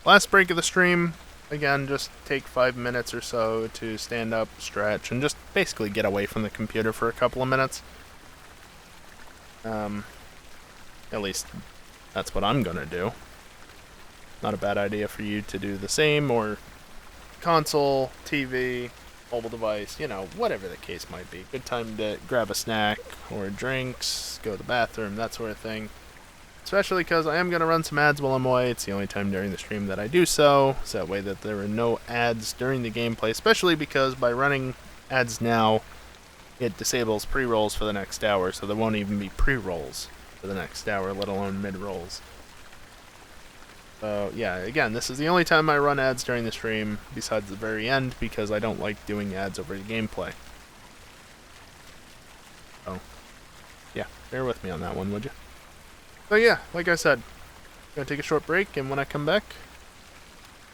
Last break of the stream. Again, just take 5 minutes or so to stand up, stretch, and just basically get away from the computer for a couple of minutes. At least that's what I'm gonna do. Not a bad idea for you to do the same, or console, TV, mobile device, you know, whatever the case might be. Good time to grab a snack or drinks, go to the bathroom, that sort of thing. Especially because I am going to run some ads while I'm away. It's the only time during the stream that I do so that way that there are no ads during the gameplay, especially because by running ads now, it disables pre-rolls for the next hour, so there won't even be pre-rolls for the next hour, let alone mid-rolls. So yeah, again, this is the only time I run ads during the stream, besides the very end, because I don't like doing ads over the gameplay. So, yeah, bear with me on that one, would you? So yeah, like I said, gonna take a short break, and when I come back,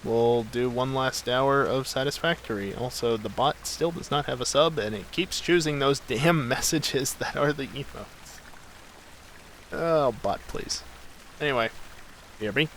we'll do one last hour of Satisfactory. Also, the bot still does not have a sub, and it keeps choosing those damn messages that are the emotes. Oh, bot, please. Anyway, BRB.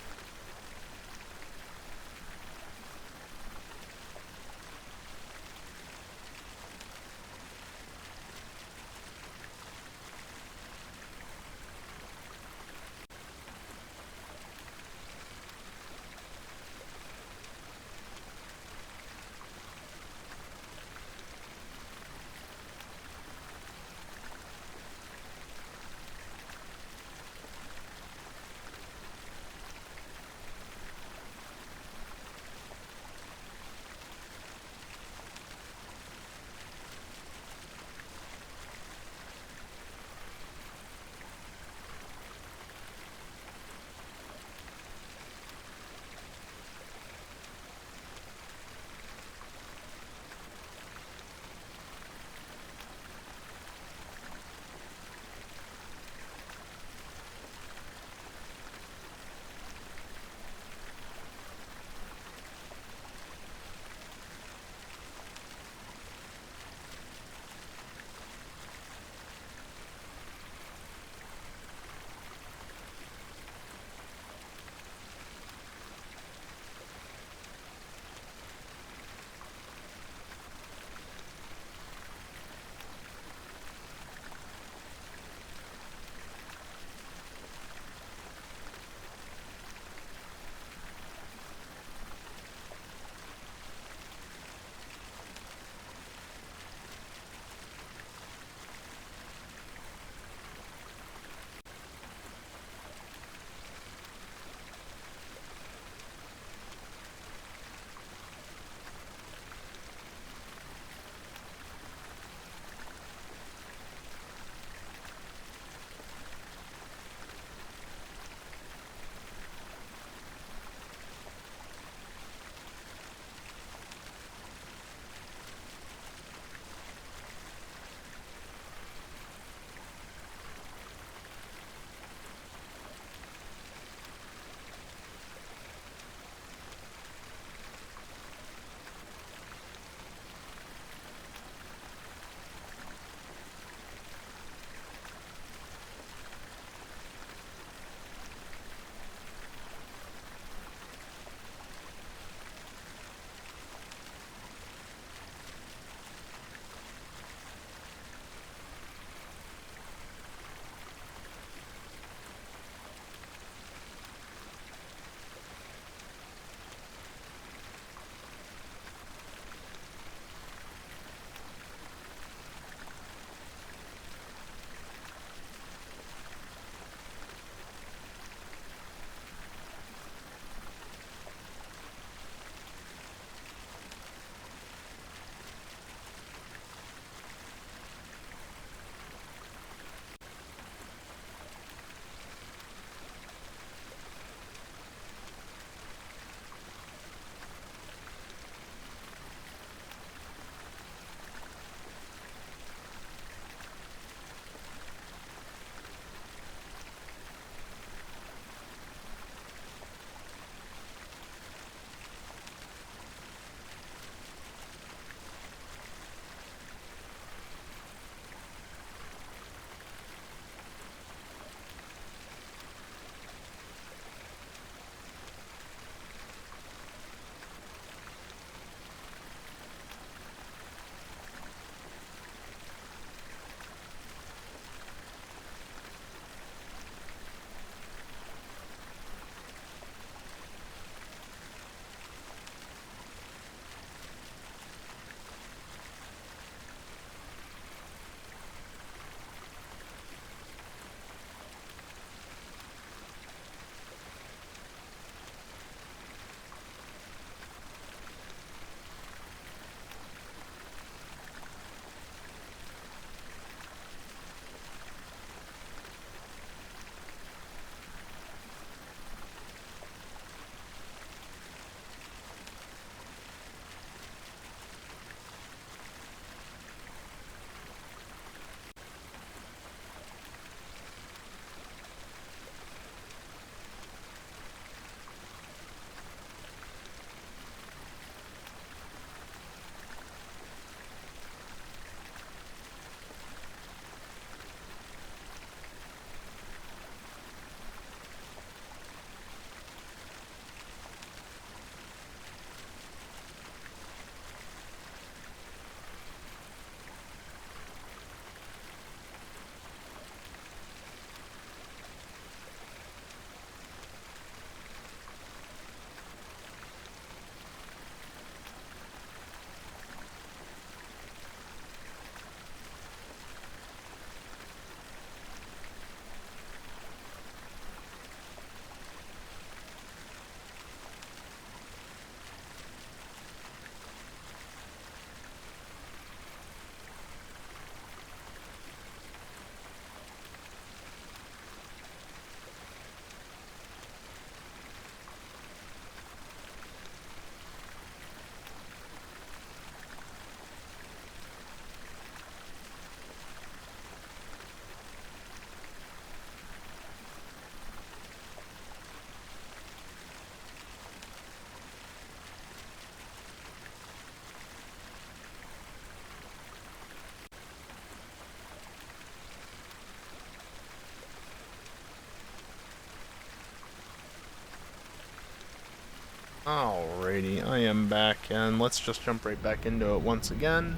Alrighty, I am back, and let's just jump right back into it once again.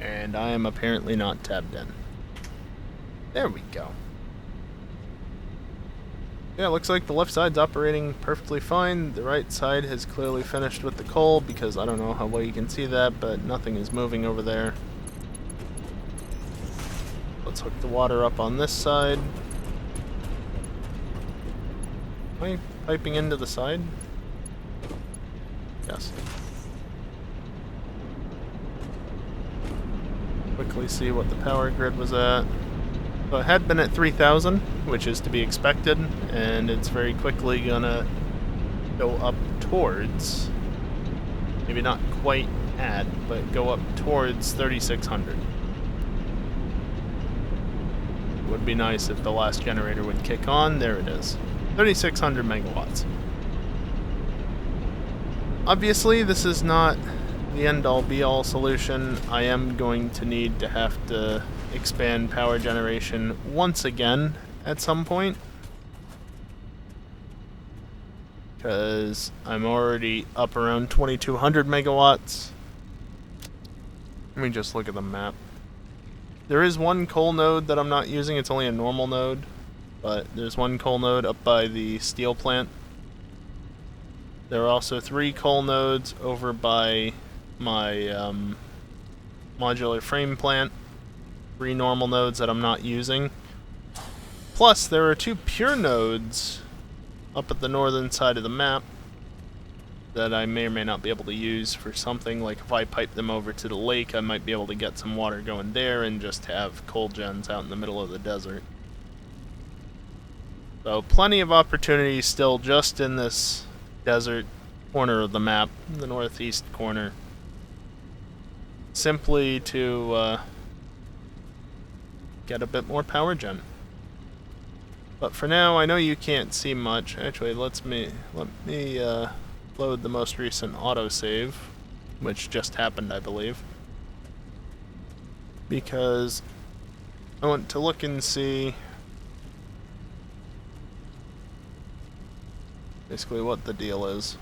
And I am apparently not tabbed in. There we go. Yeah, looks like the left side's operating perfectly fine. The right side has clearly finished with the coal, because I don't know how well you can see that, but nothing is moving over there. Let's hook the water up on this side. Am I piping into the side? Yes. Quickly see what the power grid was at. So it had been at 3,000, which is to be expected, and it's very quickly gonna go up towards, maybe not quite at, but go up towards 3,600. It would be nice if the last generator would kick on. There it is. 3,600 megawatts. Obviously, this is not the end-all be-all solution. I am going to need to have to expand power generation once again at some point, because I'm already up around 2,200 megawatts. Let me just look at the map. There is one coal node that I'm not using. It's only a normal node, but there's one coal node up by the steel plant. There are also 3 coal nodes over by my modular frame plant. 3 normal nodes that I'm not using. Plus, there are 2 pure nodes up at the northern side of the map that I may or may not be able to use for something. Like if I pipe them over to the lake, I might be able to get some water going there and just have coal gens out in the middle of the desert. So plenty of opportunities still just in this desert corner of the map, the northeast corner. Simply to get a bit more power gen. But for now, I know you can't see much. Actually, let me load the most recent autosave, which just happened, I believe, because I want to look and see basically what the deal is.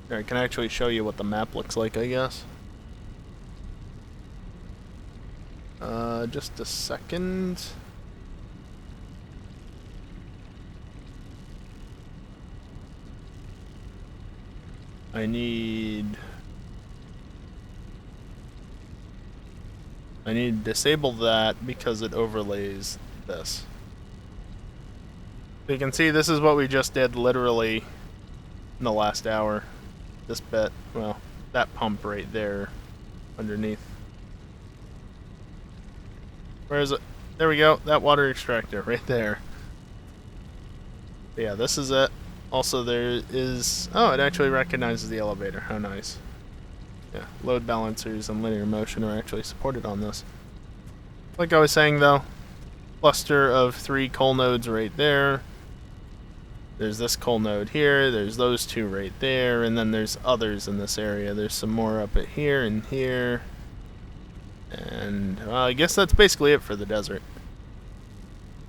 Here, I can actually show you what the map looks like, I guess. Just a second. I need to disable that because it overlays this. So you can see this is what we just did literally in the last hour. This bit, well, that pump right there underneath. Where is it? There we go, that water extractor right there. But yeah, this is it. Also there is, oh, it actually recognizes the elevator, how nice. Yeah, load balancers and linear motion are actually supported on this. Like I was saying though, cluster of 3 coal nodes right there. There's this coal node here, there's those 2 right there, and then there's others in this area. There's some more up at here and here. And I guess that's basically it for the desert.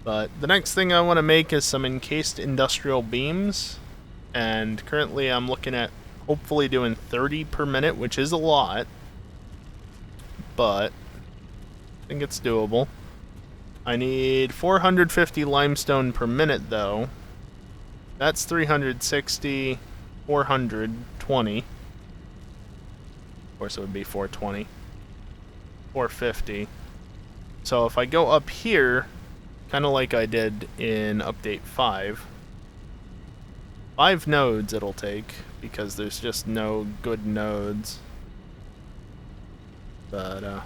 But the next thing I want to make is some encased industrial beams. And currently I'm looking at hopefully doing 30 per minute, which is a lot. But I think it's doable. I need 450 limestone per minute though. That's 360, 420. Of course it would be 420. 450. So if I go up here, kind of like I did in update 5, 5 nodes it'll take, because there's just no good nodes. But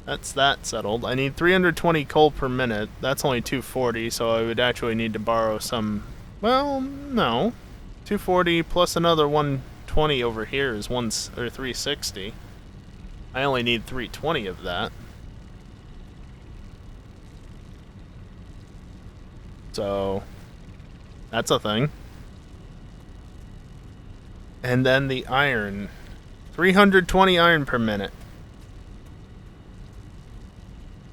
that's that settled. I need 320 coal per minute. That's only 240, so I would actually need to borrow some, well, no. 240 plus another 120 over here is 360. I only need 320 of that. So that's a thing. And then the iron. 320 iron per minute.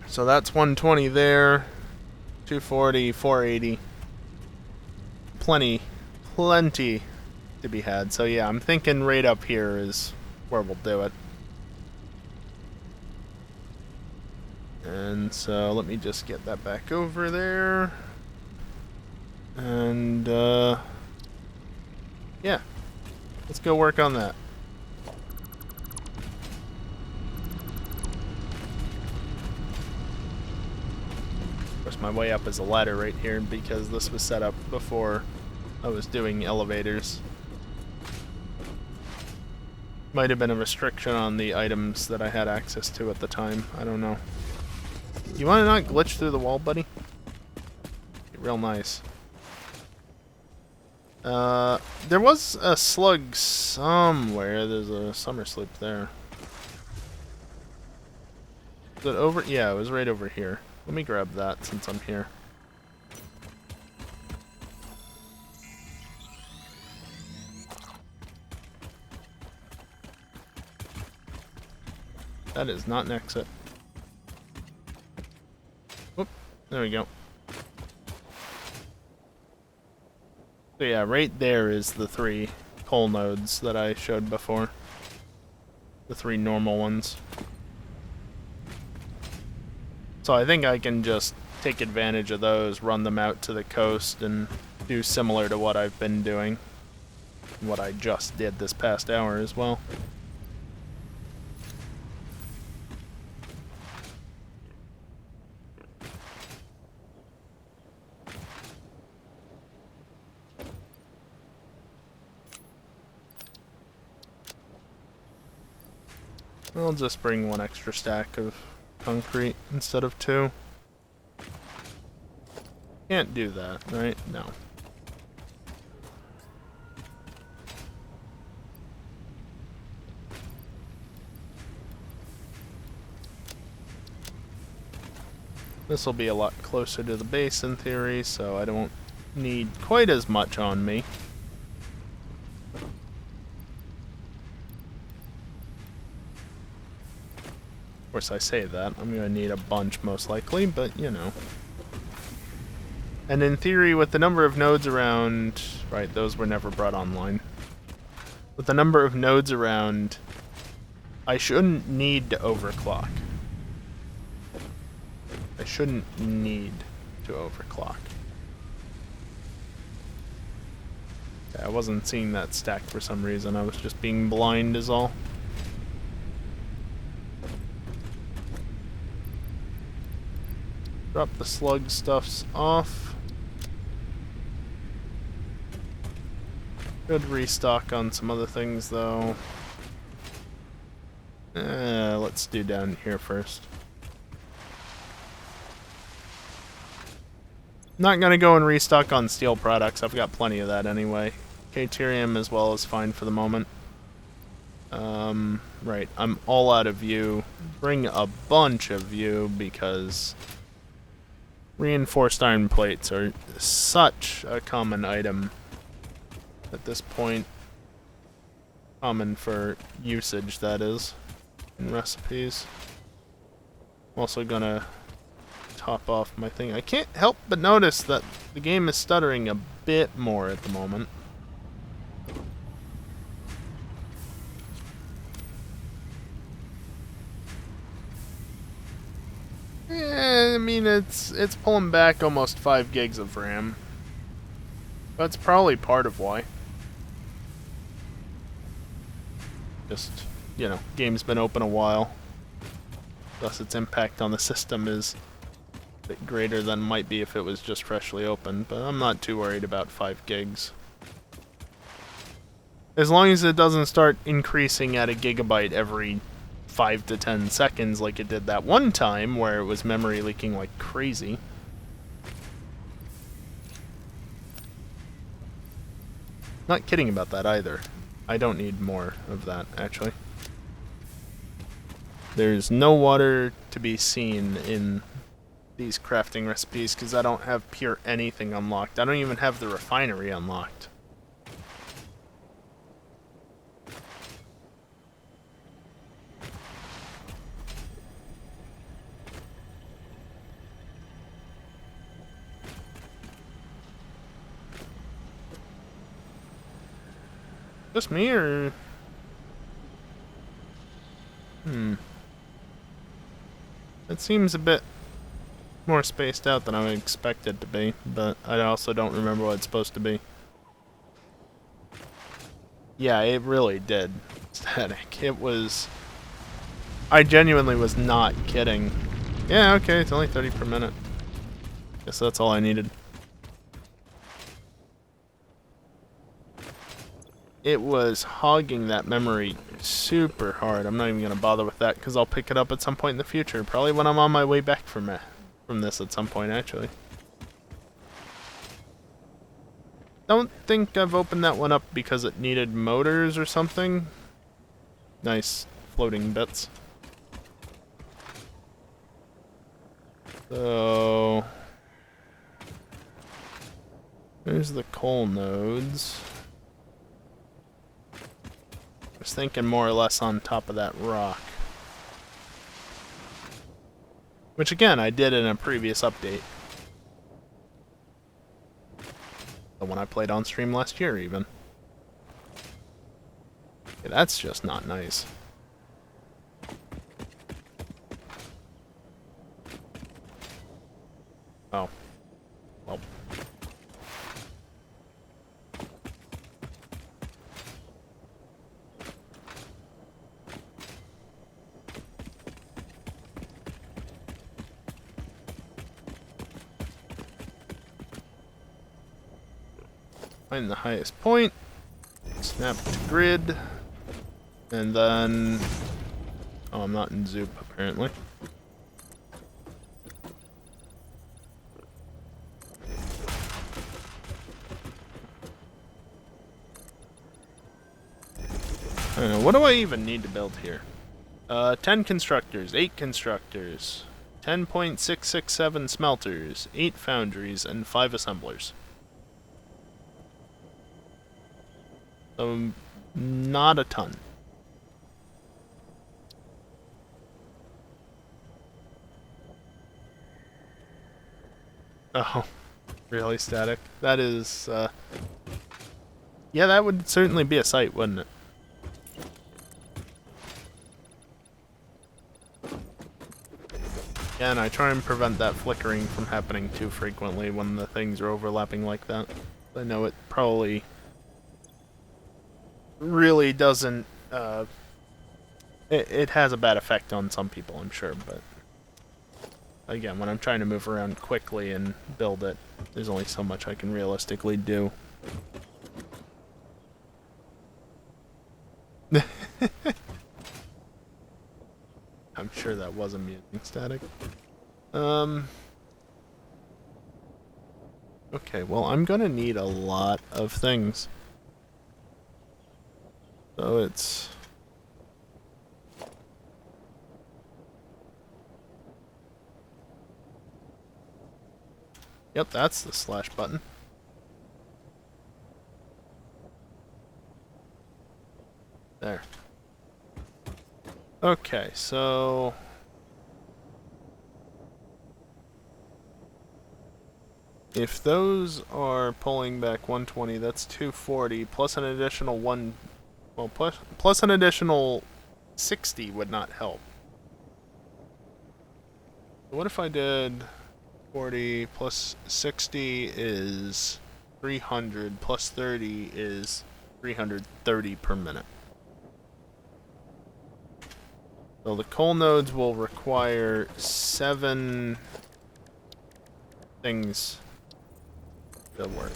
So that's 120 there. 240, 480. plenty to be had. So yeah, I'm thinking right up here is where we'll do it. And so let me just get that back over there. And yeah, let's go work on that. Of course, my way up is a ladder right here because this was set up before I was doing elevators. Might have been a restriction on the items that I had access to at the time. I don't know. You want to not glitch through the wall, buddy? Real nice. There was a slug somewhere. There's a summer sleep there. Is it over? Yeah, it was right over here. Let me grab that since I'm here. That is not an exit. Whoop, there we go. So yeah, right there is the 3 coal nodes that I showed before. The 3 normal ones. So I think I can just take advantage of those, run them out to the coast, and do similar to what I've been doing. What I just did this past hour as well. I'll just bring 1 extra stack of concrete instead of 2. Can't do that, right? No. This will be a lot closer to the base in theory, so I don't need quite as much on me. Of course, I say that. I'm going to need a bunch most likely, but you know. And in theory, with the number of nodes around... Right, those were never brought online. With the number of nodes around, I shouldn't need to overclock. I shouldn't need to overclock. Yeah, I wasn't seeing that stack for some reason. I was just being blind is all. Drop the slug stuffs off. Good restock on some other things though. Let's do down here first. Not gonna go and restock on steel products. I've got plenty of that anyway. Caterium as well is fine for the moment. Right, I'm all out of view. Bring a bunch of view because reinforced iron plates are such a common item at this point. Common for usage, that is, in recipes. I'm also gonna top off my thing. I can't help but notice that the game is stuttering a bit more at the moment. I mean, it's pulling back almost 5 gigs of RAM. That's probably part of why. Just, you know, game's been open a while. Thus its impact on the system is a bit greater than it might be if it was just freshly opened, but I'm not too worried about 5 gigs. As long as it doesn't start increasing at a gigabyte every 5 to 10 seconds like it did that one time where it was memory leaking like crazy. Not kidding about that either. I don't need more of that, actually. There's no water to be seen in these crafting recipes because I don't have pure anything unlocked. I don't even have the refinery unlocked. Just me, or... It seems a bit more spaced out than I would expect it to be, but I also don't remember what it's supposed to be. Yeah, it really did. Static. It was... I genuinely was not kidding. Yeah, okay, it's only 30 per minute. Guess that's all I needed. It was hogging that memory super hard. I'm not even going to bother with that because I'll pick it up at some point in the future. Probably when I'm on my way back from this at some point, actually. Don't think I've opened that one up because it needed motors or something. Nice floating bits. So... there's the coal nodes. I was thinking more or less on top of that rock. Which again, I did in a previous update. The one I played on stream last year, even. Okay, that's just not nice. Oh. Well. Find the highest point, snap to grid, and then... oh, I'm not in Zoop, apparently. I don't know, what do I even need to build here? 10 constructors, 8 constructors, 10.667 smelters, 8 foundries, and 5 assemblers. Not a ton. Oh, really, Static? That is, yeah, that would certainly be a sight, wouldn't it? Yeah, and I try and prevent that flickering from happening too frequently when the things are overlapping like that. I know it probably really doesn't, it has a bad effect on some people, I'm sure, but again, when I'm trying to move around quickly and build it, there's only so much I can realistically do. I'm sure that was amusing, Static. Okay, well, I'm gonna need a lot of things. So it's... yep, that's the slash button. There. Okay, so... if those are pulling back 120, that's 240, plus an additional well, plus an additional 60 would not help. What if I did 40 plus 60 is 300, plus 30 is 330 per minute. So the coal nodes will require 7 things to work.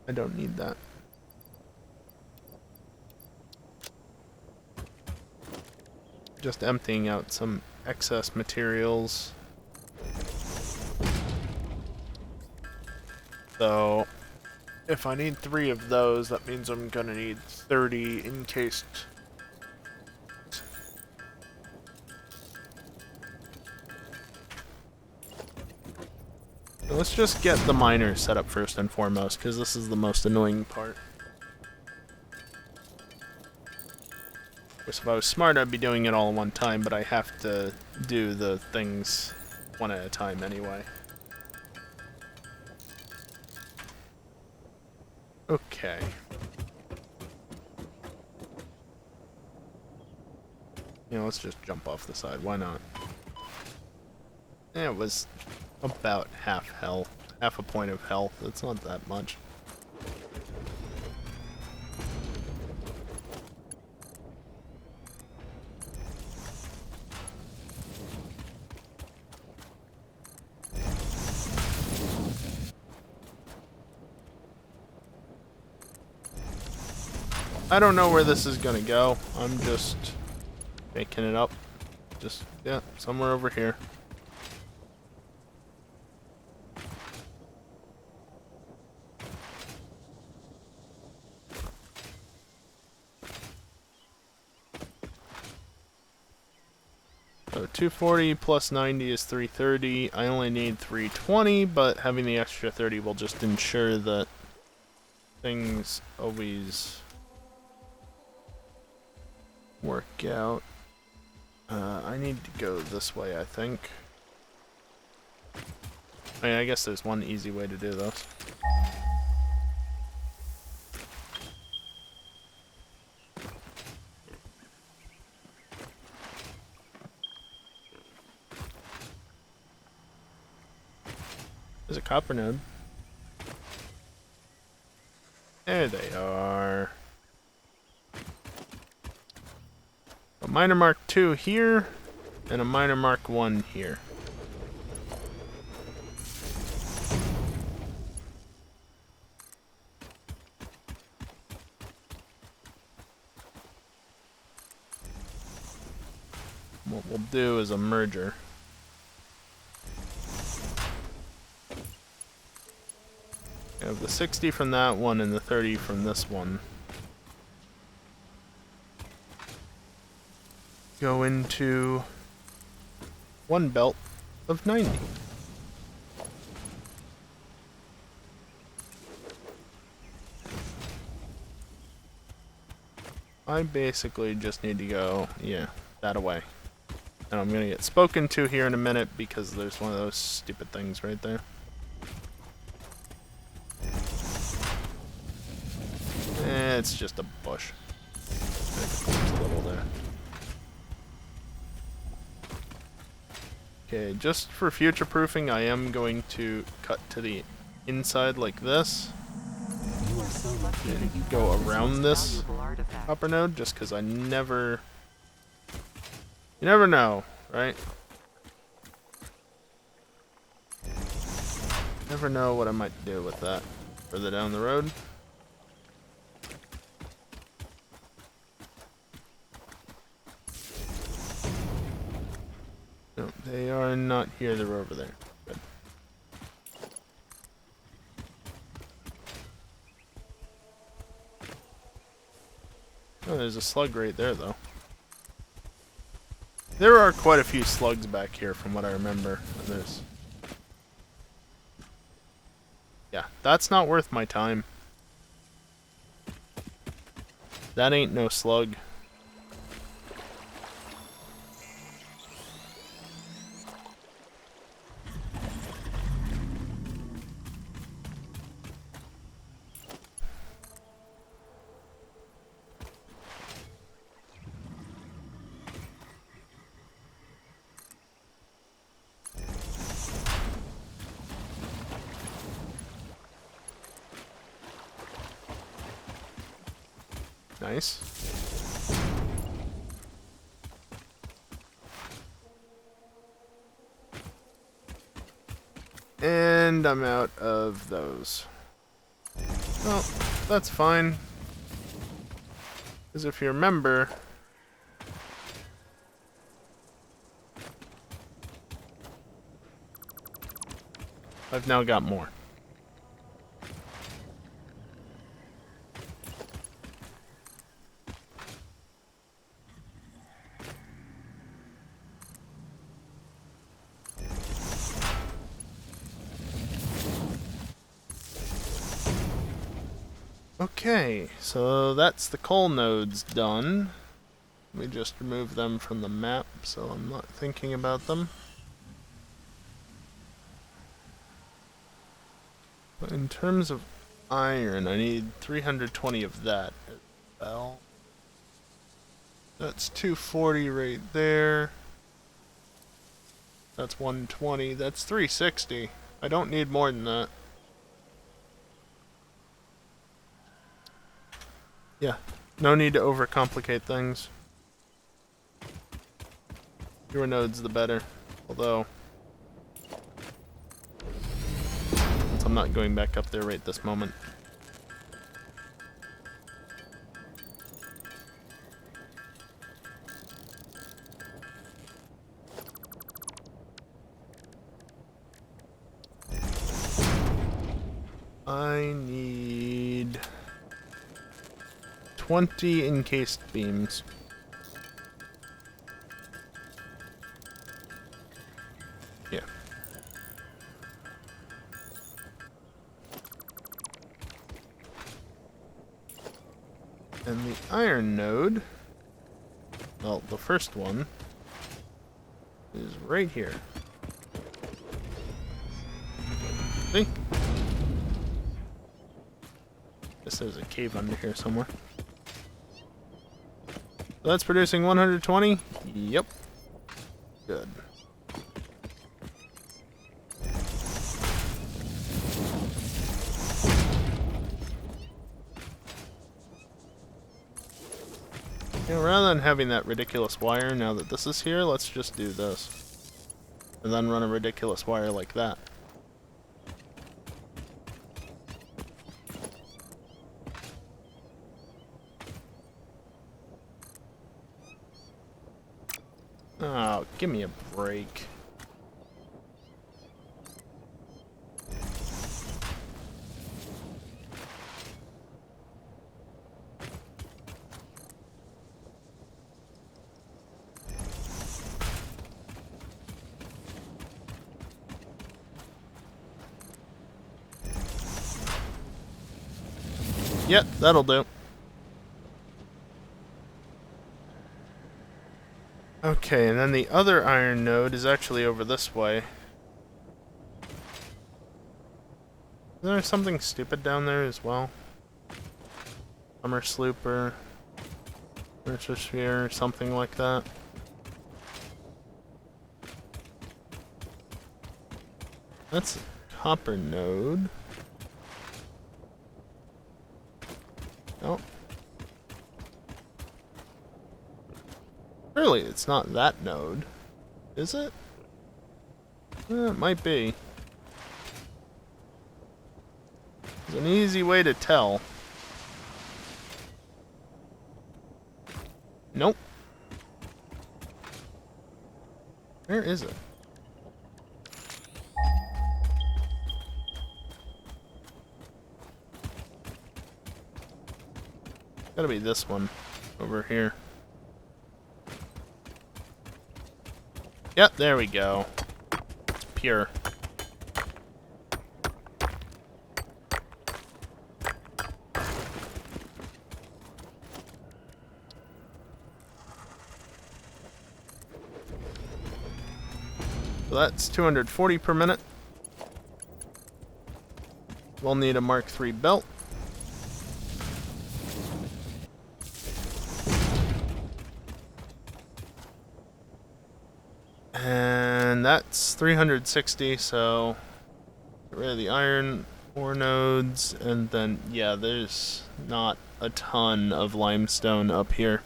I don't need that. Just emptying out some excess materials. So, if I need 3 of those, that means I'm gonna need 30 encased. So let's just get the miner set up first and foremost, because this is the most annoying part. Of course, if I was smart, I'd be doing it all in one time, but I have to do the things one at a time anyway. Okay. You know, let's just jump off the side. Why not? Yeah, it was about half health. Half a point of health. It's not that much. I don't know where this is gonna go. I'm just making it up. Just, yeah, somewhere over here. So 240 plus 90 is 330. I only need 320, but having the extra 30 will just ensure that things always work out. I need to go this way, I think. I mean, I guess there's one easy way to do this. There's a copper node. There they are. A miner mark 2 here, and a miner mark 1 here. What we'll do is a merger. I have the 60 from that one and the 30 from this one. Go into one belt of 90. I basically just need to go, yeah, that away. And I'm gonna get spoken to here in a minute because there's one of those stupid things right there. It's just a bush. Maybe a little there. Okay, just for future proofing, I am going to cut to the inside like this. And go around this copper node, just because I never... You never know, right? Never know what I might do with that further down the road. No, they are not here, they're over there. Good. Oh, there's a slug right there, though. There are quite a few slugs back here from what I remember. And there's... Yeah, that's not worth my time. That ain't no slug. Nice. And I'm out of those. Well, that's fine. Because if you remember... I've now got more. Okay, so that's the coal nodes done. Let me just remove them from the map so I'm not thinking about them. In terms of iron, I need 320 of that as well. That's 240 right there. That's 120. That's 360. I don't need more than that. Yeah, no need to overcomplicate things. Fewer nodes, the better. Although, since I'm not going back up there right this moment. I need 20 encased beams. Yeah. And the iron node, well, the first one, is right here. See? Guess there's a cave under here somewhere. So that's producing 120? Yep. Good. You know, rather than having that ridiculous wire, now that this is here, let's just do this. And then run a ridiculous wire like that. Oh, give me a break. Yep, that'll do. Okay, and then the other iron node is actually over this way. Is there something stupid down there as well? Summer Slooper, Sphere, something like that. That's a copper node. Oh. Surely it's not that node. Is it? It might be. There's an easy way to tell. Nope. Where is it? Gotta be this one over here. Yep, there we go. It's pure. So that's 240 per minute. We'll need a Mark III belt. And that's 360, so get rid of the iron ore nodes, and then, yeah, there's not a ton of limestone up here.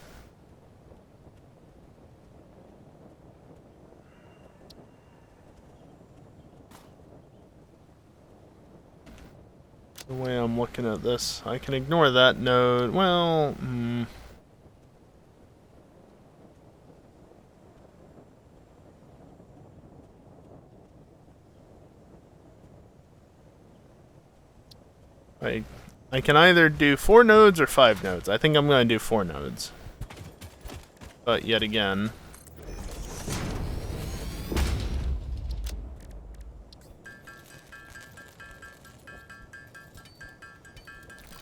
The way I'm looking at this, I can ignore that node. Well, I can either do 4 nodes or 5 nodes. I think I'm going to do 4 nodes. But yet again,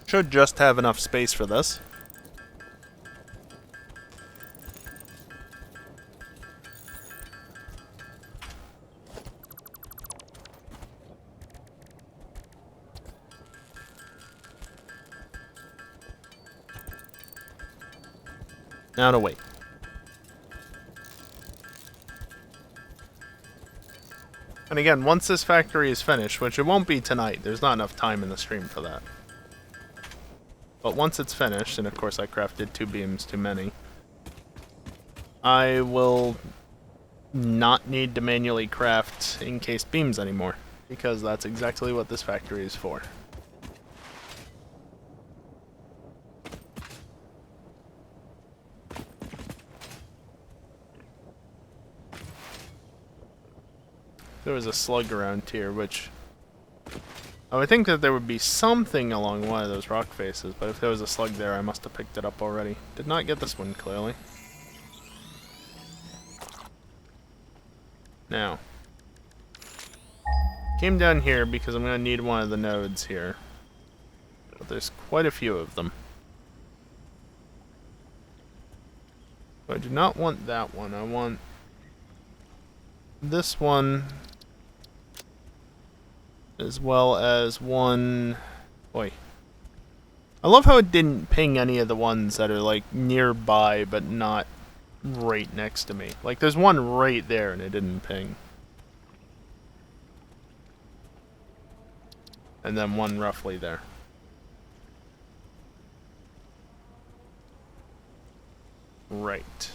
should just have enough space for this. Now to wait. And again, once this factory is finished, which it won't be tonight, there's not enough time in the stream for that. But once it's finished, and of course I crafted 2 beams too many, I will not need to manually craft encased beams anymore, because that's exactly what this factory is for. There was a slug around here, which I would think that there would be something along one of those rock faces, but if there was a slug there, I must have picked it up already. Did not get this one, clearly. Now, came down here because I'm going to need one of the nodes here. But there's quite a few of them. So I do not want that one. I want this one, as well as one... Boy. I love how it didn't ping any of the ones that are, like, nearby, but not right next to me. Like, there's one right there, and it didn't ping. And then one roughly there. Right.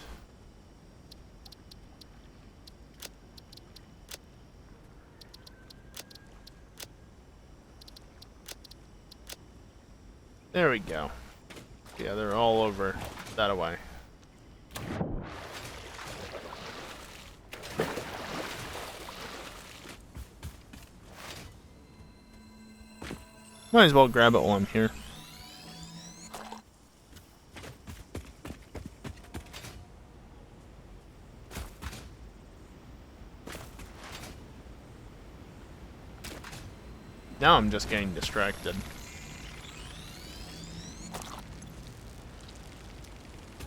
There we go. Yeah, they're all over that away. Might as well grab it while I'm here. Now I'm just getting distracted.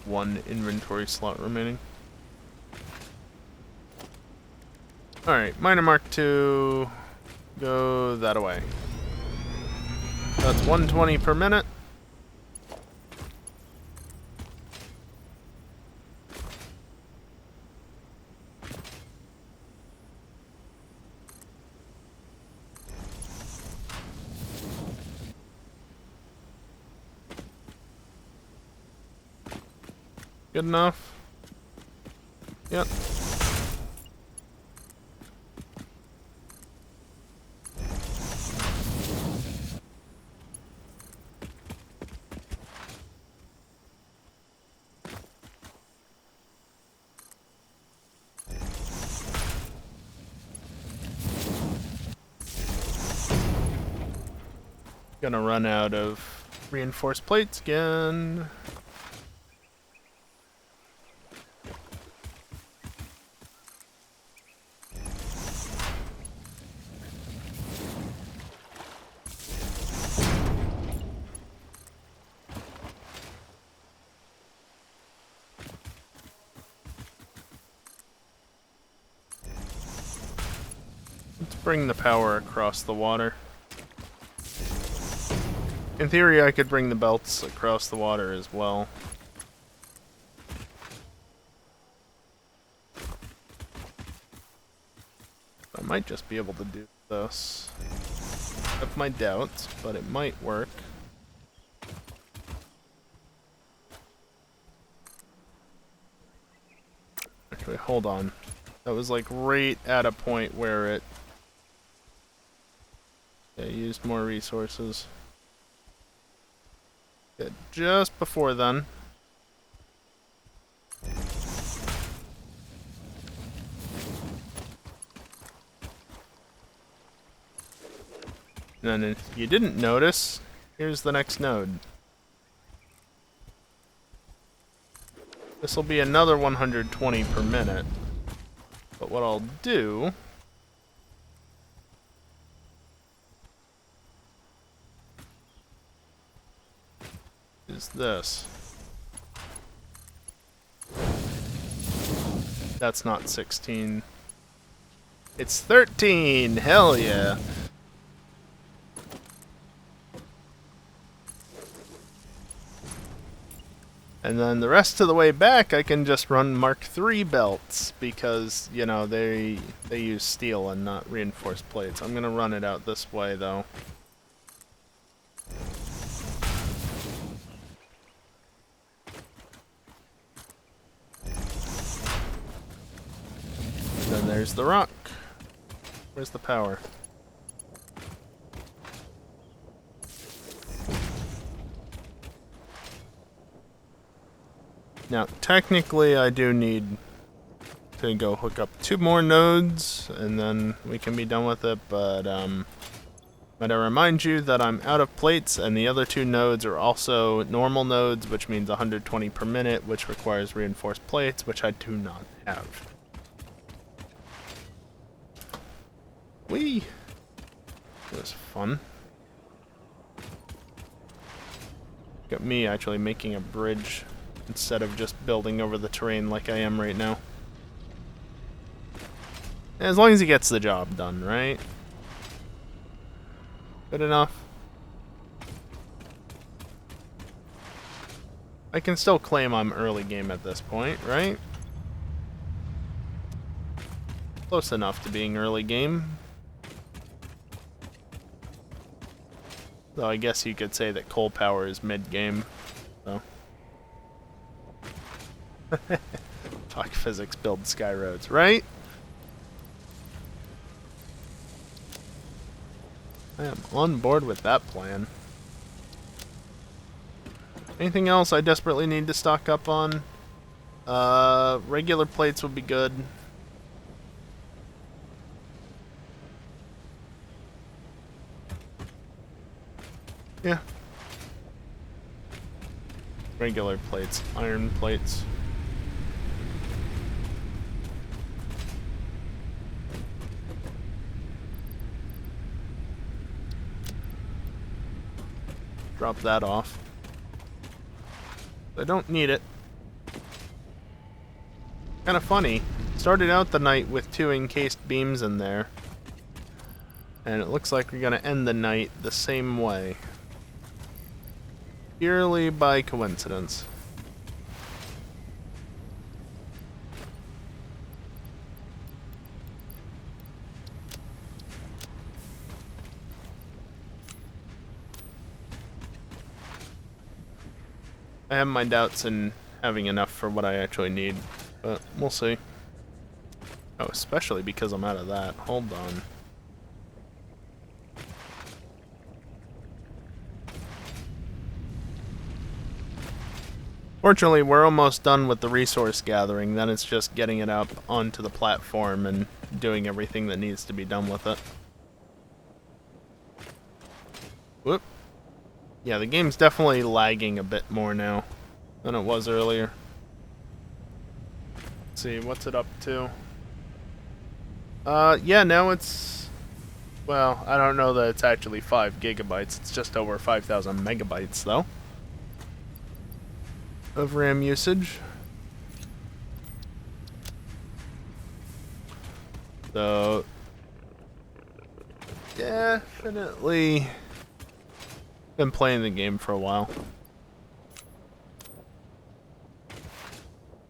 One inventory slot remaining. Alright, miner mark 2. Go that away. That's 120 per minute. Good enough? Yep. Gonna run out of reinforced plates again. Let's bring the power across the water. In theory, I could bring the belts across the water as well. I might just be able to do this. I have my doubts, but it might work. Actually, hold on. That was like right at a point where it used more resources. Yeah, just before then. And then if you didn't notice, here's the next node. This will be another 120 per minute. But what I'll do is this. That's not 16. It's 13! Hell yeah! And then the rest of the way back, I can just run Mark III belts because, you know, they use steel and not reinforced plates. I'm gonna run it out this way though. Then there's the rock. Where's the power? Now, technically, I do need to go hook up 2 more nodes, and then we can be done with it, but I remind you that I'm out of plates, and the other 2 nodes are also normal nodes, which means 120 per minute, which requires reinforced plates, which I do not have. Whee! It was fun. Got me actually making a bridge instead of just building over the terrain like I am right now. As long as he gets the job done, right? Good enough. I can still claim I'm early game at this point, right? Close enough to being early game. Though I guess you could say that coal power is mid-game, so. Talk physics, build sky roads, right? I am on board with that plan. Anything else I desperately need to stock up on? Regular plates would be good. Yeah. Regular plates, iron plates. Drop that off. I don't need it. Kind of funny. Started out the night with 2 encased beams in there. And it looks like we're gonna end the night the same way. Purely by coincidence. I have my doubts in having enough for what I actually need, but we'll see. Oh, especially because I'm out of that. Hold on. Fortunately, we're almost done with the resource gathering, then it's just getting it up onto the platform and doing everything that needs to be done with it. Whoop. Yeah, the game's definitely lagging a bit more now than it was earlier. Let's see, what's it up to? Yeah, now it's... Well, I don't know that it's actually 5 gigabytes. It's just over 5,000 megabytes, though, of RAM usage. So, definitely been playing the game for a while.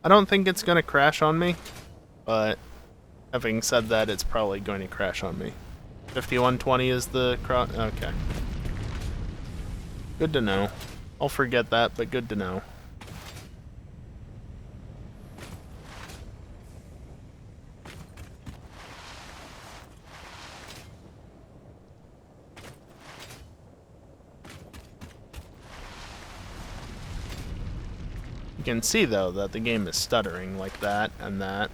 I don't think it's going to crash on me, but having said that, it's probably going to crash on me. 5120 is the okay. Good to know. I'll forget that, but good to know. You can see, though, that the game is stuttering like that and that.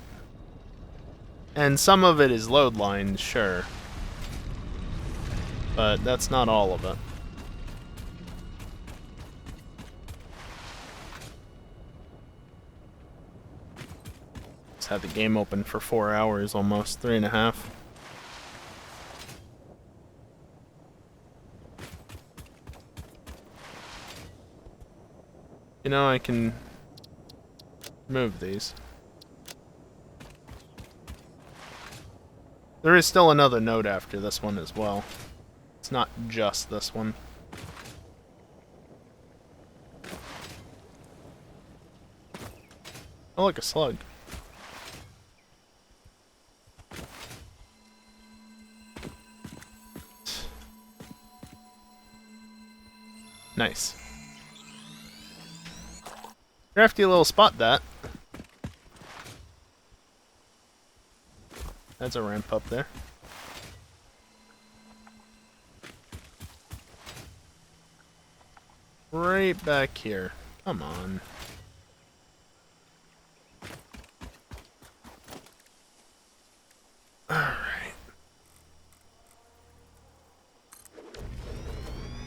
And some of it is load lines, sure. But that's not all of it. Just had the game open for 4 hours almost, 3.5. You know, I can move these. There is still another node after this one as well. It's not just this one. Oh, look, a slug. Nice. Crafty little spot, that. That's a ramp up there. Right back here. Come on. Alright.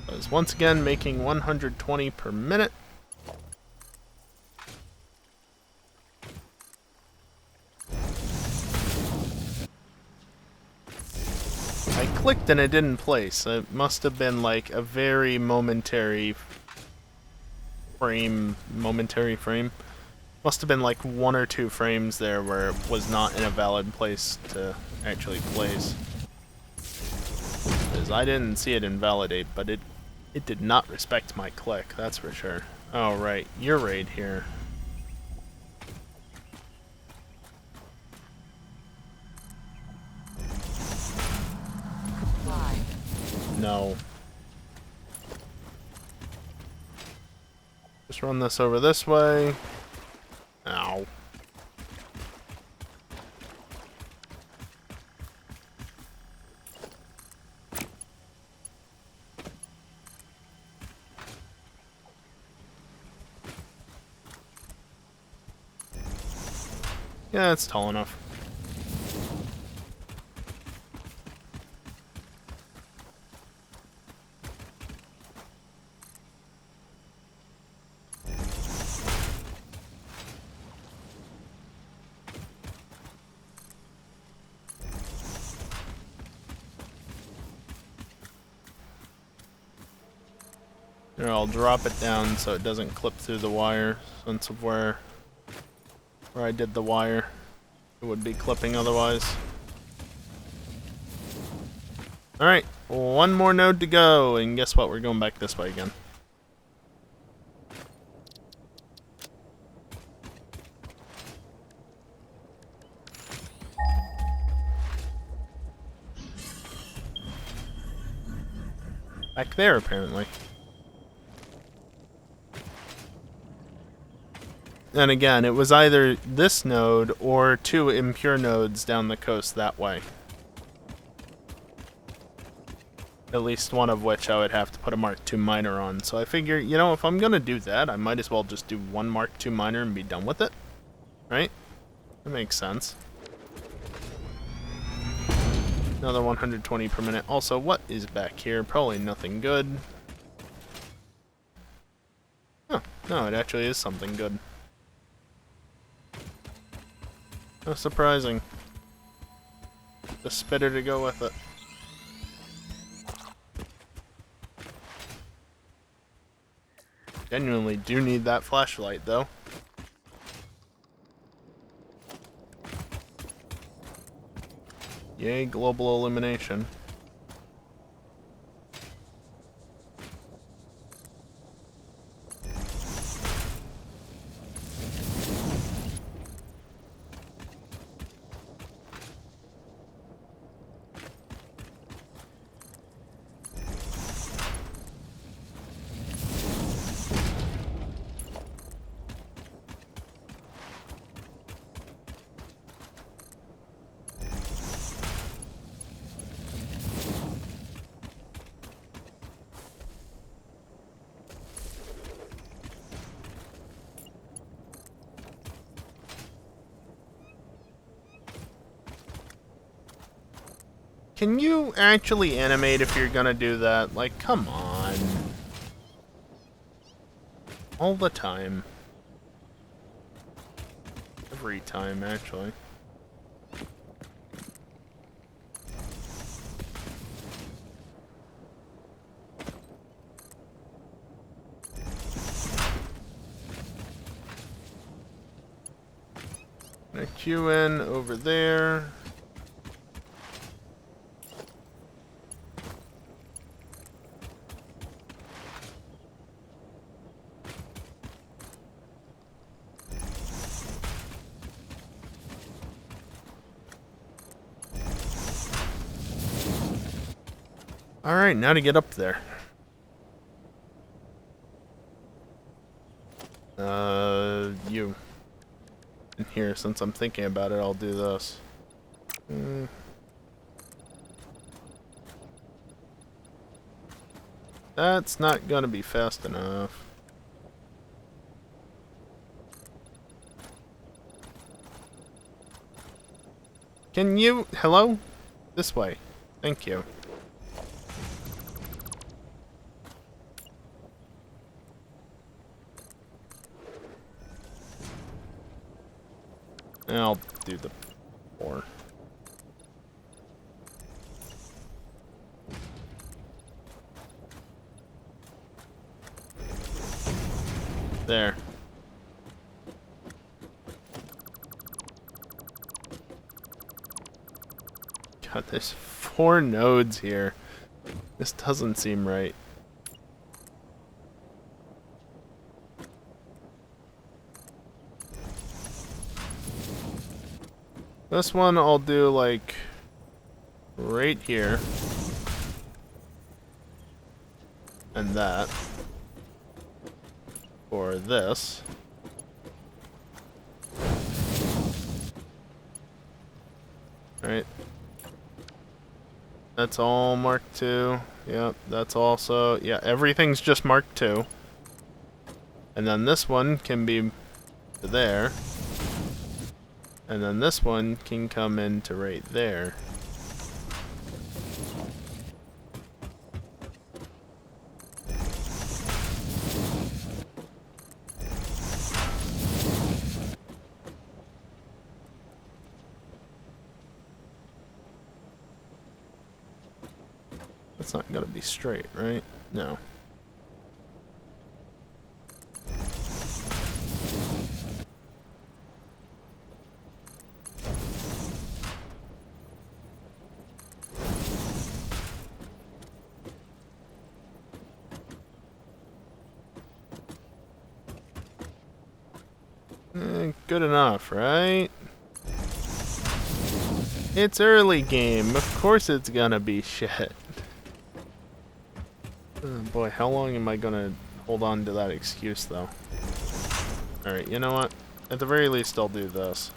I was once again making 120 per minute. I clicked and it didn't place. It must have been like a very momentary frame. Must have been like 1 or 2 frames there where it was not in a valid place to actually place. Because I didn't see it invalidate, but it did not respect my click, that's for sure. Oh right, you're right here. No. Just run this over this way. Ow. Yeah, it's tall enough. Here, I'll drop it down so it doesn't clip through the wire, since of where I did the wire. It would be clipping otherwise. Alright, 1 more node to go, and guess what? We're going back this way again. Back there, apparently. And again, it was either this node or 2 impure nodes down the coast that way. At least one of which I would have to put a Mark II miner on. So I figure, you know, if I'm gonna do that, I might as well just do 1 Mark II miner and be done with it. Right? That makes sense. Another 120 per minute. Also, what is back here? Probably nothing good. Oh, no, it actually is something good. How surprising. The spitter to go with it. Genuinely do need that flashlight, though. Yay, global elimination. Can you actually animate if you're gonna do that? Like, come on. All the time. Every time, actually. Connect you in over there. Alright, now to get up there. You. In here, since I'm thinking about it, I'll do this. That's not gonna be fast enough. Can you... Hello? This way. Thank you. I'll do the 4. There. God, there's 4 nodes here. This doesn't seem right. This one I'll do like right here. And that. For this. Right. That's all Mark II. Yep, that's also... Yeah, everything's just Mark II. And then this one can be to there. And then this one can come into right there. That's not gonna be straight, right? No. Good enough, right? It's early game. Of course it's gonna be shit. Oh boy, how long am I gonna hold on to that excuse, though? Alright, you know what? At the very least, I'll do this.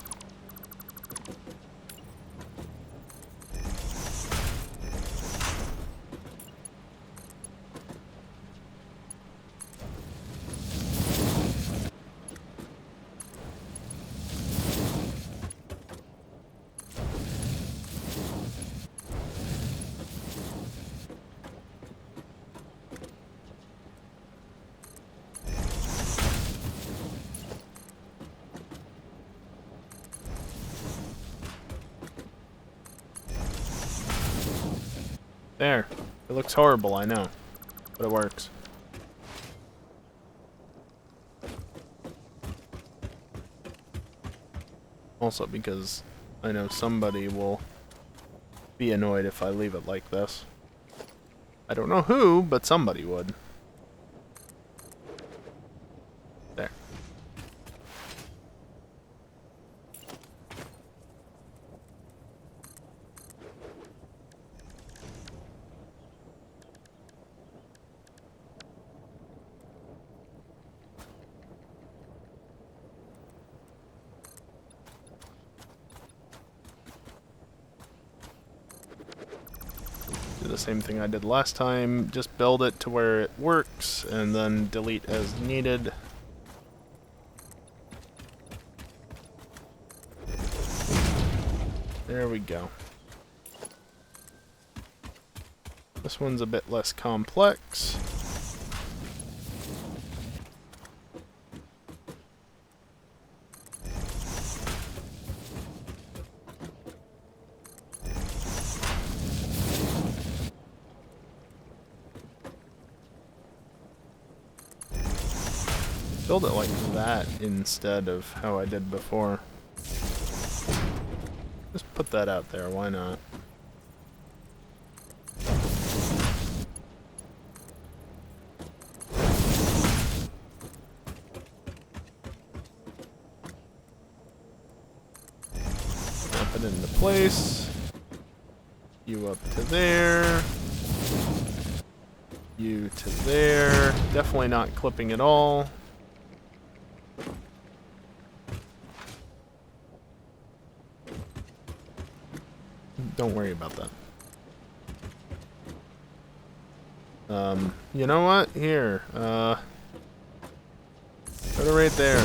There. It looks horrible, I know. But it works. Also because I know somebody will be annoyed if I leave it like this. I don't know who, but somebody would. There. Do the same thing I did last time, just build it to where it works, and then delete as needed. There we go. This one's a bit less complex. Build it like that instead of how I did before. Just put that out there, why not? Snap it into place. You up to there. You to there. Definitely not clipping at all. Don't worry about that. You know what? Here, go to right there.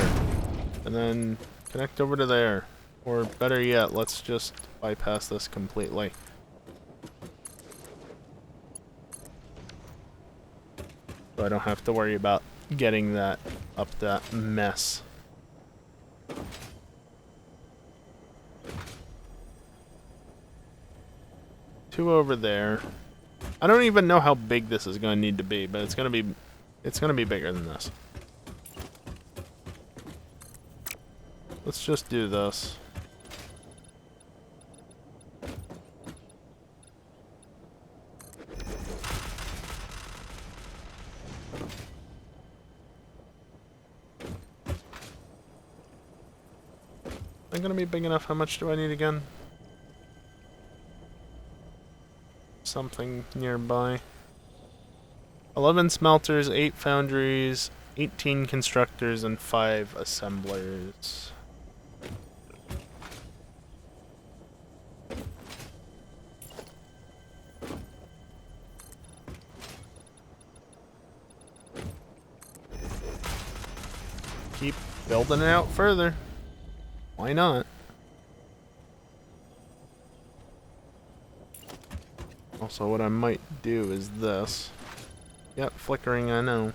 And then connect over to there. Or better yet, let's just bypass this completely. So I don't have to worry about getting that up that mess. Two over there. I don't even know how big this is going to need to be, but it's going to be bigger than this. Let's just do this. Am I going to be big enough? How much do I need again? Something nearby. 11 smelters, 8 foundries, 18 constructors, and 5 assemblers. Keep building it out further. Why not? Also, what I might do is this. Yep, flickering, I know.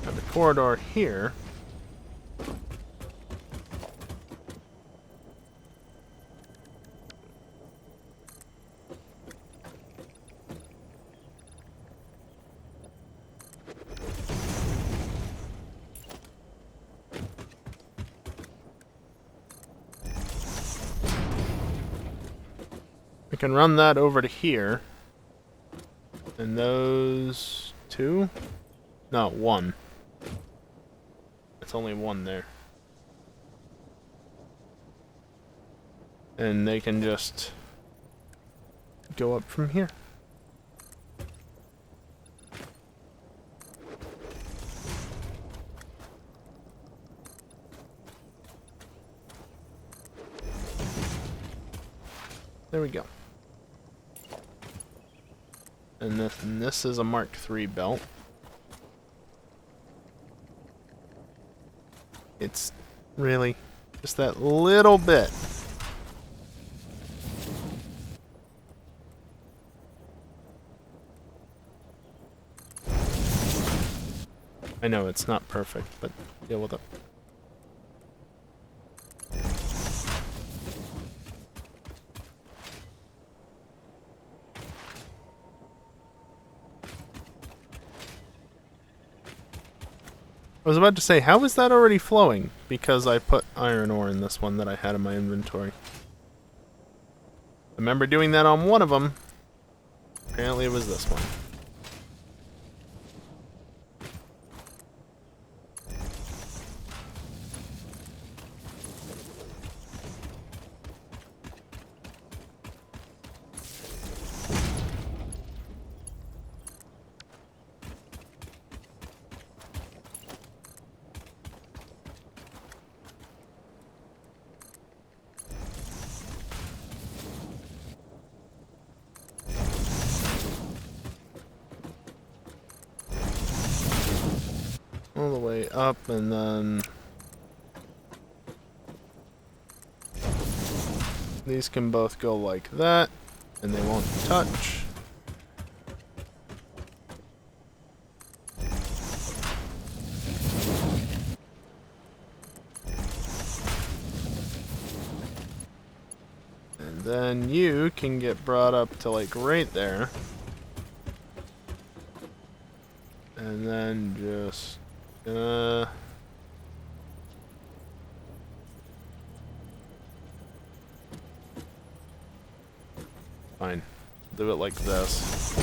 Have a corridor here. I can run that over to here. And those two? No, one. It's only one there. And they can just go up from here. There we go. And this is a Mark III belt. It's really just that little bit. I know it's not perfect, but deal with it. I was about to say, how is that already flowing? Because I put iron ore in this one that I had in my inventory. I remember doing that on one of them. Apparently it was this one. All the way up, and then these can both go like that, and they won't touch. And then you can get brought up to like right there. And then just fine. Do it like this.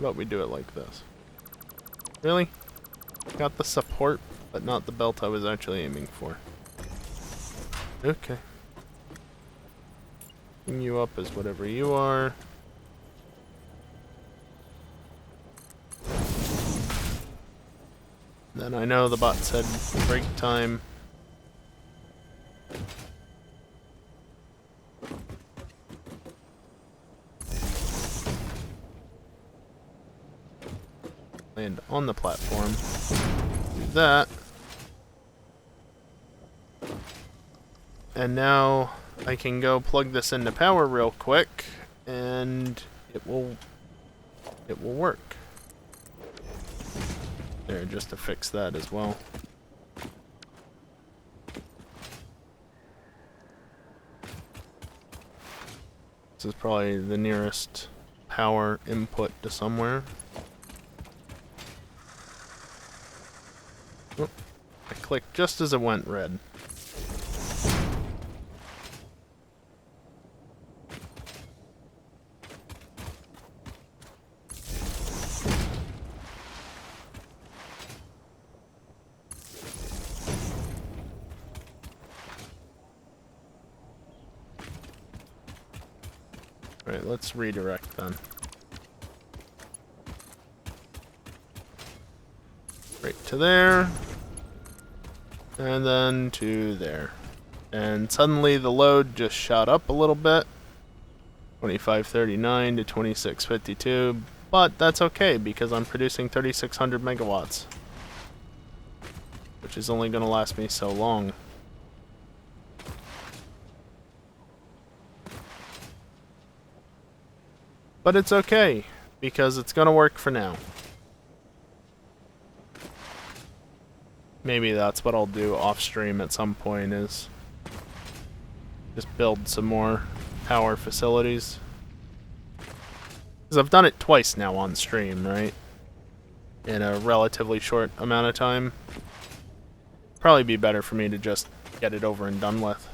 about we do it like this? Really? Got the support, but not the belt I was actually aiming for. Okay. Bring you up as whatever you are. Then I know the bot said break time. Land on the platform. Do that. And now I can go plug this into power real quick, and it will work. There, just to fix that as well. This is probably the nearest power input to somewhere. Oh, I clicked just as it went red. Alright, let's redirect then. Right to there. And then to there. And suddenly the load just shot up a little bit. 2539 to 2652. But that's okay because I'm producing 3600 megawatts. Which is only going to last me so long. But it's okay, because it's gonna work for now. Maybe that's what I'll do off stream at some point, is just build some more power facilities. Because I've done it twice now on stream, right? In a relatively short amount of time. Probably be better for me to just get it over and done with.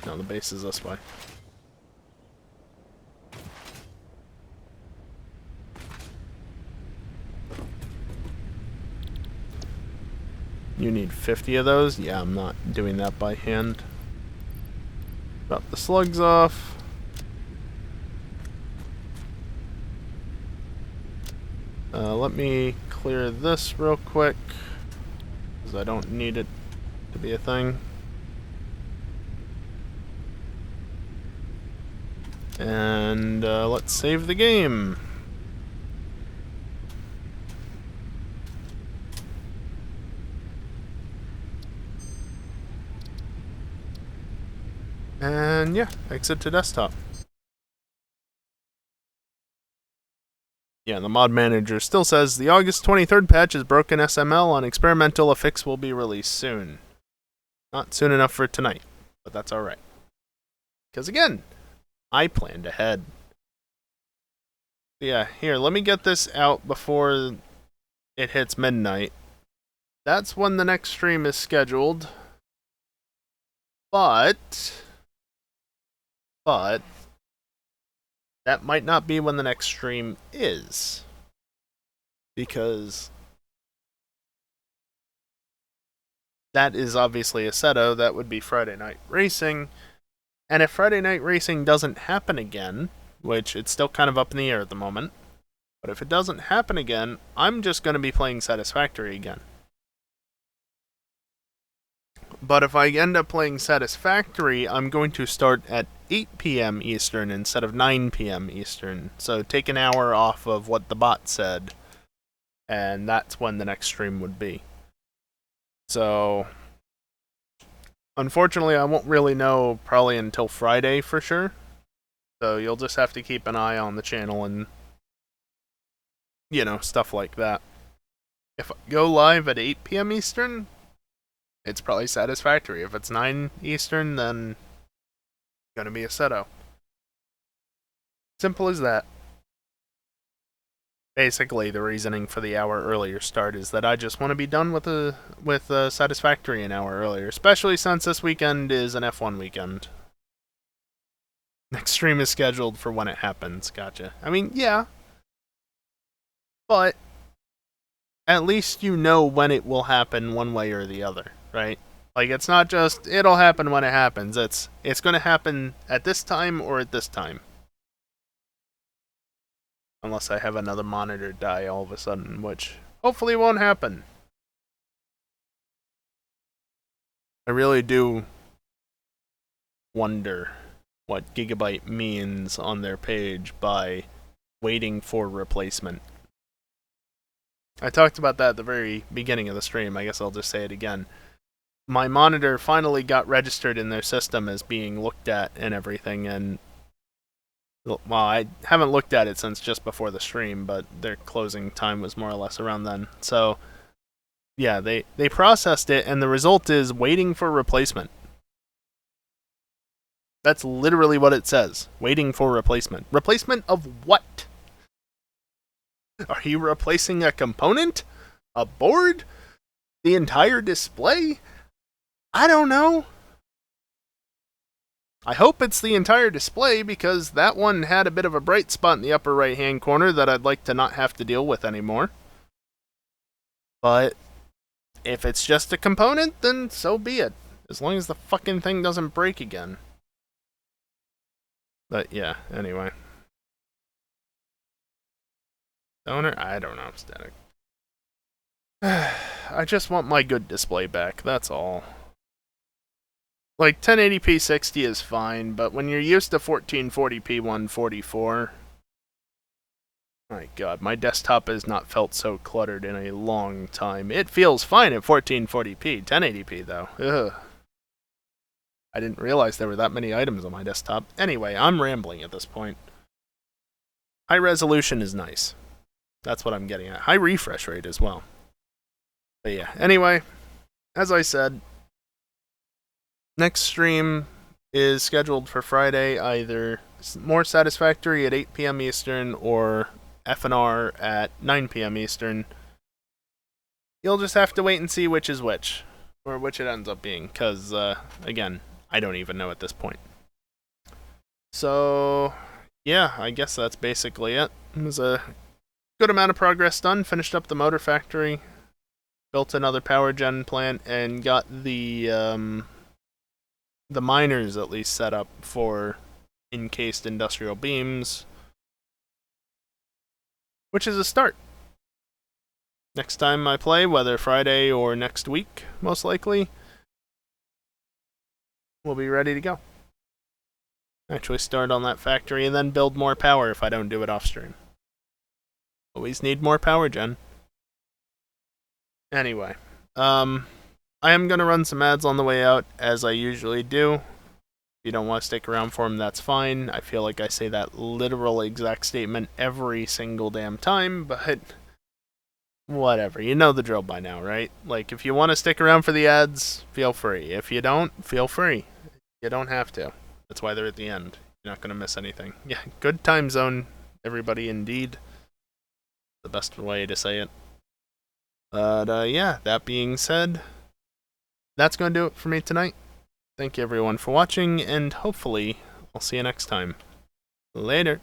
No, the base is this way. You need 50 of those? Yeah, I'm not doing that by hand. Drop the slugs off. Let me clear this real quick, because I don't need it to be a thing. And let's save the game. And yeah, exit to desktop. Yeah, the mod manager still says the August 23rd patch is broken SML and experimental a fix will be released soon. Not soon enough for tonight, but that's alright. Because again, I planned ahead. Yeah, here, let me get this out before it hits midnight. That's when the next stream is scheduled. But that might not be when the next stream is. Because that is obviously a Seto, that would be Friday Night Racing. And if Friday Night Racing doesn't happen again, which it's still kind of up in the air at the moment, but if it doesn't happen again, I'm just going to be playing Satisfactory again. But if I end up playing Satisfactory, I'm going to start at 8 p.m. Eastern instead of 9 p.m. Eastern. So take an hour off of what the bot said, and that's when the next stream would be. So, unfortunately, I won't really know probably until Friday for sure. So you'll just have to keep an eye on the channel and, you know, stuff like that. If I go live at 8 p.m. Eastern, it's probably Satisfactory. If it's 9 Eastern, then it's gonna be a Seto. Simple as that. Basically, the reasoning for the hour earlier start is that I just want to be done with Satisfactory an hour earlier, especially since this weekend is an F1 weekend. Next stream is scheduled for when it happens. Gotcha. I mean, yeah, but at least you know when it will happen one way or the other, right? Like, it's not just, it'll happen when it happens. It's going to happen at this time or at this time. Unless I have another monitor die all of a sudden, which hopefully won't happen. I really do wonder what Gigabyte means on their page by waiting for replacement. I talked about that at the very beginning of the stream. I guess I'll just say it again. My monitor finally got registered in their system as being looked at and everything, and well, I haven't looked at it since just before the stream, but their closing time was more or less around then. So, yeah, they processed it, and the result is waiting for replacement. That's literally what it says. Waiting for replacement. Replacement of what? Are you replacing a component? A board? The entire display? I don't know. I hope it's the entire display, because that one had a bit of a bright spot in the upper right hand corner that I'd like to not have to deal with anymore. But if it's just a component, then so be it. As long as the fucking thing doesn't break again. But yeah, anyway. Donor? I don't know, static. I just want my good display back, that's all. Like, 1080p 60 is fine, but when you're used to 1440p 144... My god, my desktop has not felt so cluttered in a long time. It feels fine at 1440p, 1080p though. Ugh. I didn't realize there were that many items on my desktop. Anyway, I'm rambling at this point. High resolution is nice. That's what I'm getting at. High refresh rate as well. But yeah, anyway, as I said, next stream is scheduled for Friday, either more Satisfactory at 8 p.m. Eastern or F&R at 9 p.m. Eastern. You'll just have to wait and see which is which, or which it ends up being, because, again, I don't even know at this point. So, yeah, I guess that's basically it. It was a good amount of progress done. Finished up the motor factory, built another power gen plant, and got the miners at least set up for encased industrial beams, which is a start. Next time I play, whether Friday or next week, most likely, we'll be ready to go. Actually start on that factory and then build more power if I don't do it off stream. Always need more power gen. Anyway, I am going to run some ads on the way out, as I usually do. If you don't want to stick around for them, that's fine. I feel like I say that literal exact statement every single damn time, but whatever. You know the drill by now, right? Like, if you want to stick around for the ads, feel free. If you don't, feel free. You don't have to. That's why they're at the end. You're not going to miss anything. Yeah, good time zone, everybody, indeed. The best way to say it. But, yeah, that being said, that's going to do it for me tonight. Thank you everyone for watching, and hopefully I'll see you next time. Later.